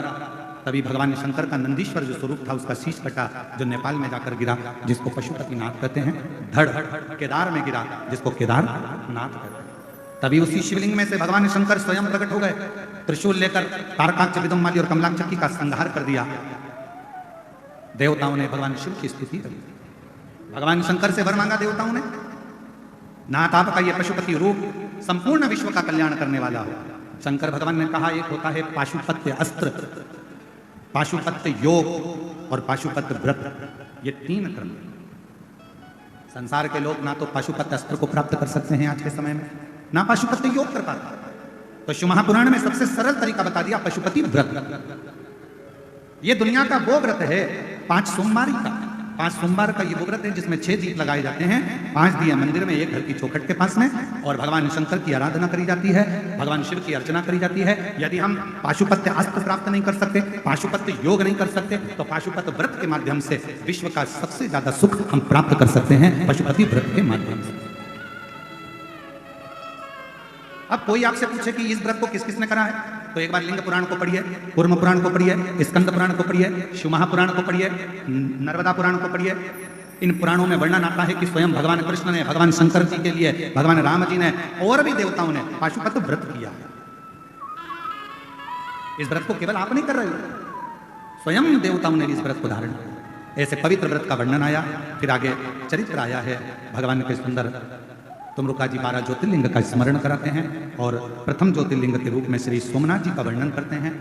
तभी भगवान शंकर का नंदीश्वर जो स्वरूप था उसका शीश कटा, जो नेपाल में जाकर गिरा, जिसको पशुपतिनाथ कहते हैं। धड़ केदार में गिरा, जिसको केदारनाथ कहते हैं। तभी उसी शिवलिंग में से भगवान शंकर स्वयं प्रकट हो गए, त्रिशूल लेकर तारकाक्ष, विदुम्माली और कमलाक्षकी का संहार कर दिया। देवताओं ने भगवान शिव की स्तुति करी, भगवान शंकर से वर मांगा देवताओं ने, नाथ आपका ये पशुपति रूप संपूर्ण विश्व का कल्याण करने वाला हो। शंकर भगवान ने कहा, एक होता है पाशुपत्य अस्त्र, पाशुपत्य योग और पाशुपत्य व्रत, ये 3 क्रम। संसार के लोग ना तो पाशुपत्य अस्त्र को प्राप्त कर सकते हैं आज के समय में, ना पाशुपत्य योग कर पाते। तो शिव महापुराण में सबसे सरल तरीका बता दिया, पशुपति व्रत। ये दुनिया का वो व्रत है 5 सोमवार का, 5 सोमवार का ये वो व्रत है जिसमें 6 दीप लगाए जाते हैं, 5 दिए मंदिर में, एक घर की चौखट के पास में, और भगवान शंकर की आराधना करी जाती है, भगवान शिव की अर्चना करी जाती है। यदि हम पाशुपत्य अस्त्र प्राप्त नहीं कर सकते, पाशुपत्य योग नहीं कर सकते, तो पाशुपत्य व्रत के माध्यम से विश्व का सबसे ज्यादा सुख हम प्राप्त कर सकते हैं, पशुपति व्रत के माध्यम से। अब कोई आपसे पूछे कि इस व्रत को किस किसने करा है, तो एक बार लिंग पुराण को पढ़िए, कूर्म पुराण को पढ़िए, स्कंद पुराण को पढ़िए, शिव महापुराण को पढ़िए, नर्मदा पुराण को पढ़िए। इन पुराणों में वर्णन आता है कि स्वयं भगवान कृष्ण ने, भगवान शंकर जी के लिए, भगवान राम जी ने और भी देवताओं ने पाशुपत व्रत किया। इस व्रत को केवल आप नहीं कर रहे हो, स्वयं देवताओं ने भी इस व्रत को धारण किया। ऐसे पवित्र व्रत का वर्णन आया। फिर आगे चरित्र आया है भगवान के सुंदर। तुमरुका जी 12 ज्योतिर्लिंग का स्मरण कराते हैं और प्रथम ज्योतिर्लिंग के रूप में श्री सोमनाथ जी का वर्णन करते हैं,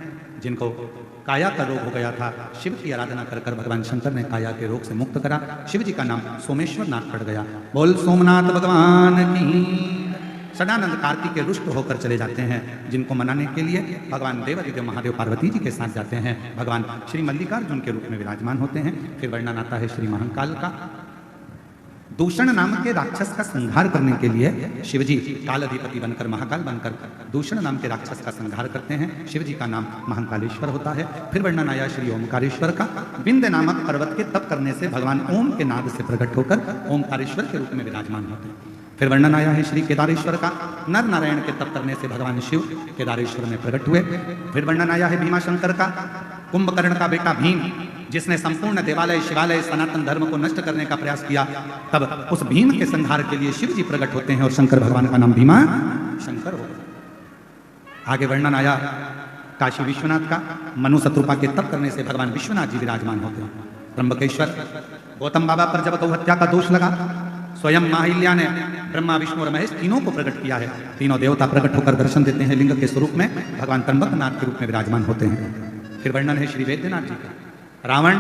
जिनको काया का रोग हो गया था। शिव की आराधना कर कर भगवान शंकर ने काया के रोग से मुक्त करा। शिव जी का नाम सोमेश्वर नाथ पड़ गया। बोल सोमनाथ भगवान की। सदानंद कार्तिक के रुष्ट होकर चले जाते हैं, जिनको मनाने के लिए भगवान देवादिदेव महादेव पार्वती जी के साथ जाते हैं। भगवान श्री मल्लिकार्जुन के रूप में विराजमान होते हैं। फिर वर्णन आता है श्री महाकाल का। दूषण नाम के राक्षस का संहार करने के लिए शिवजी कालाधिपति बनकर, महाकाल बनकर दूषण नाम के राक्षस का संहार करते हैं। शिवजी का नाम महाकालेश्वर होता है। फिर वर्णन आया श्री ओमकारेश्वर का। विंध्य नामक पर्वत के तप करने से भगवान ओम के नाद से प्रकट होकर ओमकारेश्वर के रूप में विराजमान होते हैं। फिर वर्णन आया है श्री केदारेश्वर का। नर नारायण के तप करने से भगवान शिव केदारेश्वर में प्रकट हुए। फिर वर्णन आया है भीमाशंकर का। कुंभकर्ण का बेटा भीम, जिसने संपूर्ण देवालय, शिवालय, सनातन धर्म को नष्ट करने का प्रयास किया, तब उस भीम के संहार के लिए शिव जी प्रकट होते हैं और शंकर भगवान का नाम भीमा शंकर हो। आगे वर्णन आया काशी विश्वनाथ का। मनु शत्रुपा के तप करने से भगवान विश्वनाथ जी विराजमान होते हैं। त्र्यंबकेश्वर। गौतम बाबा पर जब गौहत्या का दोष लगा, स्वयं माहिल्या ने ब्रह्मा, विष्णु और महेश तीनों को प्रकट किया है। तीनों देवता प्रकट होकर दर्शन देते हैं लिंग के स्वरूप में। भगवान त्र्यंबकनाथ के रूप में विराजमान होते हैं। फिर वर्णन है श्री वैद्यनाथ जी का। रावण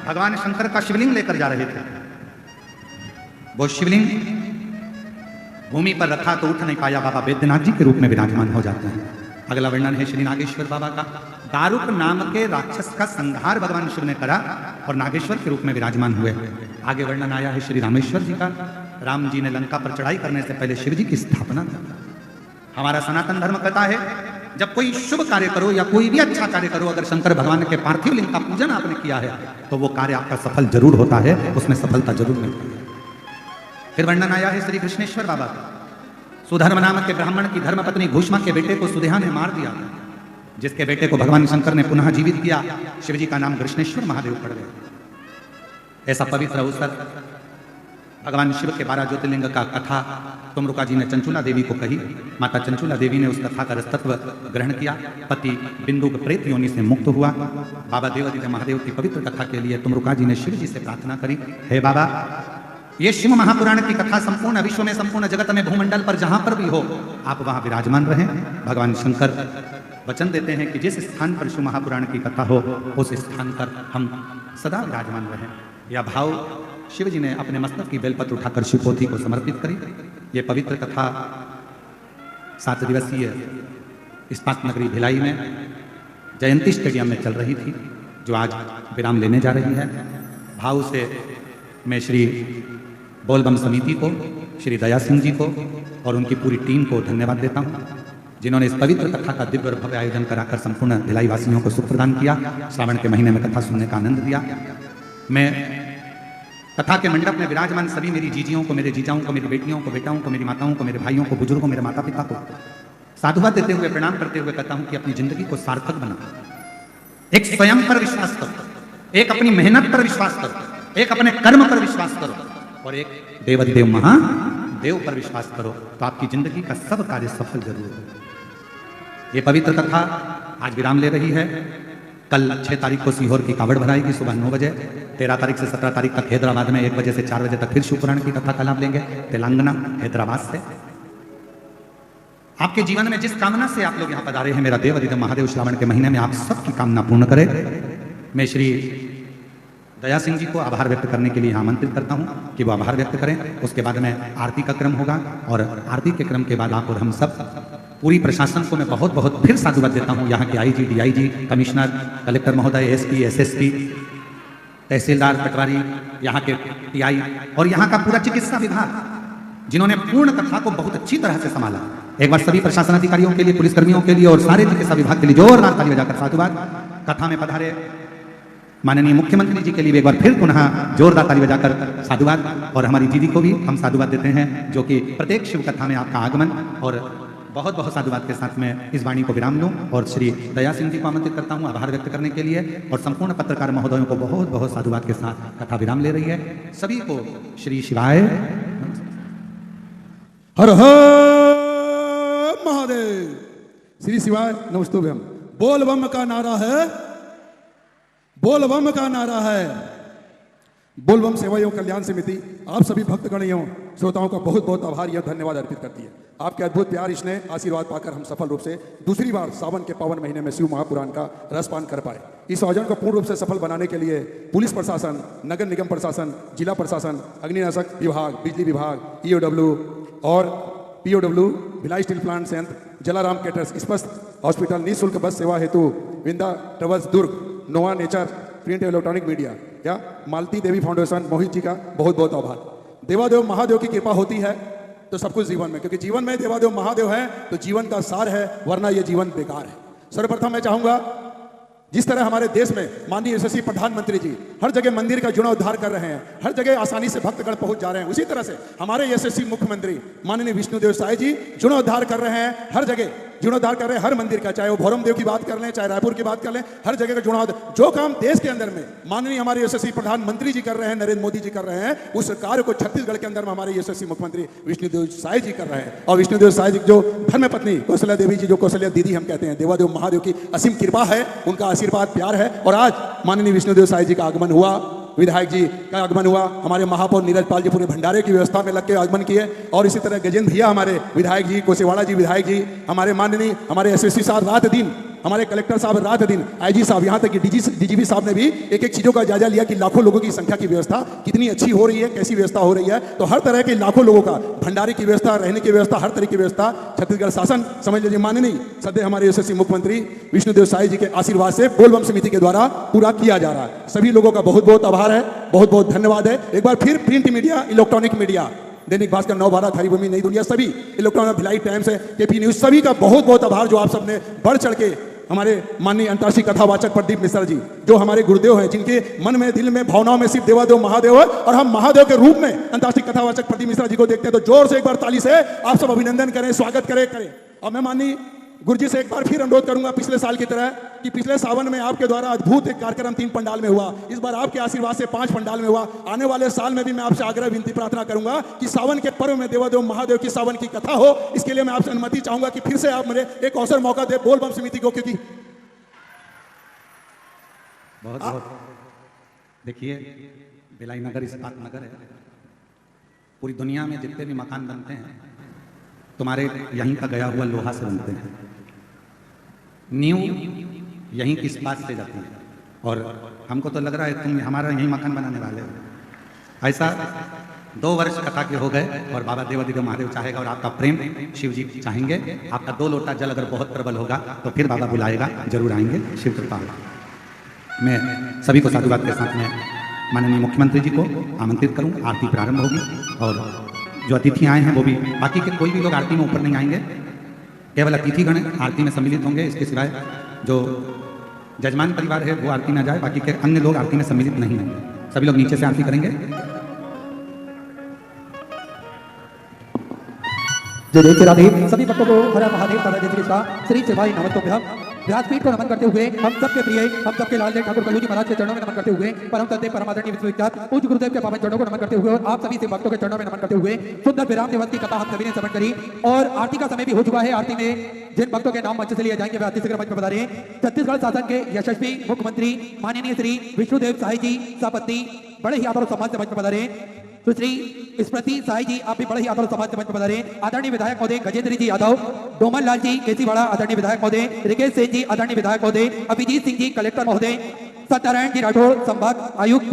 भगवान शंकर का शिवलिंग लेकर जा रहे थे। वो शिवलिंग भूमि पर रखा तो उठ नहीं पाया, बाबा वैद्यनाथ जी के रूप में विराजमान हो जाते हैं। अगला वर्णन है श्री नागेश्वर बाबा का। दारुक नाम के राक्षस का संहार भगवान शिव ने करा और नागेश्वर के रूप में विराजमान हुए। आगे वर्णन आया है श्री रामेश्वर जी का। राम जी ने लंका पर चढ़ाई करने से पहले शिव जी की स्थापना की। हमारा सनातन धर्म कहता है, जब कोई शुभ कार्य करो या कोई भी अच्छा कार्य करो, अगर शंकर भगवान के पार्थिव लिंग का पूजन आपने किया है तो वो कार्य आपका सफल जरूर होता है, उसमें सफलता जरूर मिलती है। फिर वर्णन आया है श्री कृष्णेश्वर बाबा का। सुधर्म नाम के ब्राह्मण की धर्मपत्नी भूष्मा के बेटे को सुदेहा ने मार दिया, जिसके बेटे को भगवान शंकर ने पुनः जीवित किया। शिव जी का नाम कृष्णेश्वर महादेव पड़ गया। ऐसा पवित्र अवसर भगवान शिव के 12 ज्योतिर्लिंग का कथा तुमरुका जी ने चंचुला देवी को कही। माता चंचुला देवी ने उस कथा का रसतत्व ग्रहण किया। पति बिंदु प्रेत योनि से मुक्त हुआ। बाबा देवादिदेव महादेव की पवित्र कथा के लिए तुमरुका जी ने शिव जी से प्रार्थना करी, हे बाबा, ये शिव महापुराण की कथा संपूर्ण विश्व में, संपूर्ण जगत में, भूमंडल पर जहां पर भी हो, आप वहां विराजमान रहें। भगवान शंकर वचन देते हैं कि जिस स्थान पर शिव महापुराण की कथा हो, उस स्थान पर हम सदा विराजमान रहें। यह भाव शिव जी ने अपने मस्तक की बेलपत्र उठाकर शिवपोथी को समर्पित करी। ये पवित्र कथा 7 दिवसीय इस्पात नगरी भिलाई में जयंती स्टेडियम में चल रही थी, जो आज विराम लेने जा रही है। भाव से मैं श्री बोलबम समिति को, श्री दया सिंह जी को और उनकी पूरी टीम को धन्यवाद देता हूँ, जिन्होंने इस पवित्र कथा का दिव्य और भव्य आयोजन कराकर संपूर्ण भिलाई वासियों को सुख प्रदान किया, श्रावण के महीने में कथा सुनने का आनंद दिया। मैं कथा के मंडप में विराजमान सभी मेरी जीजियों को, मेरे जीजाओं को, मेरी बेटियों को, बेटाओं को, मेरी माताओं को, मेरे भाइयों को, बुजुर्गों, मेरे माता पिता को साधुवाद देते हुए, प्रणाम करते हुए कहता हूं कि अपनी जिंदगी को सार्थक बना। एक स्वयं पर विश्वास करो, एक अपनी मेहनत पर विश्वास करो, एक अपने कर्म पर विश्वास करो और एक देवाधिदेव महादेव पर विश्वास करो, तो आपकी जिंदगी का सब कार्य सफल जरूर हो। ये पवित्र कथा आज विराम ले रही है। कल 6 तारीख को सीहोर की कावड़ भराएगी सुबह 9 बजे। 13 तारीख से 17 तारीख तक हैदराबाद में 1 बजे से 4 बजे तक फिर शिवपुराण की कथा का लाभ लेंगे तेलंगाना हैदराबाद से। आपके जीवन में जिस कामना से आप लोग यहाँ पधारे हैं, मेरा देवाधिदेव महादेव श्रावण के महीने में आप सबकी कामना पूर्ण करे। मैं श्री दया सिंह जी को आभार व्यक्त करने के लिए यहाँ आमंत्रित करता हूँ कि वो आभार व्यक्त करें। उसके बाद में आरती का क्रम होगा और आरती के क्रम के बाद आप और हम सब पूरी प्रशासन को मैं बहुत बहुत फिर साधुवाद देता हूँ। यहाँ के आईजी, डीआईजी, कमिश्नर, कलेक्टर महोदय, एसपी, एसएसपी, तहसीलदार, पटवारी, यहाँ के टीआई और यहाँ का पूरा चिकित्सा विभाग, जिन्होंने पूर्ण कथा को बहुत अच्छी तरह से संभाला। एक बार सभी प्रशासन अधिकारियों के लिए, पुलिसकर्मियों के लिए और सारे चिकित्सा विभाग के लिए जोरदार ताली बजाकर साधुवाद। कथा में पधारे माननीय मुख्यमंत्री जी के लिए एक बार फिर पुनः जोरदार ताली बजाकर साधुवाद। और हमारी दीदी को भी हम साधुवाद देते हैं, जो कि प्रत्येक शिव कथा में आपका आगमन, और बहुत बहुत साधुवाद के साथ में इस वाणी को विराम लूं और श्री दया सिंह जी को आमंत्रित करता हूं आभार व्यक्त करने के लिए। और संपूर्ण पत्रकार महोदयों को बहुत बहुत साधुवाद के साथ कथा विराम ले रही है। सभी को श्री शिवाय हर हर महादेव, श्री शिवाय नमस्तुभ्यम। बोल बम का नारा है, बोल बम का नारा है। बोल बम सेवा एवं कल्याण समिति आप सभी भक्तगणों, श्रोताओं का बहुत बहुत आभार या धन्यवाद अर्पित करती है। आपके अद्भुत प्यार, स्नेह, आशीर्वाद पाकर हम सफल रूप से दूसरी बार सावन के पावन महीने में शिव महापुराण का रसपान कर पाए। इस आयोजन को पूर्ण रूप से सफल बनाने के लिए पुलिस प्रशासन, नगर निगम प्रशासन, जिला प्रशासन, अग्निनाशक विभाग, बिजली विभाग, ईओडब्ल्यू और पीओडब्ल्यू, भिलाई स्टील प्लांट संयंत्र, जलाराम कैटर्स, स्पष्ट हॉस्पिटल, निःशुल्क बस सेवा हेतु Vinda travels Durg, Nova nature print electronic media या मालती देवी फाउंडेशन, मोहित जी का बहुत बहुत आभार। देवादेव महादेव की कृपा होती है तो सब कुछ जीवन में, क्योंकि जीवन में देवादेव महादेव है तो जीवन का सार है, वरना यह जीवन बेकार है। सर्वप्रथम मैं चाहूंगा, जिस तरह हमारे देश में माननीय यशस्वी प्रधानमंत्री जी हर जगह मंदिर का जीर्णोद्धार कर रहे हैं, हर जगह आसानी से भक्तगण पहुंच जा रहे हैं, उसी तरह से हमारे यशस्वी मुख्यमंत्री माननीय विष्णुदेव साय जी जीर्णोद्धार कर रहे हैं, हर जगह जीर्णोद्धार कर रहे हैं, हर मंदिर का, चाहे वो भौरम देव की बात कर लें, चाहे रायपुर की बात कर लें, हर जगह का जीर्णोद्धार। जो काम देश के अंदर में माननीय हमारे यशस्वी प्रधानमंत्री जी कर रहे हैं, नरेंद्र मोदी जी कर रहे हैं, उस कार्य को छत्तीसगढ़ के अंदर में हमारे यशस्वी मुख्यमंत्री विष्णुदेव साय जी कर रहे हैं। और विष्णुदेव साय जी जो धर्मपत्नी कौशल्या देवी जी, जो कौशल्या दीदी हम कहते हैं, देवादेव महादेव की असीम कृपा है, उनका आशीर्वाद प्यार है। और आज माननीय विष्णुदेव साय जी का आगमन हुआ, विधायक जी का आगमन हुआ, हमारे महापौर नीरज पाल जी पूरे भंडारे की व्यवस्था में लग के आगमन किए, और इसी तरह गजेंद्र भैया हमारे विधायक जी, कोसेवाड़ा जी विधायक जी, हमारे माननीय हमारे एसएसपी साहब रात दिन, हमारे कलेक्टर साहब रात दिन, आईजी साहब, यहाँ तक कि डीजीपी साहब ने भी एक एक चीजों का जायजा लिया कि लाखों लोगों की संख्या की व्यवस्था कितनी अच्छी हो रही है, कैसी व्यवस्था हो रही है। तो हर तरह के लाखों लोगों का भंडारे की व्यवस्था, रहने की व्यवस्था, हर तरह की व्यवस्था छत्तीसगढ़ शासन समझ लीजिए माननीय सदैव हमारे यशस्वी मुख्यमंत्री विष्णुदेव साय जी के आशीर्वाद से बोलबम समिति के द्वारा पूरा किया जा रहा है। सभी लोगों का बहुत बहुत आभार है, बहुत बहुत धन्यवाद है। एक बार फिर print media, electronic media, Dainik Bhaskar, नव भारत, हरिभूमि, नई दुनिया, सभी इलेक्ट्रॉनिक, भिलाई टाइम्स है, केपी न्यूज, सभी का बहुत बहुत आभार जो आप सबने बढ़ चढ़ के हमारे माननीय अंतर्राष्ट्रीय कथावाचक प्रदीप मिश्रा जी, जो हमारे गुरुदेव हैं, जिनके मन में, दिल में, भावनाओं में सिर्फ देवादेव महादेव है, और हम महादेव के रूप में अंतर्राष्ट्रीय कथावाचक प्रदीप मिश्रा जी को देखते हैं। तो जोर से एक बार ताली से आप सब अभिनंदन करें, स्वागत करें। और मैं माननीय गुरु जी से एक बार फिर अनुरोध करूंगा, पिछले साल की तरह, कि पिछले सावन में आपके द्वारा अद्भुत एक कार्यक्रम 3 पंडाल में हुआ, इस बार आपके आशीर्वाद से 5 पंडाल में हुआ। आने वाले साल में भी मैं आपसे आग्रह, विनती, प्रार्थना करूंगा कि सावन के पर्व में देवादेव महादेव की सावन की कथा हो। इसके लिए मैं आपसे अनुमति चाहूंगा कि फिर से आप मुझे एक अवसर, मौका दे बोलबम समिति को, क्योंकि बहुत बहुत देखिए, भिलाई नगर इस्पात नगर है। पूरी दुनिया में जितने भी मकान बनते हैं तुम्हारे यहीं का गया हुआ लोहा से बनते हैं, नींव यहीं की इस्पात से जाती है, और हमको तो लग रहा है तुम हमारा यहीं मकान बनाने वाले हो। ऐसा 2 वर्ष कथा के हो गए और बाबा देवाधिदेव महादेव चाहेगा और आपका प्रेम शिव जी चाहेंगे, आपका 2 लोटा जल अगर बहुत प्रबल होगा तो फिर बाबा बुलाएगा, जरूर आएंगे, शिव कृपा होगा। मैं सभी को साधुवाद के साथ में माननीय मुख्यमंत्री जी को आमंत्रित करूं, आरती प्रारंभ होगी, और जो अतिथि आए हैं वो भी, बाकी के कोई भी लोग आरती में ऊपर नहीं आएंगे, केवल अतिथिगण आरती में सम्मिलित होंगे। इसके सिवाय जो जजमान परिवार है वो आरती में जाए, बाकी के अन्य लोग आरती में सम्मिलित नहीं होंगे। सभी लोग नीचे से आरती करेंगे। जय जय श्री राधे। सभी भक्तों को हर हर महादेव तथा जय श्री कृष्णा श्री शिवाय नमस्तुभ्यम। व्यासपीठ को नमन करते हुए हम सबके प्रिय हम सबके लाल ठाकुर कल्लू जी महाराज के चरणों में नमन करते हुए परम तत्व परमादरणीय विश्वविख्यात पूज्य गुरुदेव के पावन चरणों को नमन करते हुए और आप सभी से भक्तों के चरणों में नमन करते हुए सुंदर विराम दिवस की कथा हम सभी ने श्रवण करी और आरती का समय भी हो चुका है। आरती में जिन भक्तों के नाम मंच से लिए जाएंगे वे अति शीघ्र मंच पर पधारें। छत्तीसगढ़ शासन के यशस्वी मुख्यमंत्री माननीय श्री विष्णुदेव साई जी सपत्नी बड़े ही आदर और सम्मान से मंच पर पधारें। सुश्री स्मृति साई जी आप भी बड़े ही आदर समाज से मंच पर पधारें। आदरणीय विधायक महोदय गजेंद्र जी यादव, डोमन लाल जी केसीवाड़ा आदरणीय विधायक महोदय, रिकेश सेन जी आदरणीय विधायक महोदय, अभिजीत सिंह जी कलेक्टर महोदय, सत्यनारायण जी राठौड़ संभाग आयुक्त,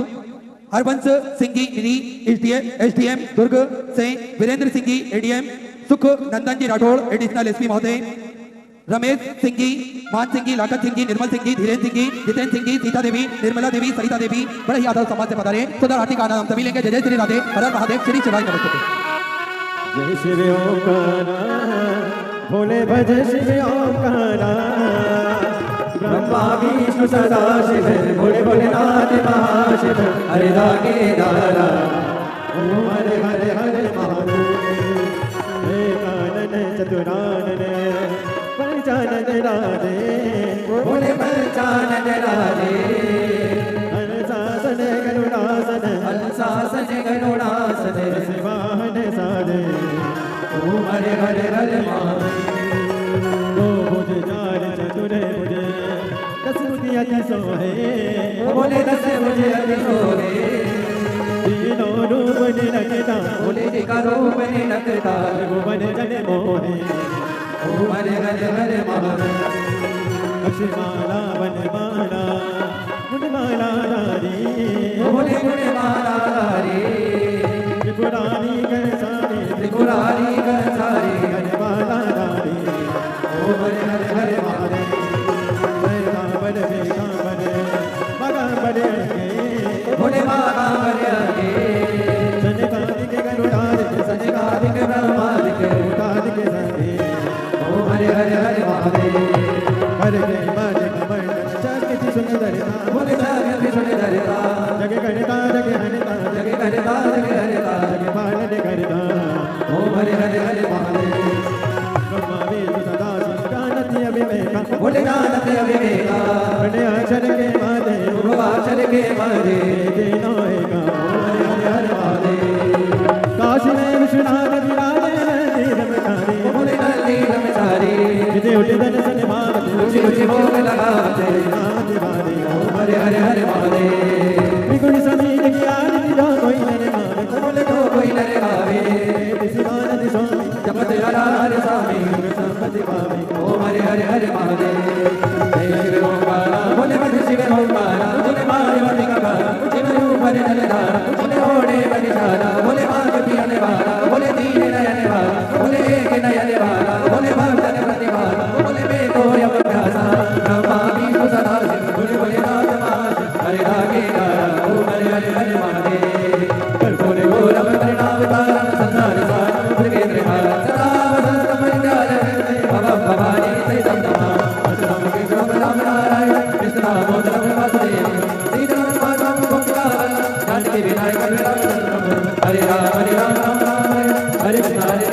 हरबंस सिंह जी निधि एसडीएम दुर्ग से, वीरेंद्र सिंह जी एडीएम, सुख नंदन जी राठौड़ एडिशनल एसपी महोदय, रमेश सिंह जी, मान सिंह जी, लाखन सिंह जी, निर्मल सिंह जी, धीरेन्द्र सिंह जी, जितेंद्र सिंह जी, सीता देवी, निर्मला देवी, सरिता देवी बड़े ही आदर सम्मान से पधारे। सुंदर आरती का आनंद हम सभी लेंगे। जय जय श्री राधे। हर हर महादेव। श्री शिवाय नमस्तुभ्यम। जय शिव ओंकारा भोले भज शिव ओंकारा ब्रह्मा विष्णु सदा शिव भोले भोलेनाथ महाशिव हरे रागे दारा ओम हरे हरे हरे महादेव हे कानन चतुरानन पंचानन राधे भोले पंचानन राधे हंसासन गरुड़ासन हंसासन गरुड़ासन शिवाहन साधे ओम हरे हरे हरे महादेव दो भुज चार चतुर भुज दस भुज अति सोहे बोले दस भुज अति सोहे तीनों रूप निरखता बोले जी का रूप निरखता भुवन जन मोहे ओम हरे हरे हरे महादेव अक्षमाला वनमाला गुणमाला धारी बोले गुणमाला धारी त्रिपुरारी गणसारी त्रिपुरारी गणसारी गणमाला धारी ओम हरे हरे हरे महादेव बाबर बेगाबर बागाबर के बोले बागाबर के सनकादिक गरुड़ादिक सनकादिक ब्रह्मादिक उठादिक सभी ओम हरे हरे हरे महादेव हरे जय मारे कमल जगति सुंदरता बोले जगति सुंदरता जग करता जग हरता जग करता जग हरता जग पालन करता ओम हरे हरे हरे महादेव ब्रह्मा विष्णु सदा जानति अविवेका बोले जानति अविवेका बड़े अक्षर के महादेव गुरु अक्षर के महादेव तीनों एका ओम हरे हरे हरे महादेव काशी में विश्वनाथ विराजे नंदी बोले नंदी ब्रह्मचारी विजय उठे दर्शन भावते ऊंची ऊंची भोग लगाते नाथ वाले ओम हरे हरे हरे महादेव त्रिगुण समीर की आरती जो कोई नरे मावे बोले तो कोई नरे गावे शिवानंद स्वामी जपत हर स्वामी संपत्ति पावे ओम हरे हरे हरे महादेव जय शिव ओंकारा बोले भज शिव ओंकारा बोले मारे वाले का शिव रूप हरे नरधारा बोले ओढ़े बनिशारा बोले मांग पियाने वाला बोले दीन नयन वाला बोले एक नयन वाला बोले भक्तन प्रतिवाला बोले बेतो यम प्यासा ब्रह्मा विष्णु सदा शिव बोले भोलेनाथ महाशिव हरे रागे गारा ओम हरे हरे हरे महादेव कर्पूरे घोरम परिणामकारं संसार सारं भृगेन्द्रहारं सदा वसंत परिचारं भवं भवानी सहितं नमामि अच्युतं केशवं राम नारायण कृष्णदामोदरं वासुदेवं श्रीधरं माधवं गोपिकावल्लभं जानकी विनायकं रामचन्द्रं हरे राम राम राम हरे कृष्ण हरे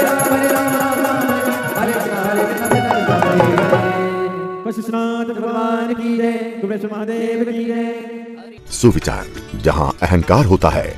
राम राम राम हरे कृष्ण हरे कृष्ण वशिष्ठनाथ भगवान की जय, गुप्तेश्वर महादेव की जय। सुविचार, जहां अहंकार होता है